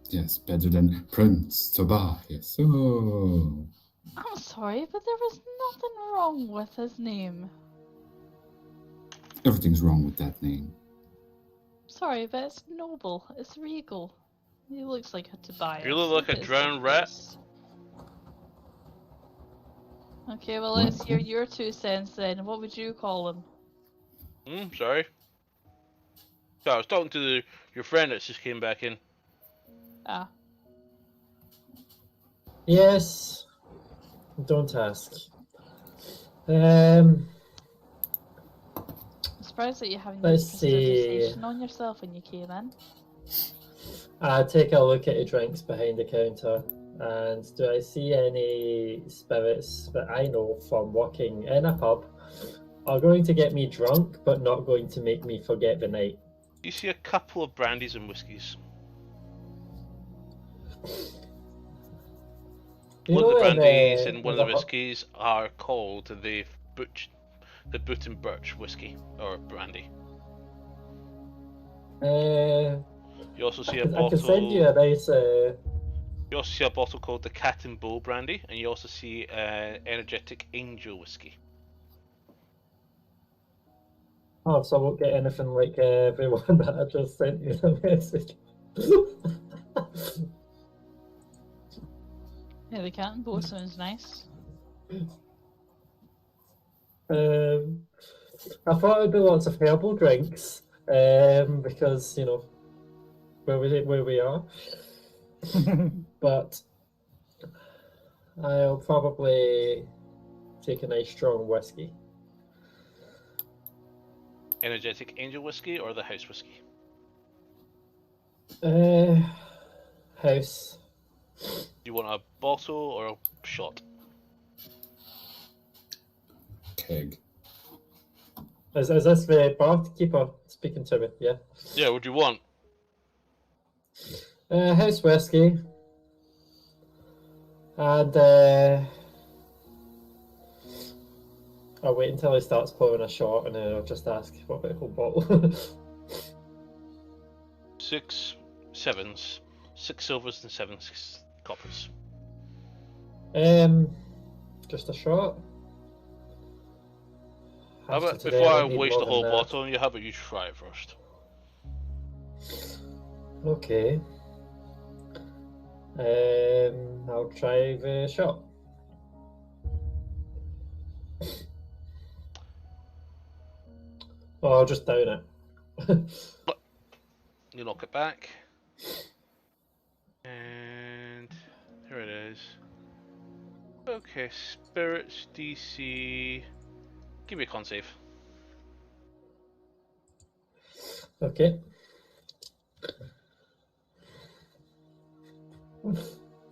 yes, better than Prince Tobias. Oh.
I'm sorry, but there was nothing wrong with his name.
Everything's wrong with that name.
Sorry, but it's noble. It's regal. He looks like a Tobias.
You look like a
It's
drowned rat.
just- Okay, well,
What?
let's hear your 2 cents then. What would you call him?
Sorry. I was talking to your friend that just came back in.
Ah.
Yes. Don't ask. Um,
I'm surprised that you haven't
Let's
used
see.
prestidigitation on yourself when you came in.
I take a look at the drinks behind the counter, and do I see any spirits that I know from working in a pub are going to get me drunk, but not going to make me forget the night?
You see a couple of brandies and whiskies.
You
One of
know
the
when
brandies and one of
there's
the whiskies are called the Boot and Birch whiskey or brandy. You also see a
I can send you a
bottle.
nice.
You also see a bottle called the Cat and Bull brandy, and you also see energetic angel whiskey.
Oh, so I won't get anything like everyone that I just sent you the message.
Yeah, the cat and bull sounds nice.
I thought it'd be lots of herbal drinks, because you know where we are. But I'll probably take a nice strong whiskey.
Energetic angel whiskey or the house whiskey?
House.
You want a bottle or a shot?
Keg.
Is this the barkeeper speaking to me? Yeah.
Yeah, what do you want?
House whiskey. And I'll wait until he starts pouring a shot, and then I'll just ask what the whole bottle.
6 sevens, 6 silvers and 7 coppers.
Just a shot.
How
After
about
today,
before I
don't need
waste
more
the
than
whole
that.
bottle on you, how about you try it first?
Okay. I'll try the shot. Oh, I'll just down it.
You knock it back. And here it is. Okay, spirits DC. Give me a con save.
Okay.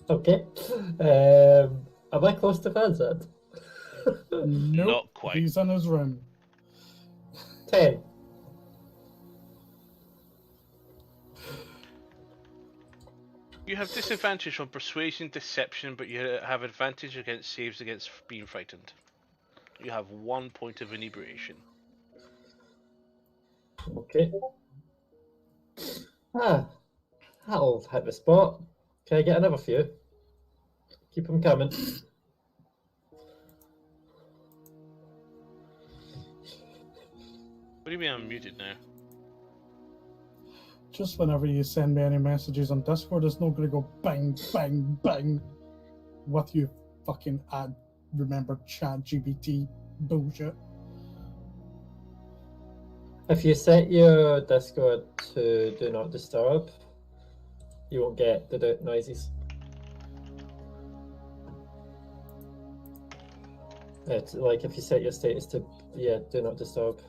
Okay. Am I close to Vincent?
Nope.
Not quite.
He's in his room.
10.
You have disadvantage on persuasion, deception, but you have advantage against saves against being frightened. You have 1 point of inebriation.
Okay. That'll hit the spot. Can I get another few? Keep them coming.
What do you mean I'm muted now?
Just whenever you send me any messages on Discord, it's not going to go bang, bang, bang with you fucking remember chat GBT bullshit.
If you set your Discord to do not disturb, you won't get the noises. It's like if you set your status to do not disturb.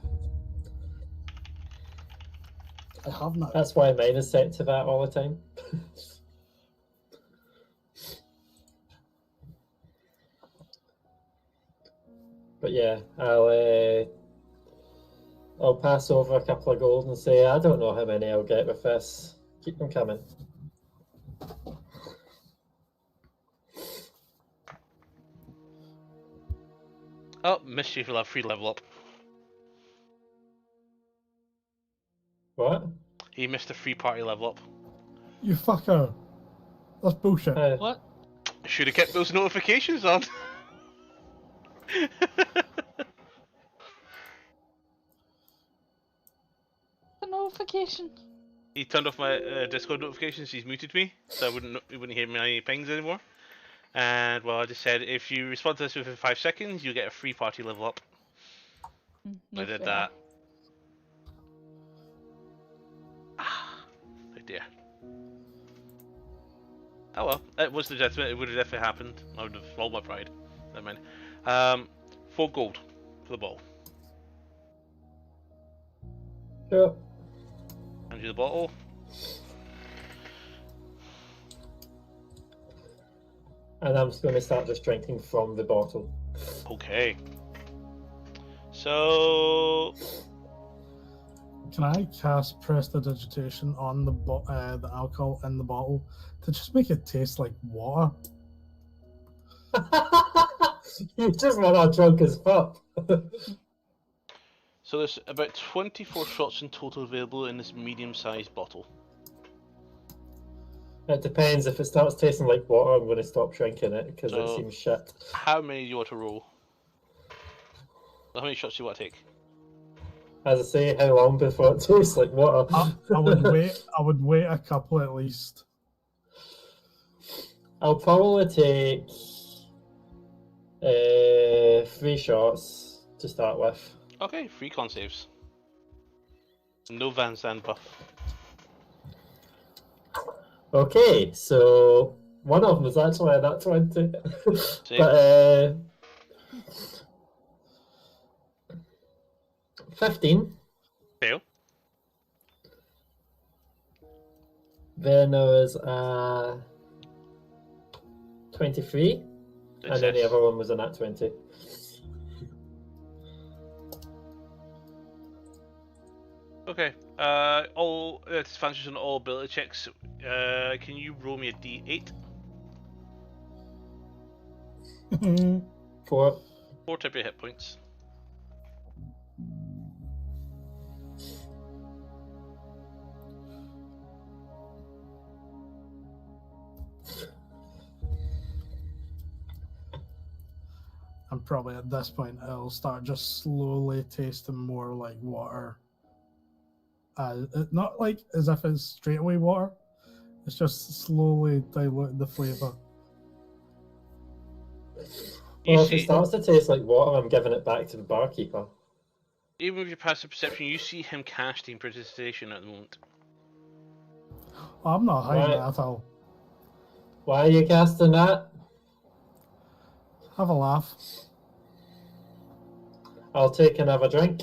I have not.
That's why mine is set to that all the time. But yeah, I'll pass over a couple of gold and say I don't know how many I'll get with this. Keep them coming.
Oh, Mischief will have free level up.
What?
He missed a free party level up.
You fucker. That's bullshit.
What?
Should have kept those notifications on.
A notification.
He turned off my Discord notifications. He's muted me, so he wouldn't hear my pings anymore. And well, I just said if you respond to this within 5 seconds, you get a free party level up.
No
I did
fair.
that. Oh dear. Oh well, it was legitimate. It would have definitely happened. I would have rolled my pride. Never mind. 4 gold for the bottle.
Sure.
Hand you the bottle.
And I'm just going to start just drinking from the bottle.
Okay. So
Can I cast prestidigitation on the alcohol in the bottle to just make it taste like water?
You just want our drunk as fuck.
So there's about 24 shots in total available in this medium-sized bottle.
It depends. If it starts tasting like water, I'm going to stop drinking it because
So-
it seems shit.
How many do you want to roll? How many shots do you want to take?
As I say, how long before it tastes like water?
I would wait. I would wait a couple at least.
I'll probably take 3 shots to start with.
Okay, 3 con saves. No Van Zandt buff.
Okay, so one of them was actually a nat 20.
Save.
But 15.
Fail.
Then there was 23. And then the
Success.
other one was a nat 20.
Okay. All disadvantages on all ability checks. Can you roll me a D8?
4.
4 temporary hit points.
And probably at this point, it'll start just slowly tasting more like water. Not like as if it's straight away water. It's just slowly dilute the flavour.
You
Well, if it
see,
starts to taste like water, I'm giving it back to the barkeeper.
even with your passive perception, you see him casting prestidigitation at the moment.
I'm not hiding
Right.
it at all.
Why are you casting that?
Have a laugh.
I'll take another drink.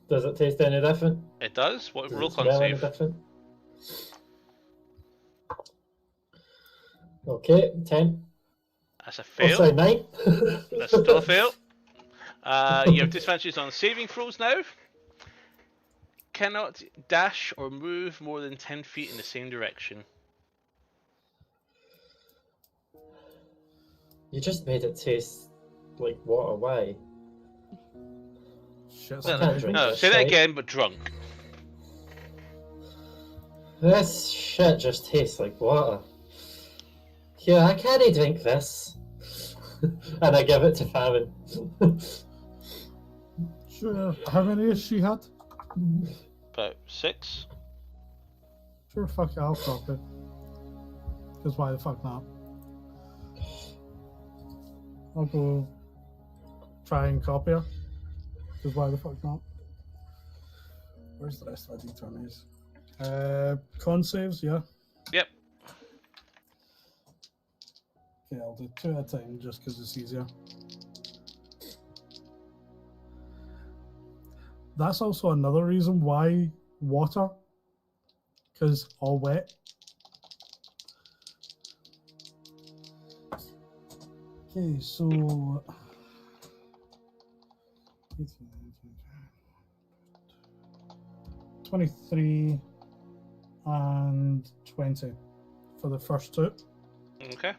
Does it taste any different?
It does. What
Does
roll
it
con
smell any
save?
different? Okay, 10.
That's a
Oh,
fail.
sorry, 9.
That's still a fail. You have disadvantages on saving throws now. Cannot dash or move more than 10 feet in the same direction.
You just made it taste like water. Why?
Shit's
I
No,
can't drink
no,
this
say that
shit.
again, but drunk.
This shit just tastes like water. Yeah, I can't drink this. And I give it to Farron.
Sure. How many has she had?
About 6.
Sure, fuck it, I'll cop it. Because why the fuck not? I'll go try and copy her. Because why the fuck not? Where's the rest of my d20s? Con saves, yeah?
Yep.
Okay, I'll do 2 at a time just because it's easier. That's also another reason why water. Because all wet. Okay, so 23 and 20 for the first 2.
Okay.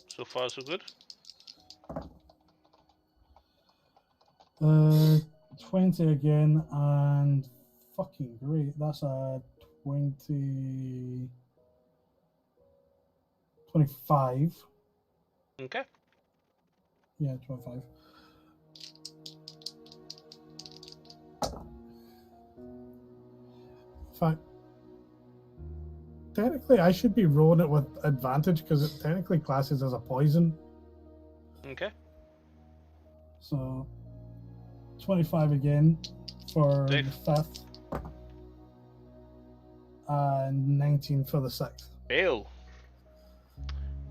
So far, so good.
20 again, and fucking great. That's a 20. 25.
Okay.
Yeah, 25. In fact, technically, I should be rolling it with advantage because it technically classes as a poison.
Okay.
So, 25 again for
Dave.
the fifth, and 19 for the sixth.
Fail.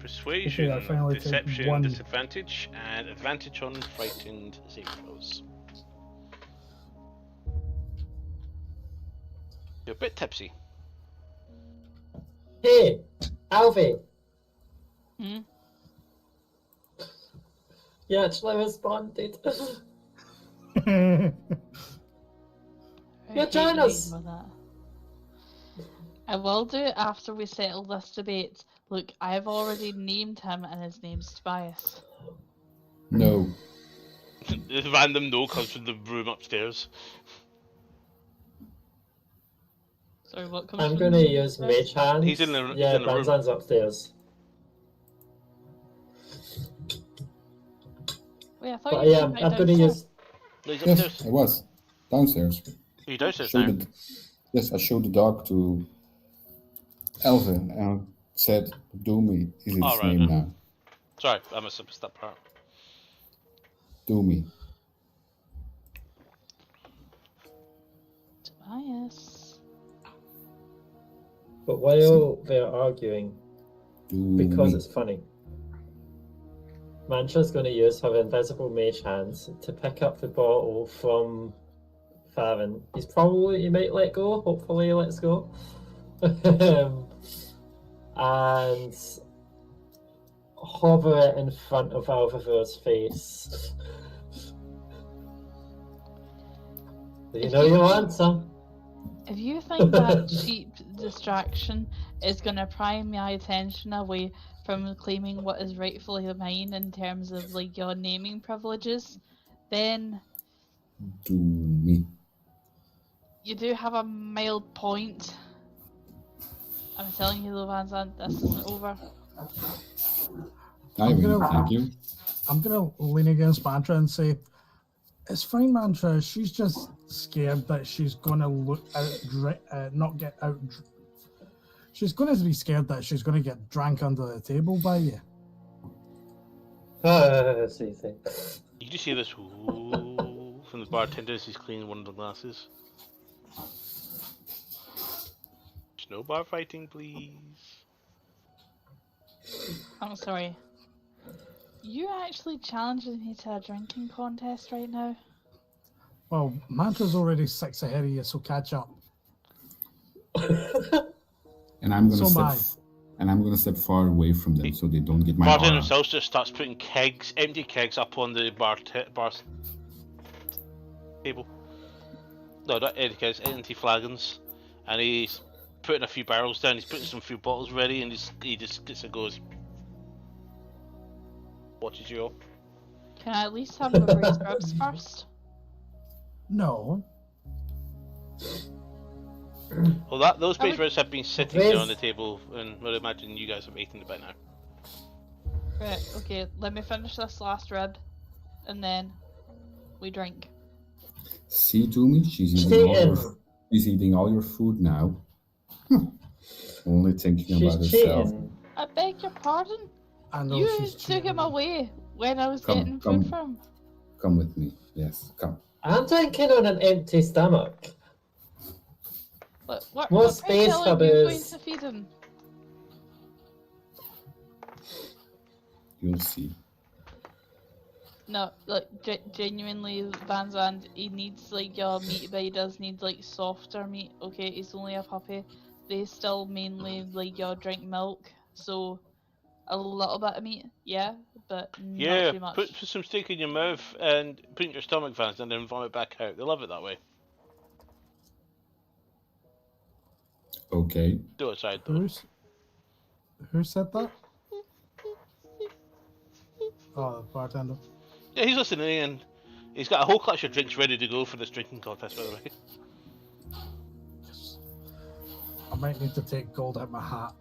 Persuasion,
Okay, I finally take
deception,
one.
disadvantage, and advantage on frightened save throws. You're a bit tipsy.
Hey, Alfie.
Hmm?
You actually responded.
Very
Yeah, join us.
with that. I will do it after we settle this debate. Look, I've already named him, and his name's Tobias.
No.
The random no comes from the room upstairs.
Sorry, what comes
I'm
from
gonna
the
use
upstairs?
mage hands.
He's in the- he's
yeah,
in the room.
Banzan's upstairs.
Wait, I thought
But
you
yeah,
came
I'm
back
gonna
downstairs.
use.
No, he's
Yes,
upstairs.
I was. Downstairs.
Are you downstairs
Showed
now?
the, yes, I showed the dog to Elvin and said, Doomy is its
All right,
name
then.
now.
Sorry, I must have missed that part.
Doomy.
Tobias.
But while they're arguing,
Doomy.
because it's funny, Mantra's gonna use her invisible mage hands to pick up the bottle from Farron. He might let go, hopefully he lets go. And hover it in front of Alvavor's face. You know your answer.
If you think that cheap distraction is going to pry my attention away from claiming what is rightfully mine in terms of like your naming privileges, then
Doomy.
you do have a mild point. I'm telling you though, Vanzant, this isn't over.
I
I'm
will,
gonna-
thank you.
I'm gonna lean against Mantra and say, "It's fine, Mantra. She's just scared that she's gonna not get out. She's gonna be scared that she's gonna get drank under the table by you."
So you think.
You just hear this "ooh" from the bartender as he's cleaning one of the glasses. No bar fighting, please.
I'm sorry. You actually challenging me to a drinking contest right now?
Well, Mantra's already 6 ahead of you, so catch up.
And I'm gonna
So am I.
I'm gonna step far away from them so they don't get my
Bartender
aura.
himself just starts putting kegs, empty kegs, up on the bar table. No, not empty kegs, empty flagons, and he's putting a few barrels down. He's putting some few bottles ready, and he just gets and goes. Watches you all.
Can I at least have the braised ribs first?
No.
Well, those
I would-
base ribs have been sitting there on the table, and I would imagine you guys have eaten it by now.
Right, okay, let me finish this last rib, and then we drink.
See, Doomy, she's eating all your food now. Only thinking about
She's
herself.
cheating.
I beg your pardon?
I know
You
she's
took him
cheating.
away when I was
Come,
getting
come.
food from.
Come with me. Yes, come.
I'm drinking on an empty stomach.
What
More
pray
space
tell
for
are you going
booze.
to feed him?
You'll see.
No, like genuinely, Van Zandt, he needs like your meat, but he does need like softer meat. Okay, he's only a puppy. They still mainly like your drink milk, so a little bit of meat, yeah, but not
Yeah,
too much.
put some steak in your mouth and put it in your stomach, Vans, and then vomit back out. They love it that way.
Okay.
Do it outside though.
Who said that? Oh, the bartender.
Yeah, he's listening, and he's got a whole collection of drinks ready to go for this drinking contest, by the way.
I might need to take gold out of my hat.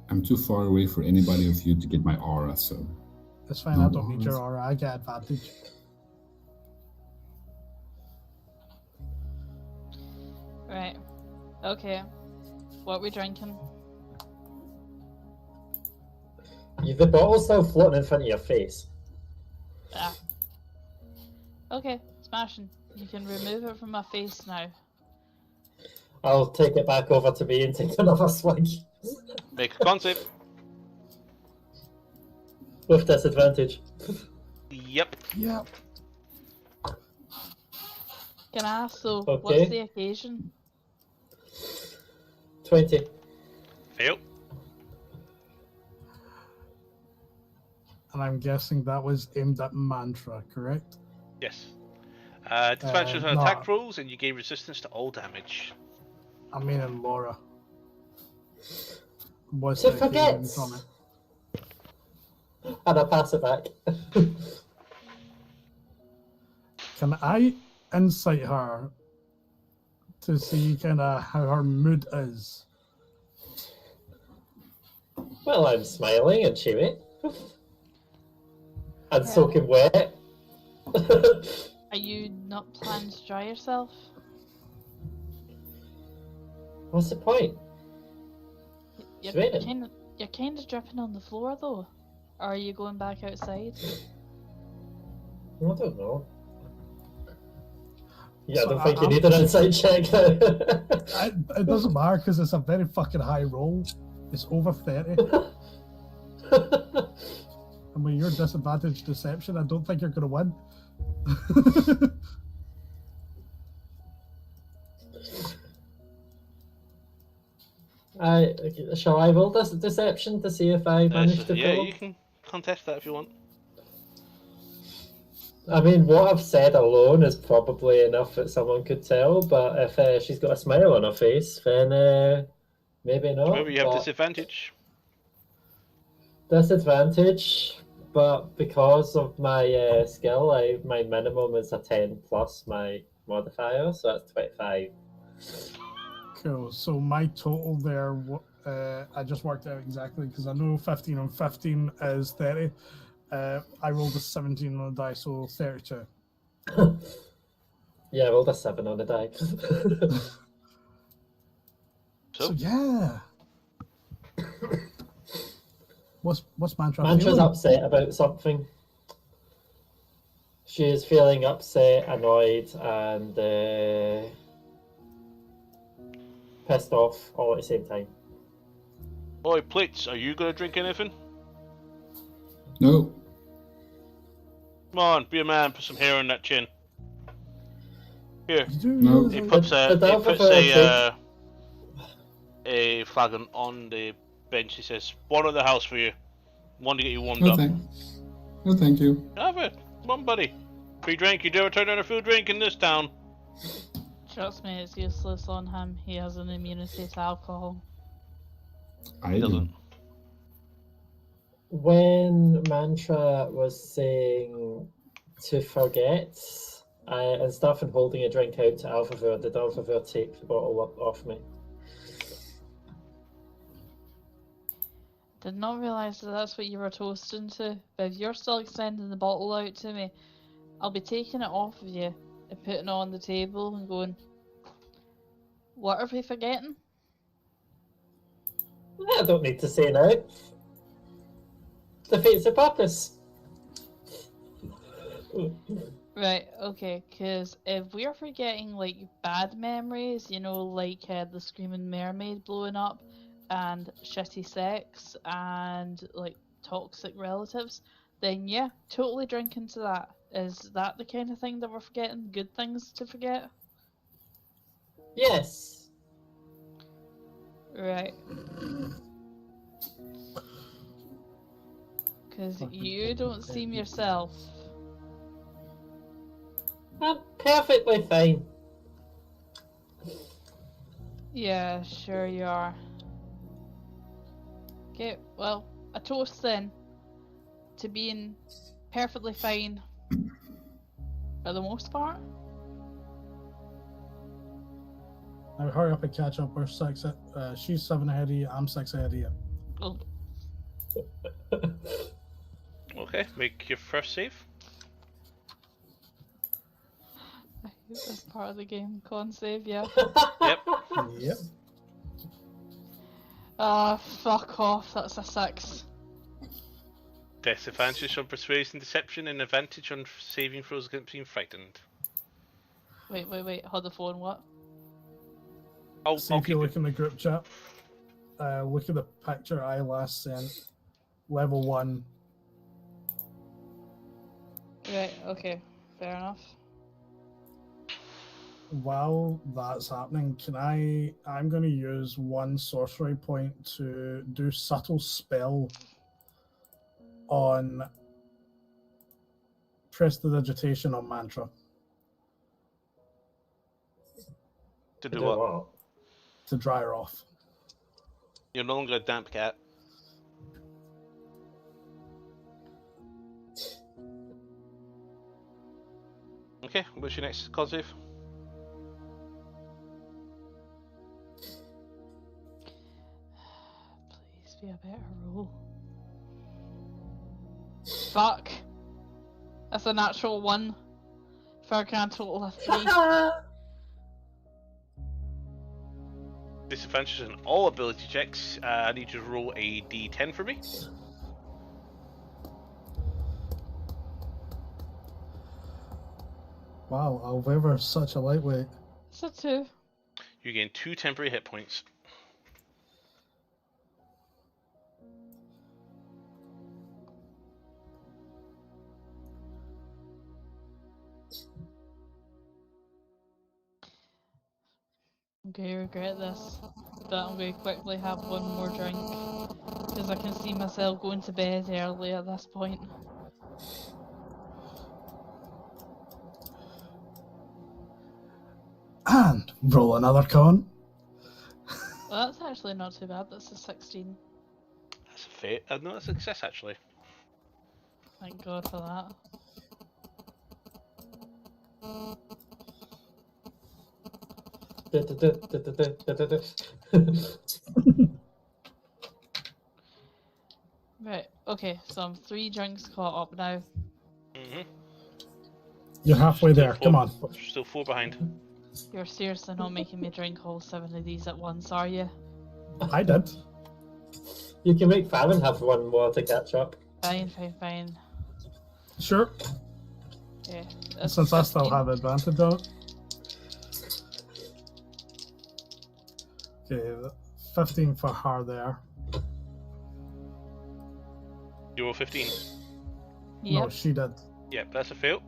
I'm too far away for anybody of you to get my aura, so.
It's fine, I don't need your aura. I get advantage.
Right. Okay. What are we drinking?
The bottle's still floating in front of your face.
Ah. Okay, smashing. You can remove it from my face now.
I'll take it back over to me and take another swig.
Make a con save.
With disadvantage.
Yep.
Yep.
Can I ask though,
Okay.
what's the occasion?
20.
Fail.
And I'm guessing that was aimed at Mantra, correct?
Yes. Disadvantage on
no.
attack rolls, and you gain resistance to all damage.
I mean, and Laura. What's
She
the occasion
forgets!
from it?
And I pass it back.
Can I insight her to see kind of how her mood is?
Well, I'm smiling and cheery. And soaking wet.
Are you not planning to dry yourself?
What's the point? It's raining.
You're kind of dripping on the floor though. Or are you going back outside?
I don't know. Yeah,
So
I don't think you need an insight check.
It doesn't matter because it's a very fucking high roll. It's over 30. And with your disadvantage deception, I don't think you're going to win.
Shall I roll this deception to see if I manage to
Yeah,
pull?
you can contest that if you want.
I mean, what I've said alone is probably enough that someone could tell, but if she's got a smile on her face, then maybe not.
Remember, you have
but
disadvantage.
disadvantage, but because of my skill, my minimum is a 10 plus my modifier, so that's 25.
Cool. So my total there, I just worked out exactly because I know 15 on 15 is 30. I rolled a 17 on the die, so 32.
Yeah, I rolled a 7 on the die.
So yeah. What's Mantra
Mantra's
feeling?
upset about something. She is feeling upset, annoyed, and pissed off all at the same time.
Oi, Plitz, are you gonna drink anything?
No.
Come on, be a man, put some hair on that chin. Here.
No.
He puts a flagon on the bench. He says, "One at the house for you. One to get you warmed
No,
up."
no, thank you.
Have it. Come on, buddy. Free drink. You never turn down a free drink in this town.
Trust me, it's useless on him. He has an immunity to alcohol.
I
Doesn't.
don't.
When Mantra was saying to forget and stuff and holding a drink out to Alphavir, did Alphavir take the bottle off me?
Did not realise that that's what you were toasting to, but if you're still extending the bottle out to me, I'll be taking it off of you and putting it on the table and going, what are we forgetting?
I don't need to say now. Defeats the purpose.
Right, okay, because if we're forgetting, like, bad memories, you know, like the Screaming Mermaid blowing up, and shitty sex, and, like, toxic relatives, then yeah, totally drink into that. Is that the kind of thing that we're forgetting? Good things to forget?
Yes.
Right. Because you don't seem yourself.
I'm perfectly fine.
Yeah, sure you are. Okay, well, a toast then to being perfectly fine for the most part.
Now hurry up and catch up. We're six. She's 7 ahead of you. I'm 6 ahead of you.
Oh,
Okay, make your first save.
As part of the game. Con save, yeah.
Yep.
Yep.
Fuck off. That's a 6.
Disadvantage on persuasion, deception, and advantage on saving throws against being frightened.
Wait. Hold the phone, what?
See if you look in the group chat. Look at the picture I last sent. Level 1.
Right, okay. Fair enough.
While that's happening, I'm going to use 1 sorcery point to do subtle spell on prestidigitation on mantra.
To do what?
To dry her off.
You're no longer a damp cat. Okay, what's your next con save?
Please be a better roll. Fuck. That's a natural 1 for a grand total of 3.
Disadvantage on all ability checks. I need you to roll a d10 for me.
Wow, Alvevar's such a lightweight.
It's a 2.
You gain 2 temporary hit points.
I'm going to regret this, but I'm going to quickly have 1 more drink, because I can see myself going to bed early at this point.
And roll another con.
Well, that's actually not too bad, that's a 16.
That's a fail. No, that's a success actually.
Thank God for that. Right, okay, so I'm 3 drinks caught up now.
You're halfway there. Come on.
Still 4 behind.
You're seriously not making me drink all 7 of these at once, are you?
I did.
You can make Fallon have 1 more to catch up.
Fine.
Sure.
Yeah.
Since I still have advantage on it. Okay, 15 for her there.
You roll 15.
Yep.
No, she did.
Yep, that's a fail.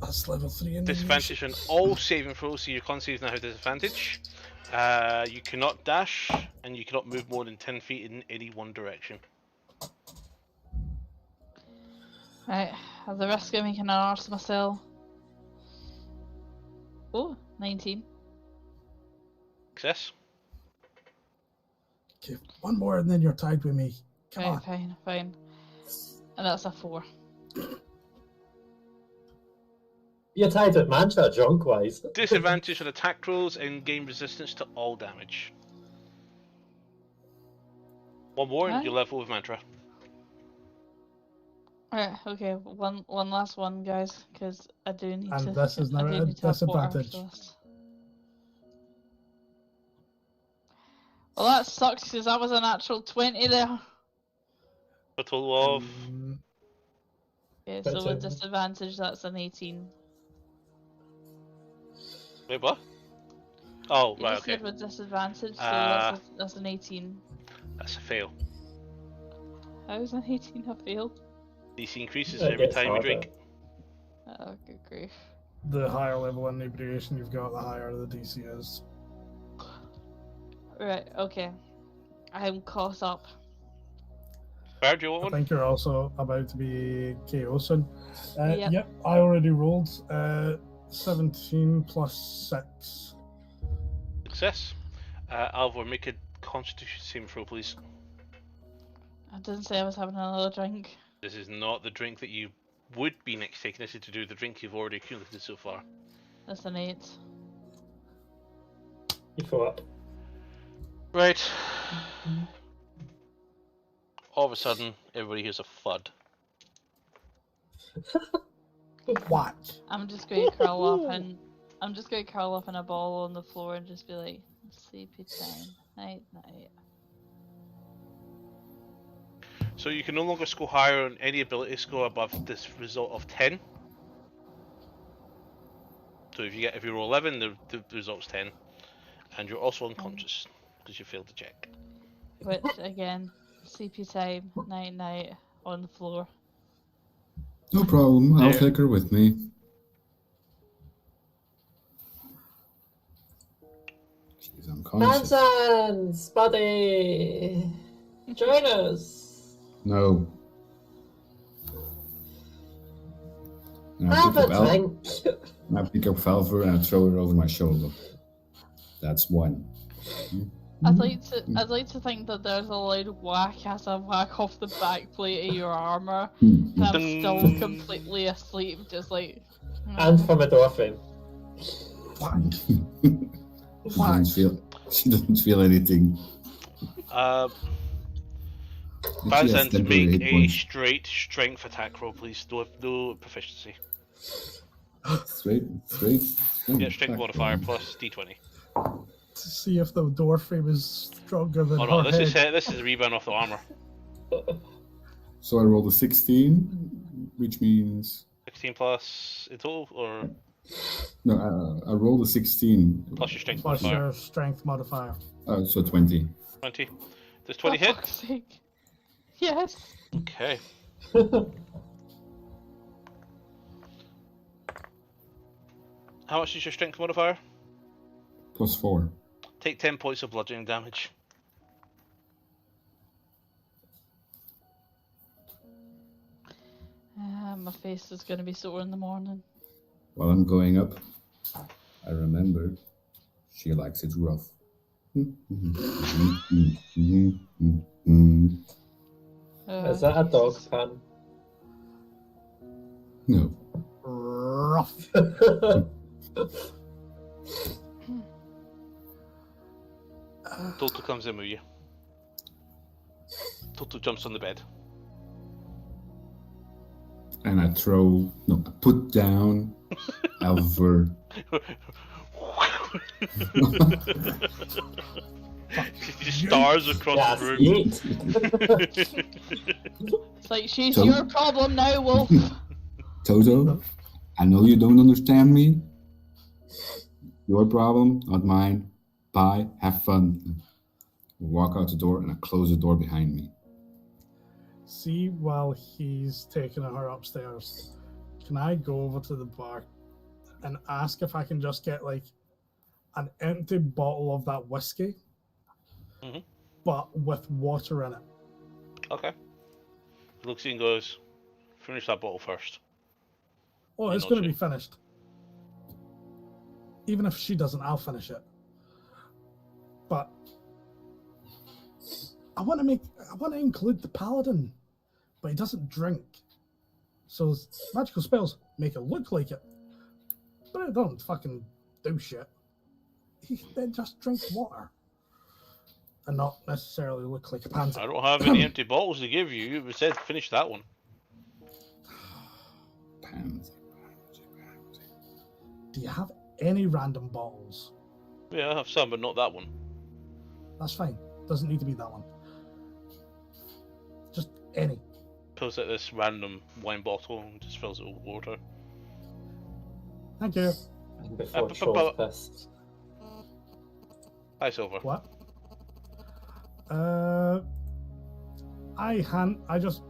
That's level 3 in
Disadvantage on all saving throws, so your con saves now have disadvantage. You cannot dash, and you cannot move more than 10 feet in any one direction.
Right, at the risk of making an arse of myself. Oh, 19.
Success.
Okay, 1 more and then you're tied with me. Come on.
Fine. And that's a 4.
You're tied with mantra, drunk-wise.
Disadvantage on attack rolls and gain resistance to all damage. 1 more and you're level with mantra.
Right, okay, one last one, guys, because I do need to.
And this is now a disadvantage.
Well, that sucks because that was a natural 20 there.
A total of.
Yeah, so with disadvantage, that's an 18.
Wait, what? Oh,
You
right,
just
okay.
said with disadvantage, so that's an 18.
That's a fail.
How is an 18 a fail?
DC increases every time you drink.
Oh, good grief.
The higher level inebriation you've got, the higher the DC is.
Right, okay. I'm caught up.
Bird, you want one?
I think you're also about to be KO soon.
Yep.
Yep, I already rolled 17 plus 6.
Success. Alvor, make a constitution saving throw, please.
I didn't say I was having another drink.
This is not the drink that you would be next taking. This is to do the drink you've already accumulated so far.
That's an 8.
You thought.
Right. All of a sudden, everybody hears a thud.
Whack.
I'm just going to curl up in a ball on the floor and just be like, sleepy time, night, night.
So you can no longer score higher on any ability score above this result of 10. So if you roll 11, the result's 10, and you're also unconscious because you failed the check.
Which again, sleepy time, night, night, on the floor.
No problem. I'll
There.
take her with me. She's unconscious.
Nonsense, buddy! Join us!
No. And
Have a drink!
I pick up Valver and I throw her over my shoulder. That's one.
I'd like to think that there's a loud whack as I whack off the back plate of your armor, and I'm still completely asleep, just like.
And from a door frame.
She doesn't feel anything.
Bazan, make a straight strength attack roll, please. No proficiency.
Straight.
Yeah, strength modifier plus d20.
To see if the door frame is stronger than
Oh no,
her
this
head.
is a rebound off the armor.
So I rolled a 16, which means
16 plus in total, or
no, I rolled a 16
plus your strength
Plus
modifier.
your strength modifier.
So 20.
20. Does 20
For
hit?
fuck's sake. Yes.
Okay. How much is your strength modifier?
Plus 4.
Take 10 points of bludgeoning damage.
My face is gonna be sore in the morning.
While I'm going up, I remember she likes it rough.
Is that a dog pun?
No.
Rough.
Toto comes in with you. Toto jumps on the bed.
And I put down Alver.
Stars across the room.
It's like, she's
So-
your problem now, Wolf.
Toto, I know you don't understand me. Your problem, not mine. Bye, have fun. Walk out the door and I close the door behind me.
See, while he's taking her upstairs, can I go over to the bar and ask if I can just get like an empty bottle of that whiskey,
Mhm.
but with water in it?
Okay. He looks at you and goes, finish that bottle first.
Oh, it's
Not
going to
you.
be finished. Even if she doesn't, I'll finish it. But I want to include the paladin, but he doesn't drink. So magical spells make it look like it, but it don't fucking do shit. They just drink water and not necessarily look like a pansy.
I don't have any empty bottles to give you. You said finish that one.
Pansy.
Do you have any random bottles?
Yeah, I have some, but not that one.
That's fine. Doesn't need to be that one. Just any.
Pulls out this random wine bottle and just fills it with water.
Thank you.
Before Troll's pissed.
Hi, Silver.
What? I just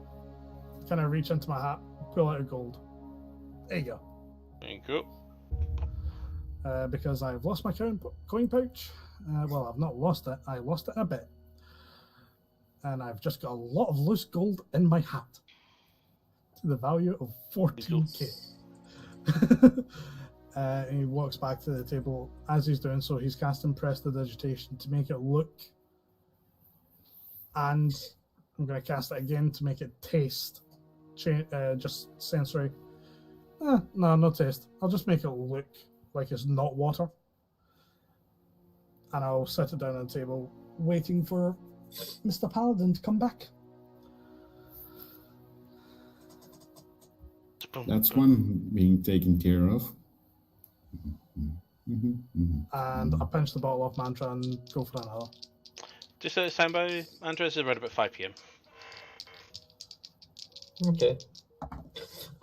kind of reach into my hat, pull out a gold. There you go.
Thank you.
Because I've lost my coin pouch. Well, I've not lost it. I lost it in a bit. And I've just got a lot of loose gold in my hat. To the value of 14k. And he walks back to the table. As he's doing so, he's casting Prestidigitation to make it look. And I'm going to cast it again to make it taste. Just sensory. No taste. I'll just make it look like it's not water. And I'll set it down on the table, waiting for Mr. Paladin to come back.
That's one being taken care of.
And I pinch the bottle off mantra and go for another.
Just at stand by, Andres, is around about 5 p.m.
Okay.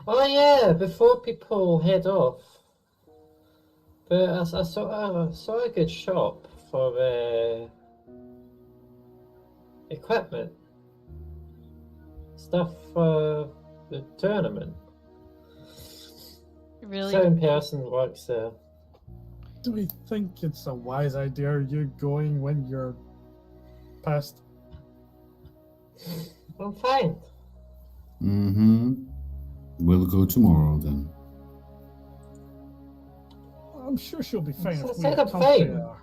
Oh yeah, before people head off, but I saw a good shop for equipment, stuff for the tournament.
Really?
Certain person works there.
Do we think it's a wise idea you going when you're pissed?
I'm fine.
We'll go tomorrow then.
I'm sure she'll be fine
I
if we
said I'm
accompany
fine.
her.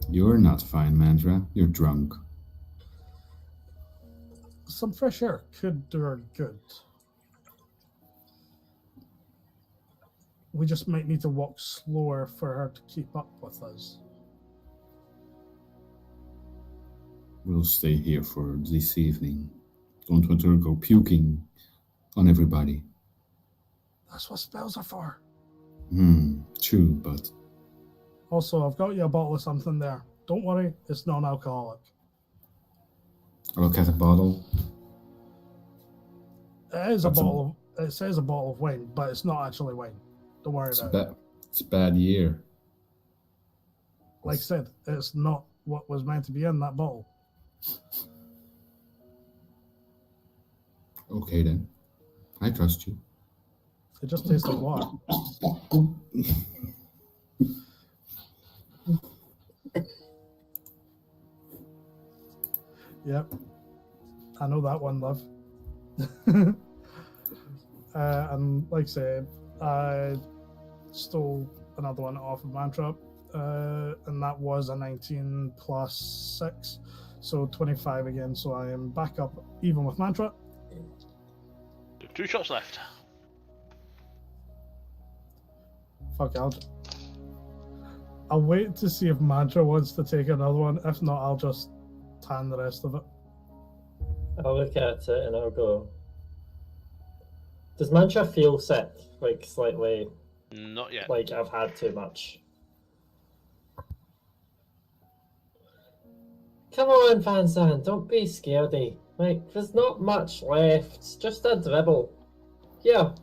You're not fine, Mantra. You're drunk.
Some fresh air could do her good. We just might need to walk slower for her to keep up with us.
We'll stay here for this evening. Don't want her to go puking on everybody.
That's what spells are for.
True, but
Also, I've got you a bottle of something there. Don't worry, it's non-alcoholic.
I look at the bottle.
It is a bottle of, it says a bottle of wine, but it's not actually wine. Don't worry about it.
It's a bad year.
Like I said, it's not what was meant to be in that bottle.
Okay then. I trust you.
It just tastes like water. Yep. I know that one, love. And like I said, I stole another one off of Mantra, and that was a 19 plus 6, so 25 again. So I am back up even with Mantra.
2 shots left.
Fuck, I'll wait to see if Mantra wants to take another one. If not, I'll just tan the rest of it.
I'll look at it and I'll go. Does Mantra feel sick? Like slightly?
Not yet.
Like I've had too much. Come on, Van Zandt, don't be scaredy. Like, there's not much left. Just a dribble. Yeah.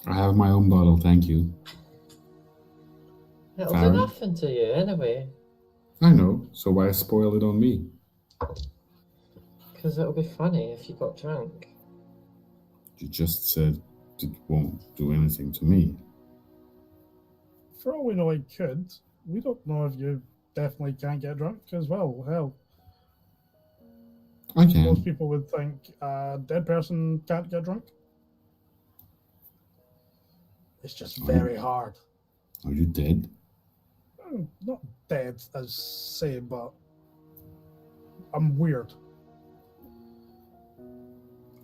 I have my own bottle, thank you.
It'll do
Farron?
nothing to you anyway.
I know, so why spoil it on me?
Because it'll be funny if you got drunk.
You just said it won't do anything to me.
For all we know, it could. We don't know if you definitely can't get drunk as well. Hell,
I can.
most people would think a dead person can't get drunk. It's just very hard.
Are you dead?
Not dead as say, but I'm weird.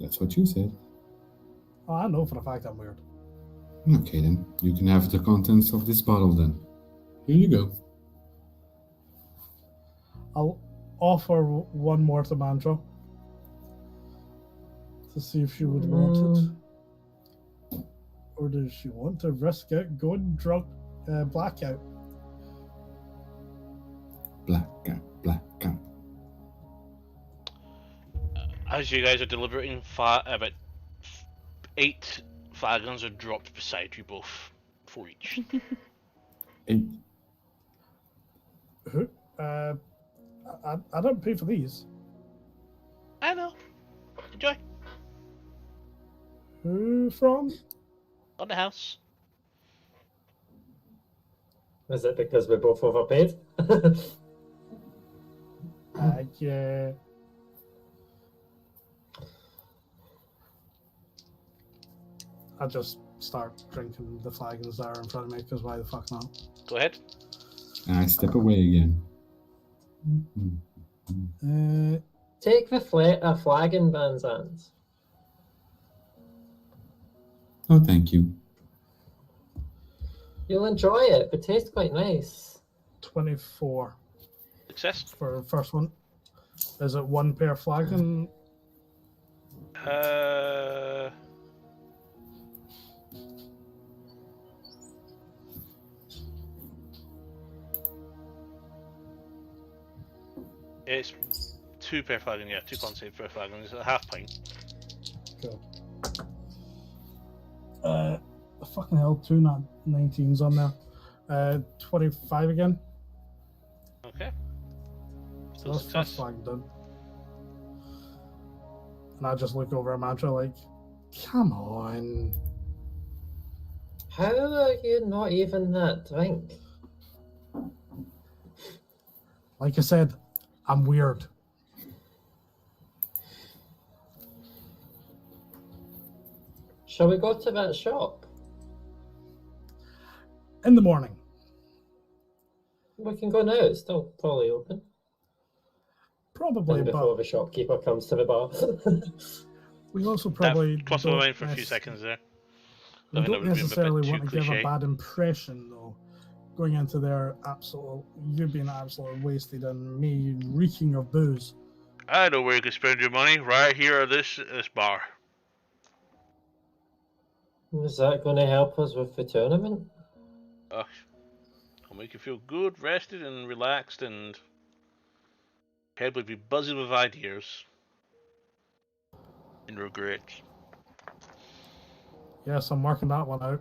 That's what you said.
Oh, I know for a fact I'm weird.
Okay then, you can have the contents of this bottle then. Here you go.
I'll offer one more to Mantra to see if she would want it. Or does she want to risk it going drunk, blackout?
Blackout.
As you guys are deliberating, about 8 flagons are dropped beside you both, 4 each.
8.
Who? I don't pay for these.
I know. Enjoy.
Who from?
On the house.
Is it because we're both overpaid?
Yeah. I just start drinking the flagons that are in front of me, because why the fuck not?
Go ahead.
And I step away again.
Take the flagon, Van Zandt.
Oh, thank you.
You'll enjoy it. It tastes quite nice.
24
Success.
for the first one. Is it one per flagon?
It's 2 per flagon, yeah, 2 con save per flagon. It's a half pint.
Cool. Fucking hell, 2 19s on there. 25 again.
Okay.
So
Still
that's
success.
first flag done. And I just look over at Mantra like, come on.
How are you not even that drink?
Like I said, I'm weird.
Shall we go to that shop?
In the morning.
We can go now, it's still probably open.
Probably,
And before
but
the shopkeeper comes to the bar.
we also probably
That crossed my
don't
mind for a few seconds there.
We
I mean, that
don't
would have been a bit
necessarily
too
want to give a
cliche.
bad impression, though. Going into there, you being absolutely wasted and me reeking of booze.
I know where you can spend your money. Right here at this bar.
Is that going to help us with the tournament?
I'll make you feel good, rested, and relaxed, and head would be buzzing with ideas and regrets.
Yes, I'm working that one out.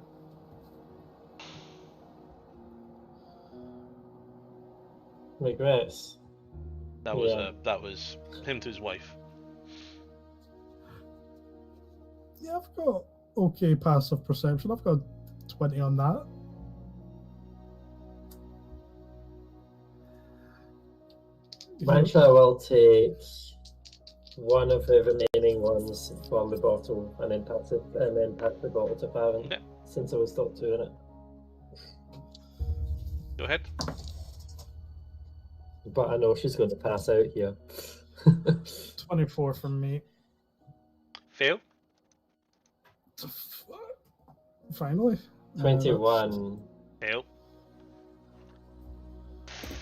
Regrets.
That was him to his wife.
Yeah, I've got okay passive perception. I've got 20 on that.
Mantra will take one of the remaining ones from the bottle and then pass the bottle to Farron.
Okay.
Since I was still doing it.
Go ahead.
But I know she's going to pass out here.
24 from me.
Fail.
Finally.
21.
Fail.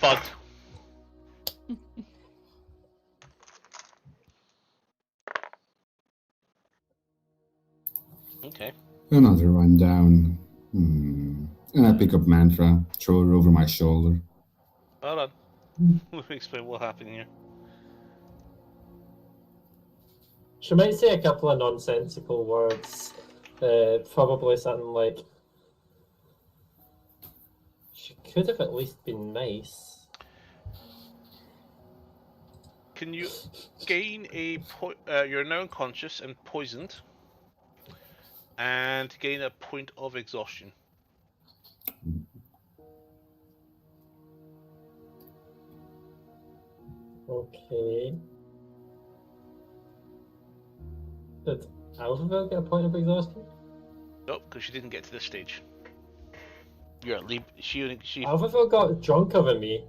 Bud. Okay.
Another one down. And I pick up Mantra, throw her over my shoulder.
Hold on. Let me explain what happened here.
She might say a couple of nonsensical words. Probably something like, she could have at least been nice.
Can you gain a you're now unconscious and poisoned, and gain a point of exhaustion.
Okay. Did Alphaville get a point of exhaustion?
Nope, because she didn't get to this stage. You're at least she.
Alphaville got drunker than me.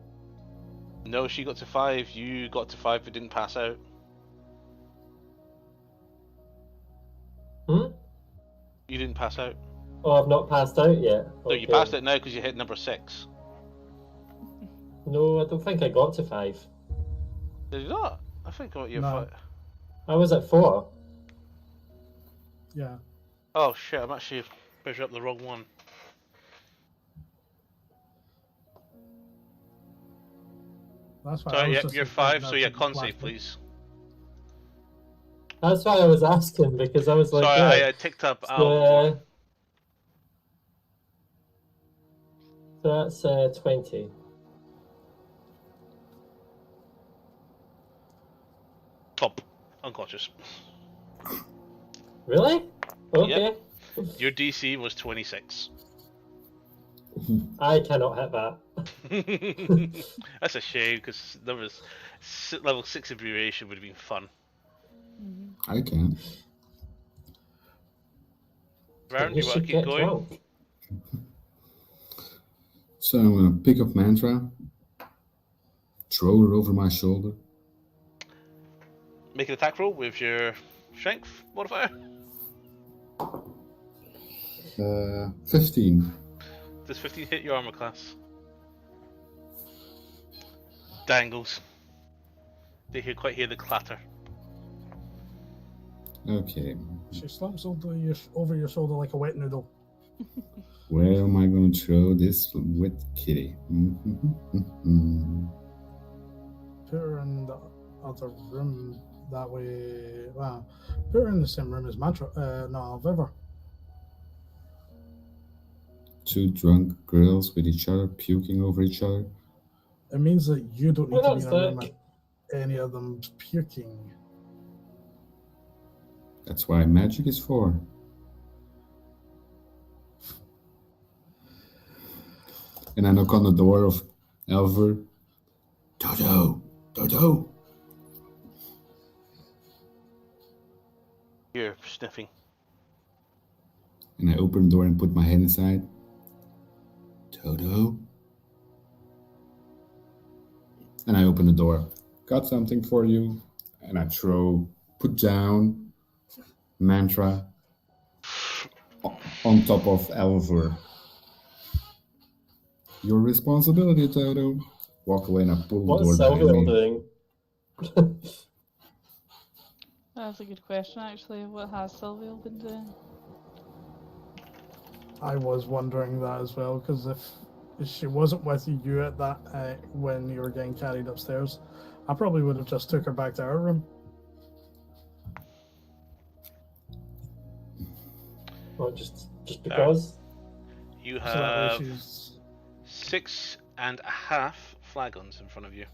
No, she got to 5. You got to 5, but didn't pass out.
Hmm?
You didn't pass out.
Oh, I've not passed out yet.
No, you passed out now because you hit number 6.
No, I don't think I got to 5.
Did you not? I think I got you
No.
5.
I was at 4.
Yeah.
Oh shit! I'm actually measuring up the wrong one.
That's why.
Sorry, yep, you're 5. So yeah, con save, please.
That's why I was asking, because I was like,
Sorry,
yeah.
I ticked up Al.
So that's 20.
Top, unconscious.
Really? Okay.
Yep. Your DC was 26.
I cannot hit that.
That's a shame because there was level 6 abbreviation would have been fun.
I can.
Baron, you want to keep going?
Drunk.
So I'm going to pick up Mantra, throw her over my shoulder.
Make an attack roll with your strength modifier.
15.
Does 15 hit your armor class? Dangles. They can quite hear the clatter.
Okay.
She slumps over your shoulder like a wet noodle.
Where am I going to throw this wet kitty?
Put her in the other room that way. Wow. Put her in the same room as Mantra. No, Viver.
Two drunk girls with each other, puking over each other.
It means that you don't need
Well,
to be in
that's
a room
sick.
with any of them puking.
That's why magic is for. And I knock on the door of Elver. Dodo! Dodo!
You're sniffing.
And I open the door and put my head inside. Dodo? And I open the door. Got something for you. And I put down mantra on top of Elver. Your responsibility, Dodo. Walk away and I pull the
What's
door behind
Sylvia
me.
doing?
That's a good question, actually. What has Sylvia been doing?
I was wondering that as well, because if she wasn't with you at that when you were getting carried upstairs, I probably would have just took her back to our room.
Or just because?
You
So that way
have
she's
6.5 flagons in front of you.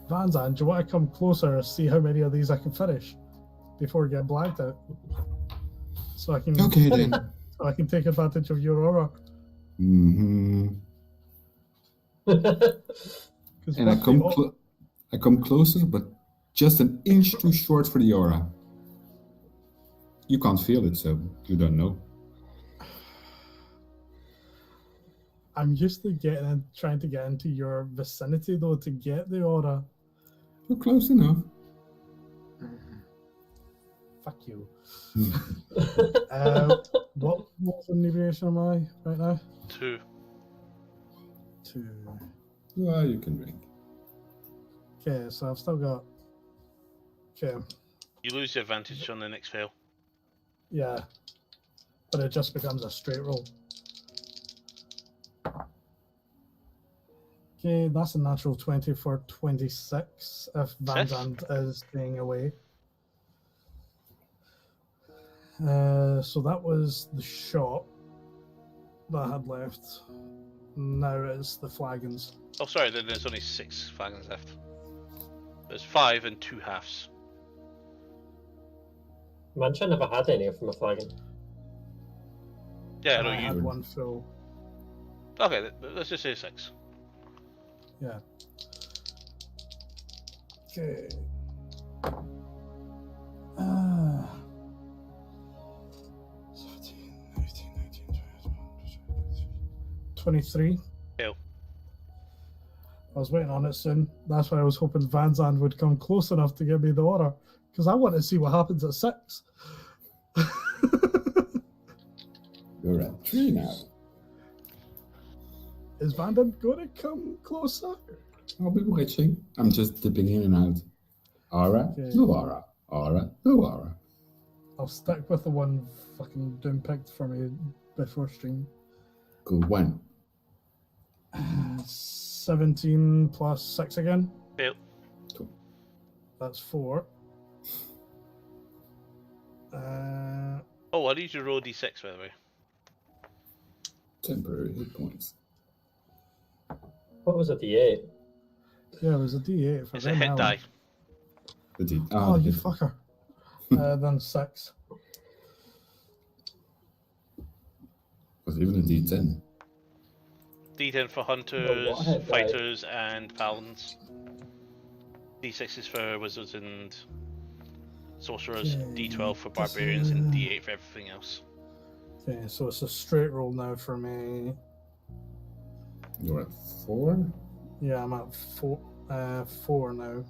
Vanzan, do you want to come closer and see how many of these I can finish before we get blacked out? So I can
Okay then.
so I can take advantage of your aura.
Mm-hmm.
Because
And I come closer, but just an inch too short for the aura. You can't feel it, so you don't know.
I'm used to trying to get into your vicinity though to get the aura.
You're close enough.
Fuck you. What inebriation am I right now?
2.
2.
Well, you can drink.
Okay, so I've still got. Okay,
You lose the advantage on the next fail.
yeah, but it just becomes a straight roll. Okay, that's a natural 20 for 26 if Van
Success.
Zandt is staying away. So that was the shot that I had left. Now it's the flagons.
Oh, sorry, then there's only 6 flagons left. There's 5 and 2 halves.
Mancha never had any from a flagon.
Yeah,
And
no,
I had
you.
one full.
Okay, let's just say 6.
Yeah. Okay. 17, 18, 19, 20, 23.
Fail.
I was waiting on it soon. That's why I was hoping Van Zandt would come close enough to give me the order. Because I want to see what happens at 6.
You're at 3 now.
Is Van Zandt going to come closer?
I'll be watching. I'm just dipping in and out. Aura,
Okay.
no aura. Aura, no aura.
I'll stick with the one fucking Doom picked for me before stream.
Go 1.
17 plus 6 again.
Fail.
That's 4.
Oh, I need you to roll d6, by the way.
Temporary hit points.
What was it, the 8?
Yeah, it was a D8 for
It's a
them
hit
now.
die.
The D.
Oh,
the
you
hit.
fucker. Then 6.
Was even a D10.
D10 for hunters,
Oh, what hit die?
fighters, and paladins. D6 is for wizards and sorcerers.
Okay,
D12 for
this
barbarians, and
is-
D8 for everything else.
Okay, so it's a straight roll now for me.
You're at 4?
Yeah, I'm at 4 now.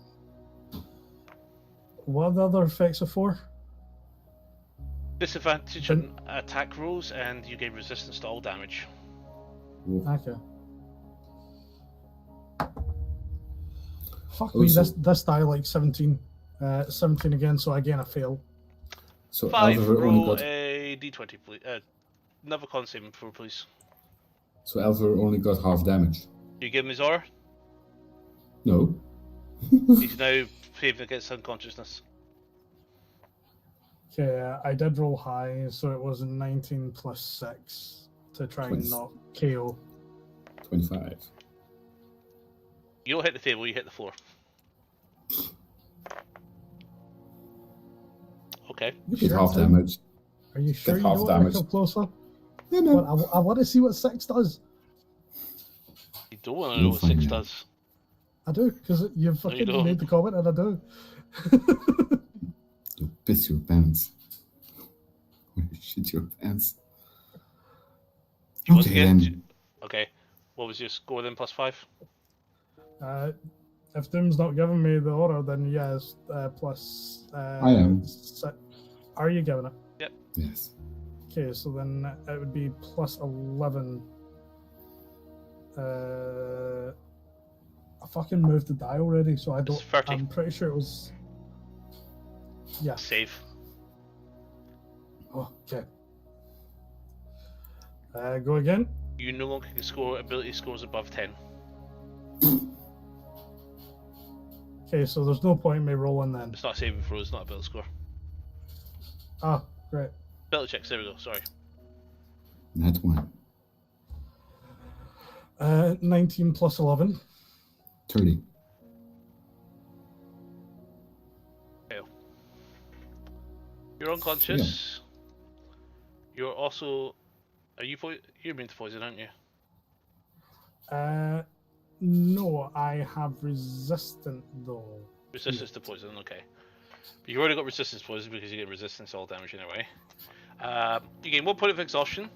What are the other effects of 4?
Disadvantage on attack rolls, and you gain resistance to all damage.
Oof.
Okay. Fuck me,
Also-
this die like 17. 17 again, so again I fail.
So
5.
Alvar only
Roll
got
a d20, please. Another con saving throw, please.
half damage.
You give him his aura.
No.
He's now saving against unconsciousness.
Okay, I did roll high, so it was 19 plus 6 to try and
20.
not KO.
25.
You don't hit the table, you hit the floor. Okay.
You
Get
sure,
half
Tim?
damage.
Are you sure you
half
don't want to
damage.
come closer?
Yeah, no.
But I want to see what 6 does.
You don't want to
You'll
know what
find
6
out.
does.
I do, because you fucking
don't.
made the comment and I do.
You'll piss your pants. Or you shit your pants.
Once
Okay,
again,
then.
okay. What was your score then? +5?
If Doom's not giving me the order, then yes, plus.
I am.
Are you giving it?
Yes.
Okay, so then it would be plus 11. I fucking moved the die already, so I don't.
It's 30.
I'm pretty sure it was. Yeah.
Save.
Oh, okay. Go again.
You no longer can score ability scores above 10.
Okay, so there's no point in me rolling then.
It's not a saving throw, it's not a ability score.
Ah, great.
Ability checks, there we go, sorry.
That one.
19 plus 11.
30.
Fail. You're unconscious. You're also... Are you you're immune to poison, aren't you?
No, I have resistant though.
Resistance to poison, okay. But you've already got resistance to poison because you get resistance to all damage anyway. You gain 1 point of exhaustion.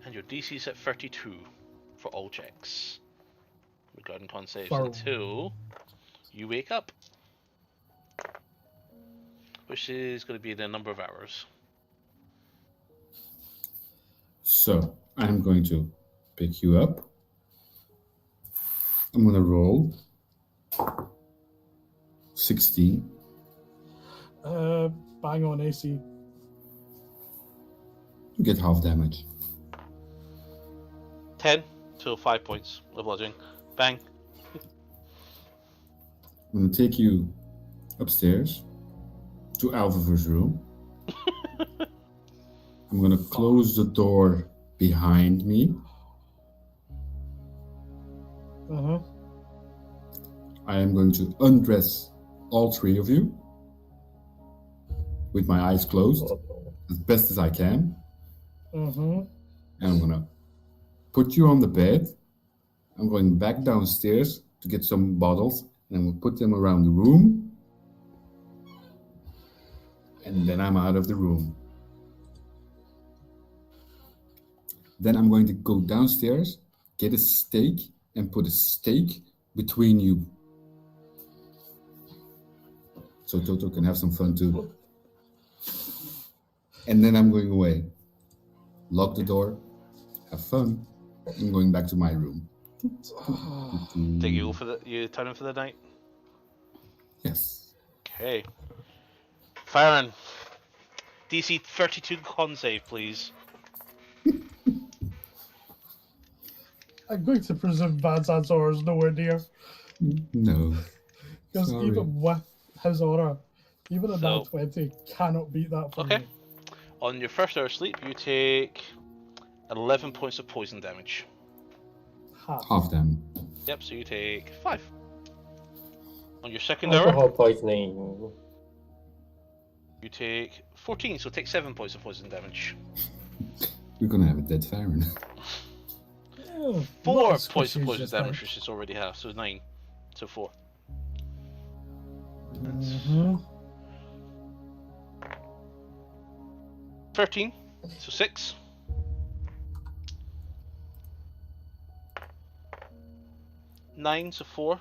And your DC is at 32 for all checks. Regarding con saves until you wake up. Which is going to be in a number of hours.
So, I'm going to pick you up. I'm going to roll 16.
Bang on AC.
You get half damage.
10 to 5 points of bludgeoning. Bang.
I'm going to take you upstairs to Alva's room. I'm going to close the door behind me.
Uh-huh.
I am going to undress all 3 of you with my eyes closed as best as I can.
Mm-hmm.
And I'm going to put you on the bed. I'm going back downstairs to get some bottles and I'm going to put them around the room. And then I'm out of the room. Then I'm going to go downstairs, get a stake, and put a stake between you. So Toto can have some fun too. And then I'm going away. Lock the door, have fun. I'm going back to my room.
Take you for the you turn in for the night?
Yes.
Okay. Farron. DC 32 con save, please.
I'm going to presume Vanzant's aura is nowhere near.
No.
Because
Sorry.
even with his aura, even a
So-
nat 20 cannot beat that for
Okay.
me.
On your first hour of sleep, you take 11 points of poison damage.
Half them.
Yep, so you take 5. On your second hour,
Alcohol poisoning.
you take 14, so take 7 points of poison damage.
We're gonna have a dead Farron.
Yeah,
4
not as
points of
squishy as
poison
you
damage,
think.
which is already half, so 9. So 4.
Mhm.
13, so 6. 9, so 4.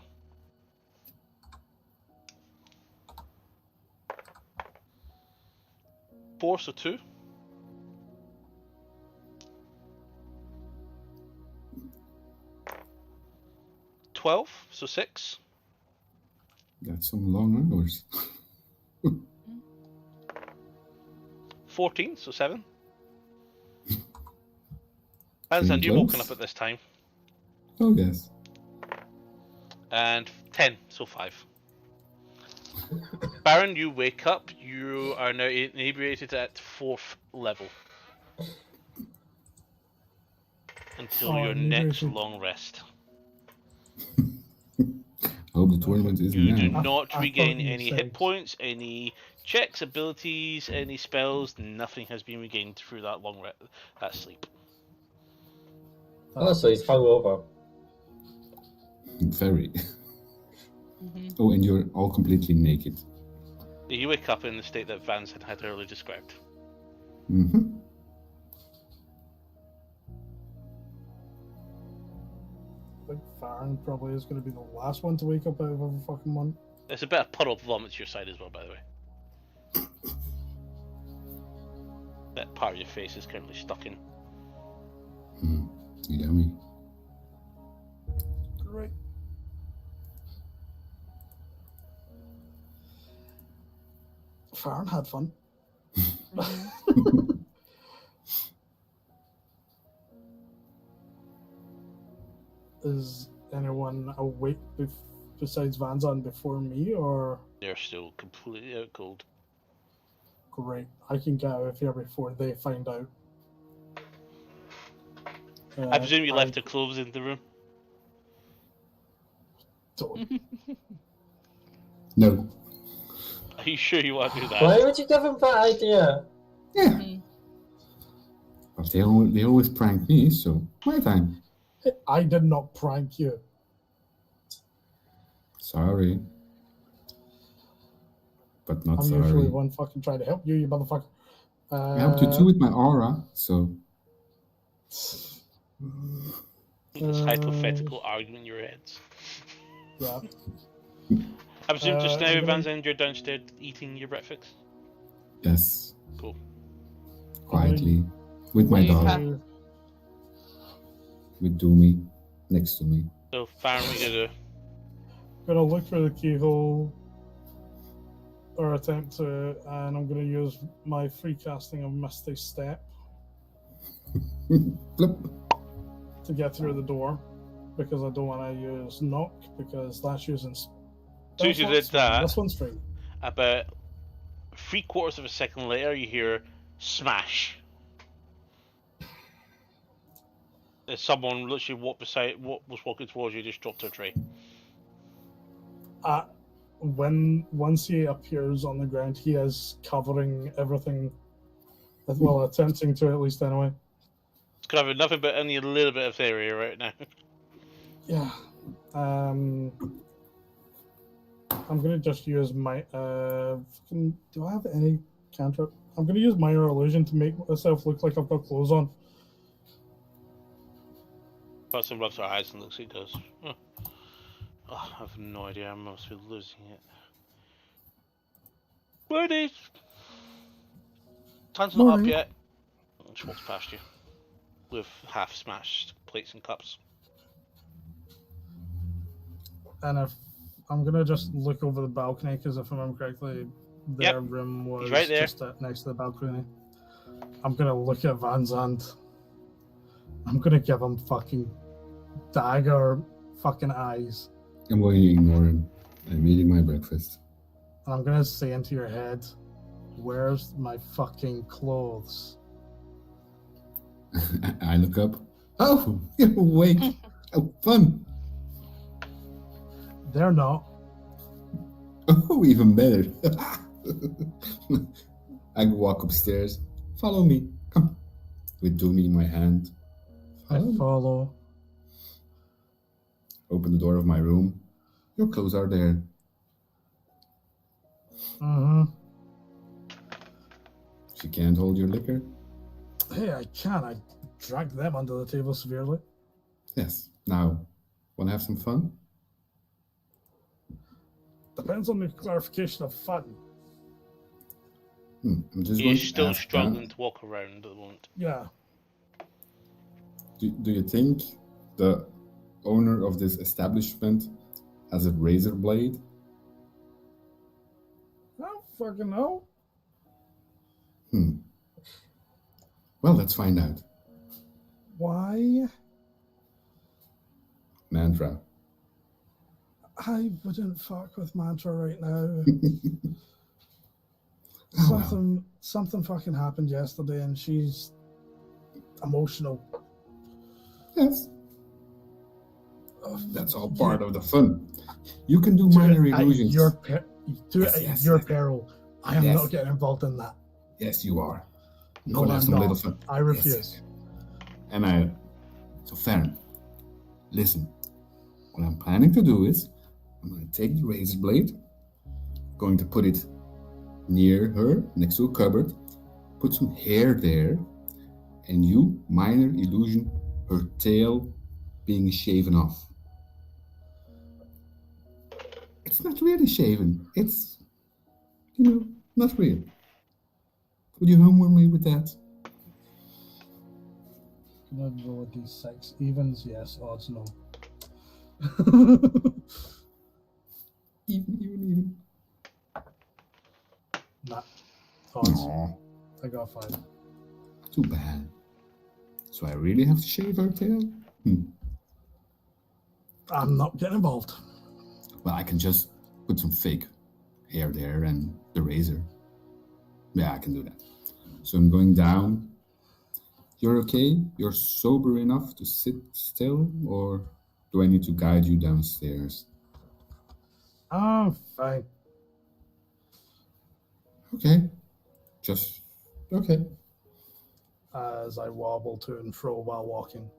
4, so 2. 12, so 6.
Got some long hours.
14, so 7. Vanzan, you're
close.
woken up at this time.
Oh, yes.
And 10, so 5. Baron, you wake up. You are now inebriated at 4th level. Until your next
inebriated.
long rest.
I hope the tournament is
You
now.
do
I
not
thought
regain
you
any
said-
hit points, any checks, abilities, any spells. Nothing has been regained through that that sleep.
Oh, so he's hungover.
Very. Oh, and you're all completely naked.
You wake up in the state that Vance had earlier described.
Mm-hmm.
I think Farron probably is going to be the last one to wake up out of every fucking one.
There's a bit of puddle of vomit to your side as well, by the way. That part of your face is currently stuck in.
Yummy.
Great. Farron had fun. Is anyone awake besides Vanzan before me, or?
They're still completely out cold.
Great. I can get out of here before they find out.
I presume you left the clothes in the room?
Don't.
No.
Are you sure you want to do that?
Why would you give him that idea?
Yeah. But they always prank me, so my time.
I did not prank you.
Sorry. But not
I'm
sorry.
usually one fucking trying to help you, you motherfucker.
I helped you too with my aura, so.
This hypothetical argument in your heads.
Yeah.
I presume just now,
I'm gonna-
Van's you're downstairs eating your breakfast?
Yes.
Cool.
Quietly. With my
Yeah.
dog. With Doomy. Next to me.
So, Farron, what are you gonna do?
Gonna look for the keyhole, or attempt to, and I'm gonna use my free casting of Misty Step
Flip.
to get through the door, because I don't want to use knock, because that's using.
As soon as you did that,
This one's free.
about 3/4 of a second later, you hear smash. As someone literally was walking towards you, just dropped their tray.
Once he appears on the ground, he is covering everything. Well, attempting to, at least anyway.
It's covering nothing but only a little bit of area right now.
Yeah. I'm gonna just use my do I have any cantrip? I'm gonna use minor illusion to make myself look like I've got clothes on.
Watson rubs her eyes and looks like he does. Oh, I have no idea. I must be losing it. Woody! Tan's not up
Morning.
yet. She walks past you with half smashed plates and cups.
And if I'm gonna just look over the balcony, because if I remember correctly, their room was
right there.
just next to the balcony. I'm gonna look at Van Zandt. I'm gonna give him fucking dagger fucking eyes.
I'm going to ignore him. I'm eating my breakfast.
And I'm gonna say into your head, where's my fucking clothes?
I look up. Oh, you're awake. Oh, fun.
They're not.
Oh, even better. I walk upstairs. Follow me. Come. With Doomy in my hand.
I
Follow me.
follow.
Open the door of my room. Your clothes are there.
Mm-hmm.
She can't hold your liquor?
Hey, I can. I dragged them under the table severely.
Yes. Now, want to have some fun?
Depends on the clarification of fun.
I'm just going
He's
to
still
ask
struggling to walk around at the moment.
Yeah.
Do you think the owner of this establishment has a razor blade?
I don't fucking know.
Well, let's find out.
Why?
Mantra.
I wouldn't fuck with Mantra right now.
Oh, well.
Something fucking happened yesterday and she's emotional.
Yes. That's all part of the fun. You can do minor illusions.
Do it at your peril. I am not getting involved in that.
Yes, you are.
No, I'm not. I refuse.
And so Farron, listen. What I'm planning to do is, I'm going to take the razor blade, going to put it near her, next to a cupboard, put some hair there, and you, minor illusion, her tail being shaven off. It's not really shaven. It's, not real. Would you humor me with that?
Can I roll a d6? Evens, yes. Odds, no.
Even.
Nah. Odds.
Aww.
I got 5.
Too bad. So I really have to shave her tail?
I'm not getting involved.
Well, I can just put some fake hair there and the razor. Yeah, I can do that. So I'm going down. You're okay? You're sober enough to sit still? Or do I need to guide you downstairs?
I'm fine.
Okay. Okay.
As I wobble to and fro while walking.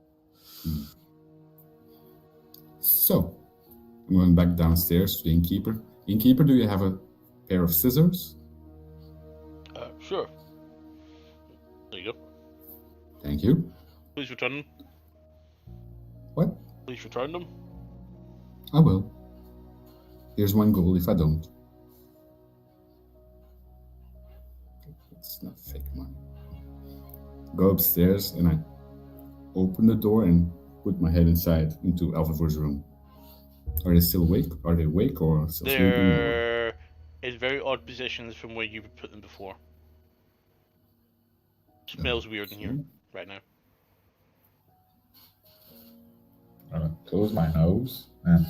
So, I'm going back downstairs to the innkeeper. Innkeeper, do you have a pair of scissors?
Sure. There you go.
Thank you.
Please return them.
What?
Please return them.
I will. Here's one goal if I don't. It's not fake money. Go upstairs and I open the door and put my head inside into Alvavor's room. Are they still awake? Are they awake or still sleeping?
They're in very odd positions from where you put them before. Smells weird in here right now.
I'm gonna close my nose and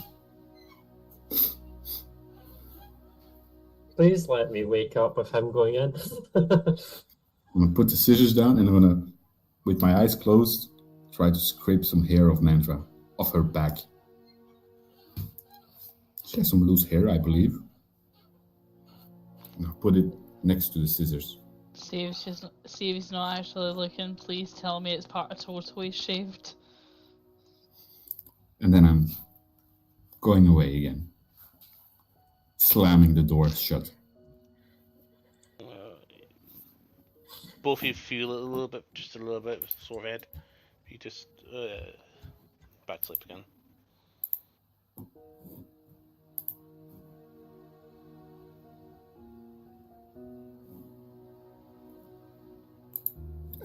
Please let me wake up with him going in.
I'm gonna put the scissors down and I'm gonna, with my eyes closed, try to scrape some hair of Mantra off her back. She has some loose hair, I believe. And I'll put it next to the scissors.
See if he's not actually looking. Please tell me it's part of totally shaved.
And then I'm going away again, slamming the door shut.
Both of you feel it a little bit, just a little bit with a sore head. You just back to sleep again.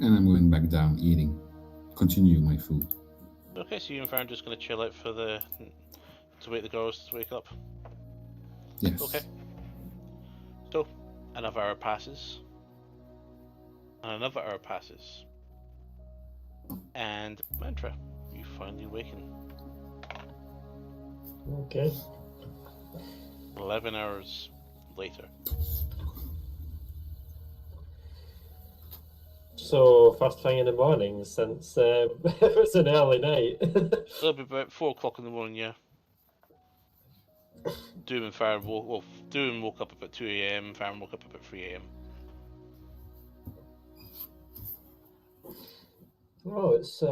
And I'm going back down, eating, continue my food.
Okay, so you and Farron just gonna chill out to wait the girls to wake up.
Yes.
Okay. So, another hour passes. And another hour passes. And Mantra, you finally awaken.
Okay.
11 hours later.
So, first thing in the morning since it was an early night.
It'll be about 4 o'clock in the morning, yeah. Doom and Farron Doom woke up about 2 a.m, Farron woke up about 3 a.m.
Oh, it's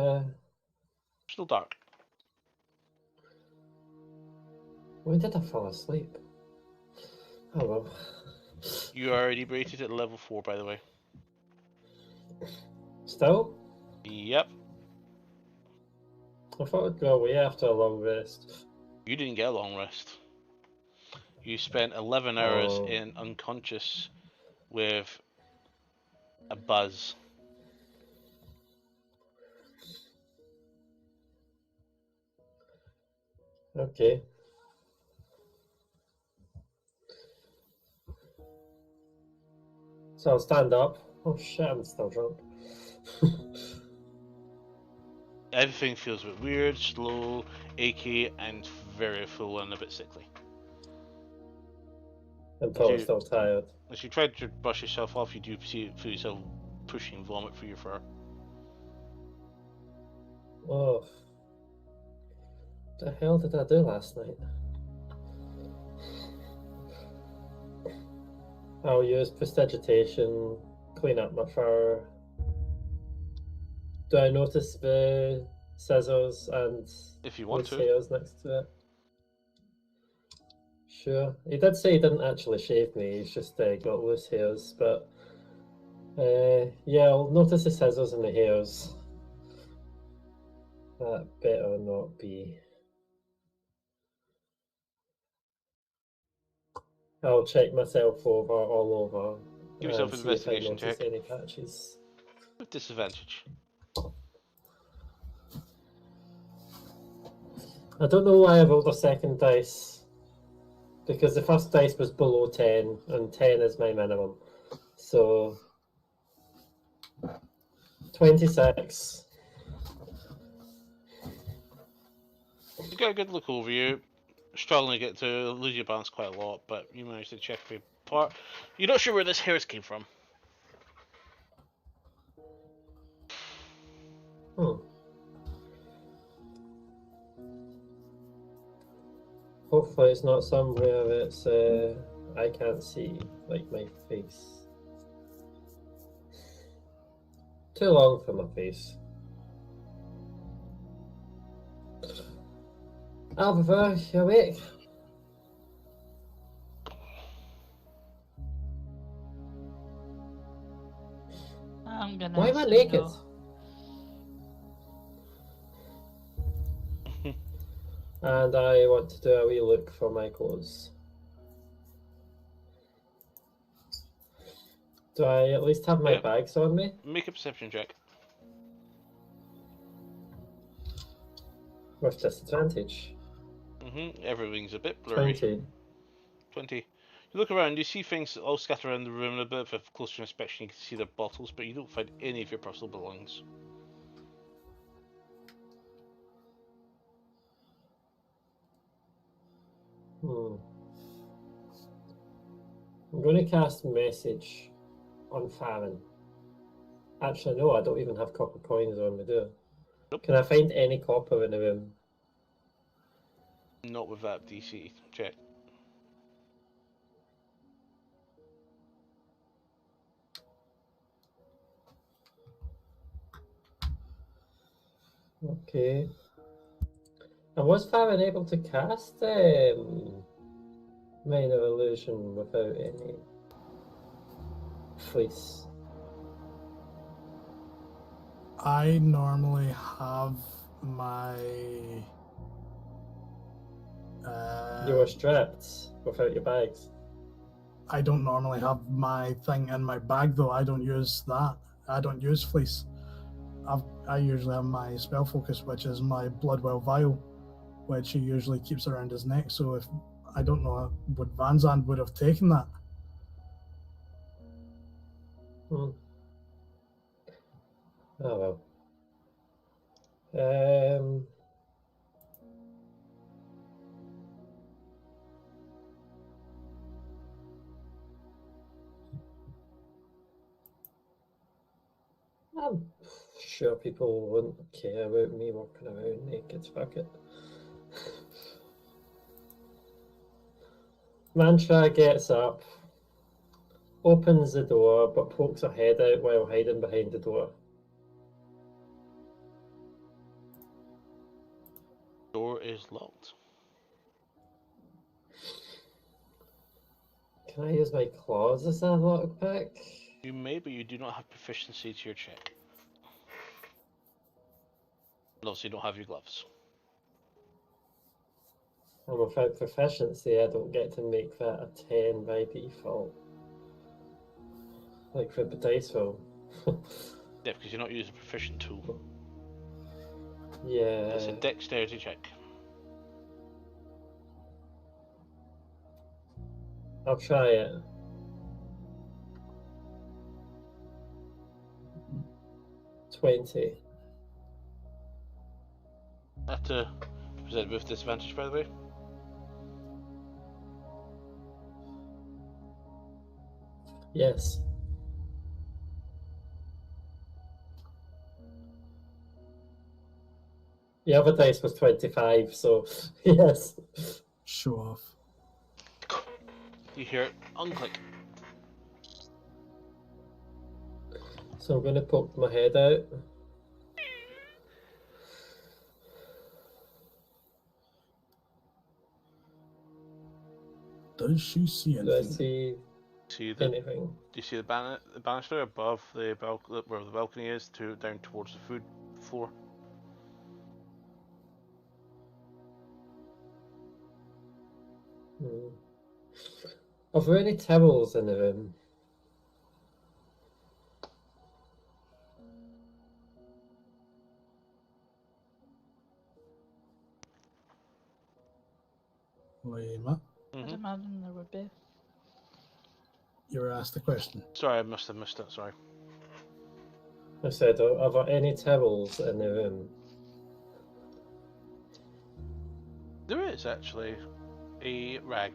Still dark.
when did I fall asleep? Oh well.
You are inebriated at level 4, by the way.
Still?
Yep.
I thought I'd go away after a long rest.
You didn't get a long rest. You spent 11 hours in unconscious with a buzz.
Okay. So I'll stand up. Oh shit, I'm still drunk.
Everything feels a bit weird, slow, achy, and very full and a bit sickly.
I'm probably still tired.
As you try to brush yourself off, you do feel yourself pushing vomit through your fur.
Oh. What the hell did I do last night? I'll use prestidigitation, clean up my fur. Do I notice the scissors and
If you want
loose
to.
hairs next to it? Sure. He did say he didn't actually shave me, he's just got loose hairs, but yeah, I'll notice the scissors and the hairs. That better not be. I'll check myself over, all over,
Give yourself
and
an
see if I
investigation
notice
check.
any patches.
With disadvantage.
I don't know why I rolled a second dice, because the first dice was below 10, and 10 is my minimum. So, 26.
You got a good look over you. Struggling to get to lose your balance quite a lot, but you managed to check the part. You're not sure where this hairs came from.
Hopefully it's not somewhere it's I can't see, like my face. Too long for my face. Alva, you awake?
I'm gonna
Why am I
say
naked?
no.
And I want to do a wee look for my clothes. Do I at least have my
Yep.
bags on me?
Make a perception check.
With disadvantage.
Everything's a bit blurry.
20.
20. You look around, you see things all scattered around the room, and a bit of a closer inspection you can see their bottles, but you don't find any of your personal belongings.
I'm going to cast message on Farron. Actually, no, I don't even have copper coins on me, do I?
Nope.
Can I find any copper in the room?
Not with that DC check.
Okay. And was Farron able to cast Minor Illusion without any fleece?
I normally have my.
You were strapped without your bags.
I don't normally have my thing in my bag though. I don't use that. I don't use fleece. I usually have my spell focus, which is my Bloodwell vial, which he usually keeps around his neck. So if I don't know, would Van Zandt would have taken that?
Oh well. I'm sure people wouldn't care about me walking around naked. Fuck it. Mantra gets up, opens the door, but pokes her head out while hiding behind the door.
Door is locked.
Can I use my claws as a lockpick?
You may, but you do not have proficiency to your check. And also, you don't have your gloves.
And without proficiency, I don't get to make that a 10 by default. Like for the dice roll.
Yeah, because you're not using a proficient tool.
Yeah.
It's a dexterity check.
I'll try it. $20.
Have to present with disadvantage, by the way.
Yes. The other dice was 25, so yes.
Show off.
You hear it unclick.
So I'm going to poke my head out.
Does she see
Do I
anything?
see
See the?
anything?
Do you see the banister above the where the balcony is, down towards the food floor?
Are there any towels in the room?
Lima,
I'd imagine there would be.
you were asked the question.
Sorry, I must have missed it. Sorry.
I said, are there any towels in the room?
There is actually a rag.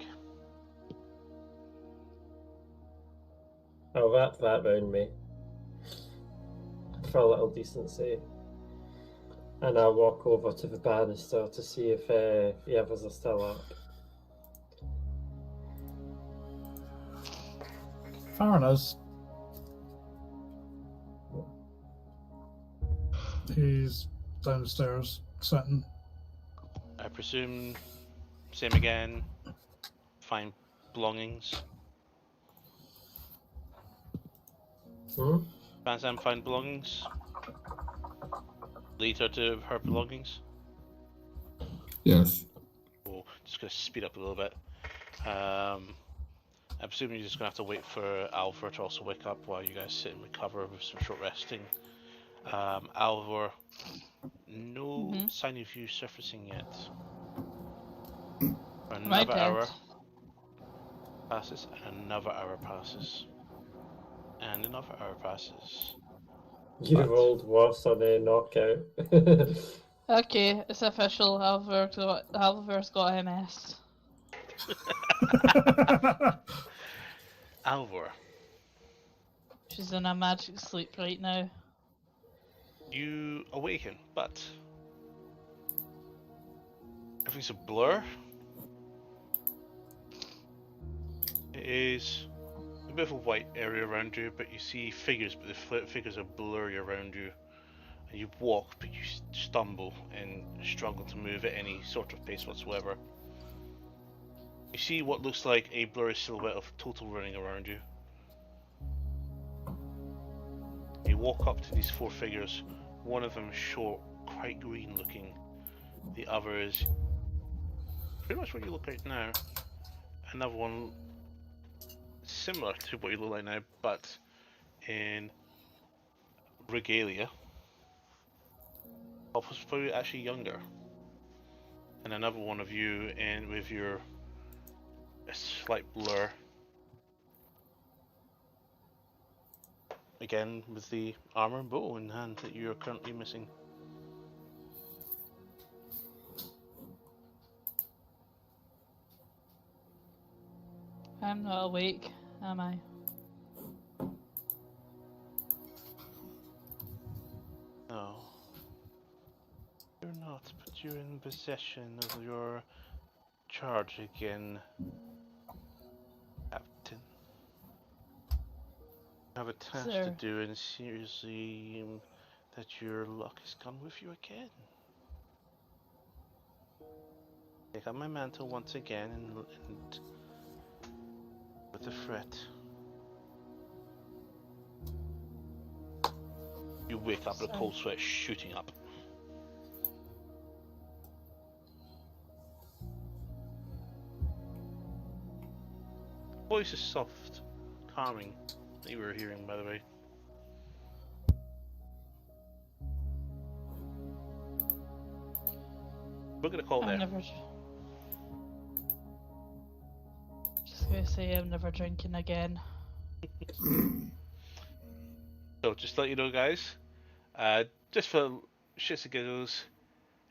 I'll wrap that round me for a little decency. And I'll walk over to the banister to see if the others are still up.
Farnas. He's downstairs sitting.
I presume, same again. Find belongings. Van Sam find belongings. Lead her to her belongings.
Yes.
Oh, just gonna speed up a little bit. I'm assuming you're just gonna have to wait for Alvar to also wake up while you guys sit and recover with some short resting. Alvar, no sign of you surfacing yet. Another hour passes, and another hour passes, and another hour passes.
You rolled worse on a knockout.
Okay, it's official. Alvar's got MS.
Alvar,
She's in a magic sleep right now.
you awaken, but everything's a blur. It is a bit of a white area around you, but you see figures, but the figures are blurry around you. And you walk, but you stumble and struggle to move at any sort of pace whatsoever. You see what looks like a blurry silhouette of Total running around you. You walk up to these four figures. One of them is short, quite green looking. The other is pretty much what you look like now. Another one similar to what you look like now, but in regalia. Probably actually younger. And another one of you in with your slight blur. Again with the armor and bow in hand that you are currently missing.
I'm not awake, am I?
No. You're not, but you're in possession of your charge again, Captain. I have a task to do, and seriously, that your luck has gone with you again. Take up my mantle once again and with a threat. You wake up with a cold sweat shooting up. Voice is soft, calming, that you were hearing, by the way. We're gonna call there.
Just gonna say I'm never drinking again.
So just to let you know, guys, just for shits and giggles,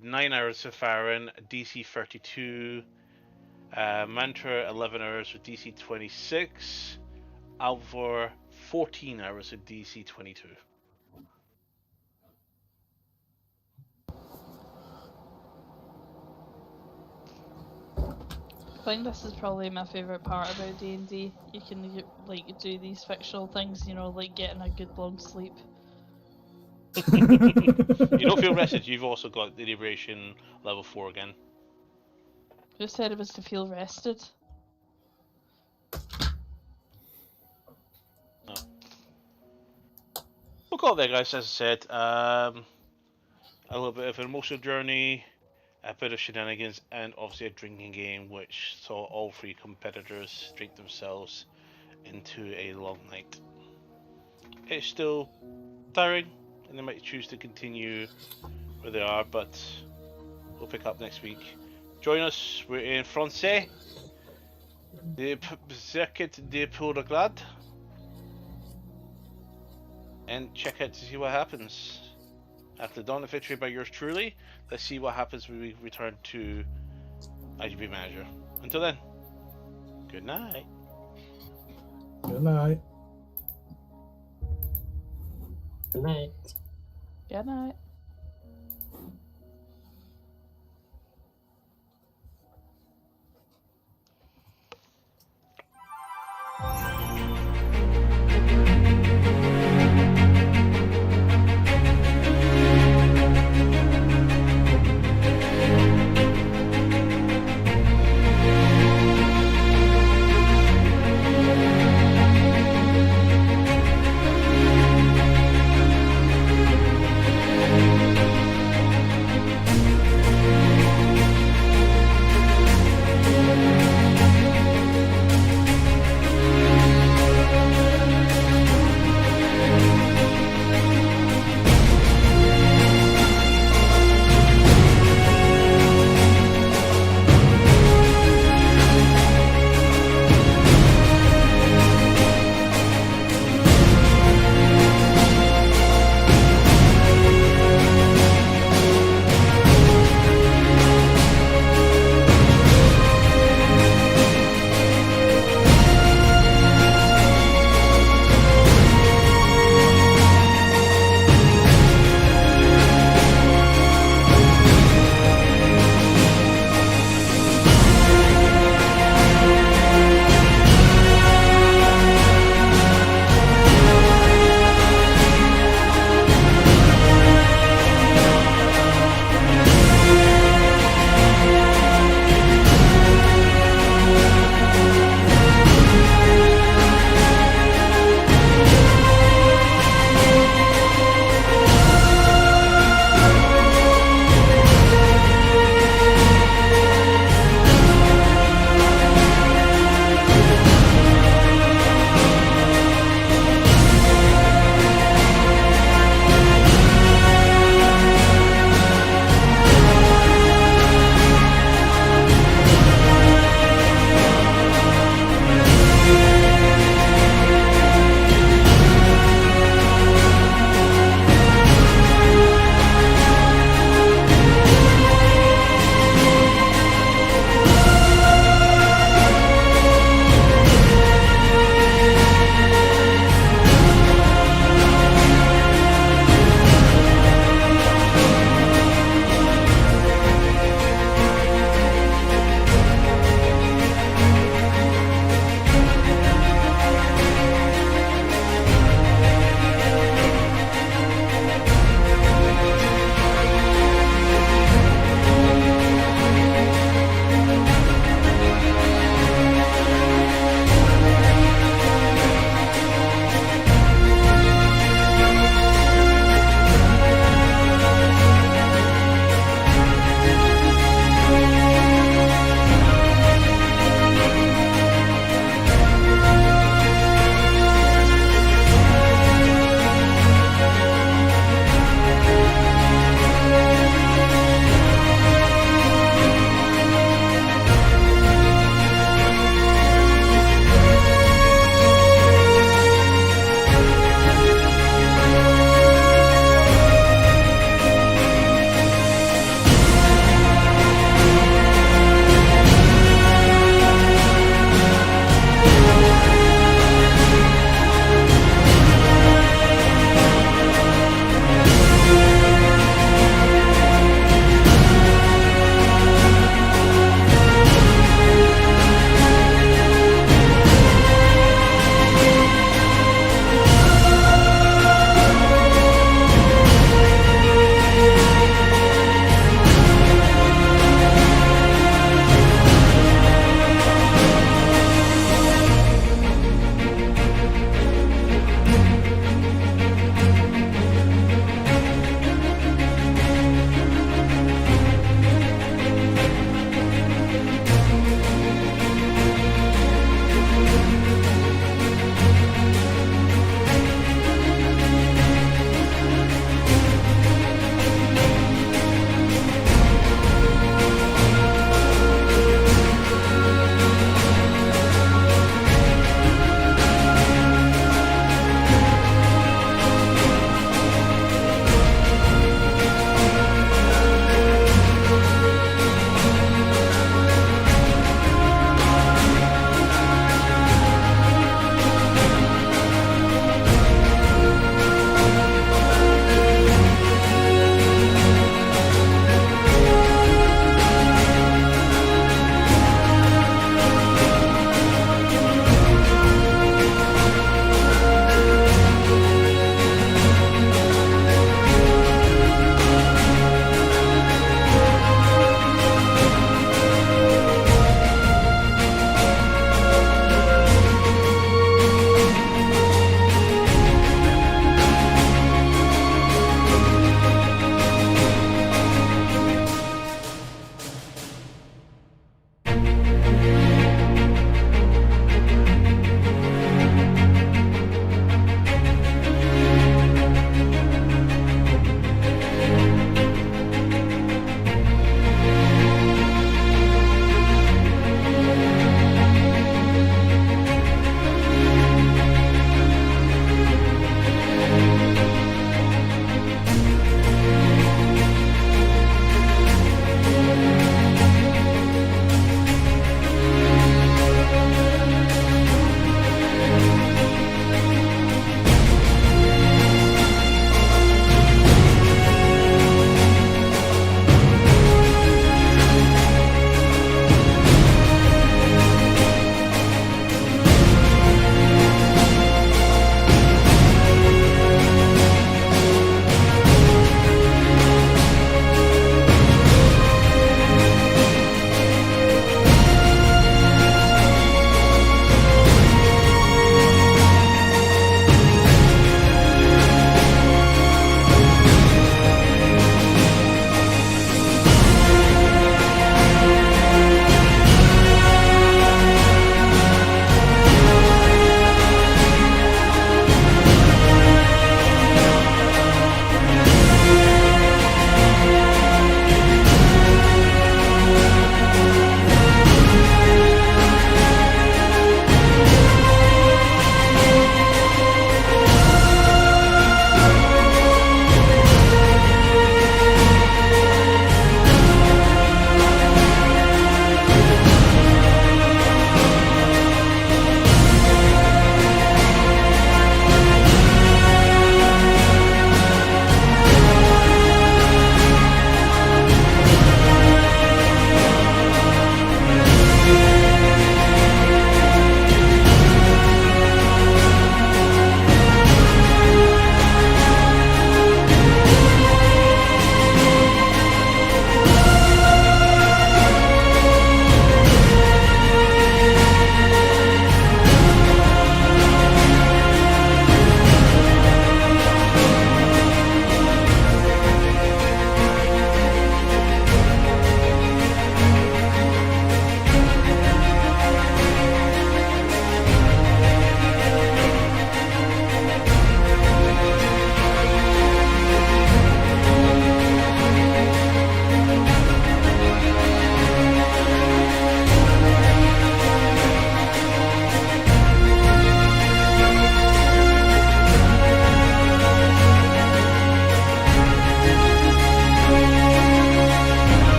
9 hours of Farron, DC 32, Mantra 11 hours with DC 26, Alvor 14 hours with DC 22.
I think this is probably my favourite part about D&D. You can like do these fictional things, you know, like getting a good long sleep.
You don't feel rested, you've also got the inebriation level 4 again.
Who said it was to feel rested?
No. We'll call it there, guys. As I said, a little bit of an emotional journey, a bit of shenanigans, and obviously a drinking game which saw all 3 competitors drink themselves into a long night. It's still tiring, and they might choose to continue where they are, but we'll pick up next week. Join us, we're in Francais, the Circuit de Pau-de-Glade, and check out to see what happens. After the Dawn of Victory by yours truly, let's see what happens when we return to IGB Manager. Until then, good night.
Good night.
Good night.
Good night.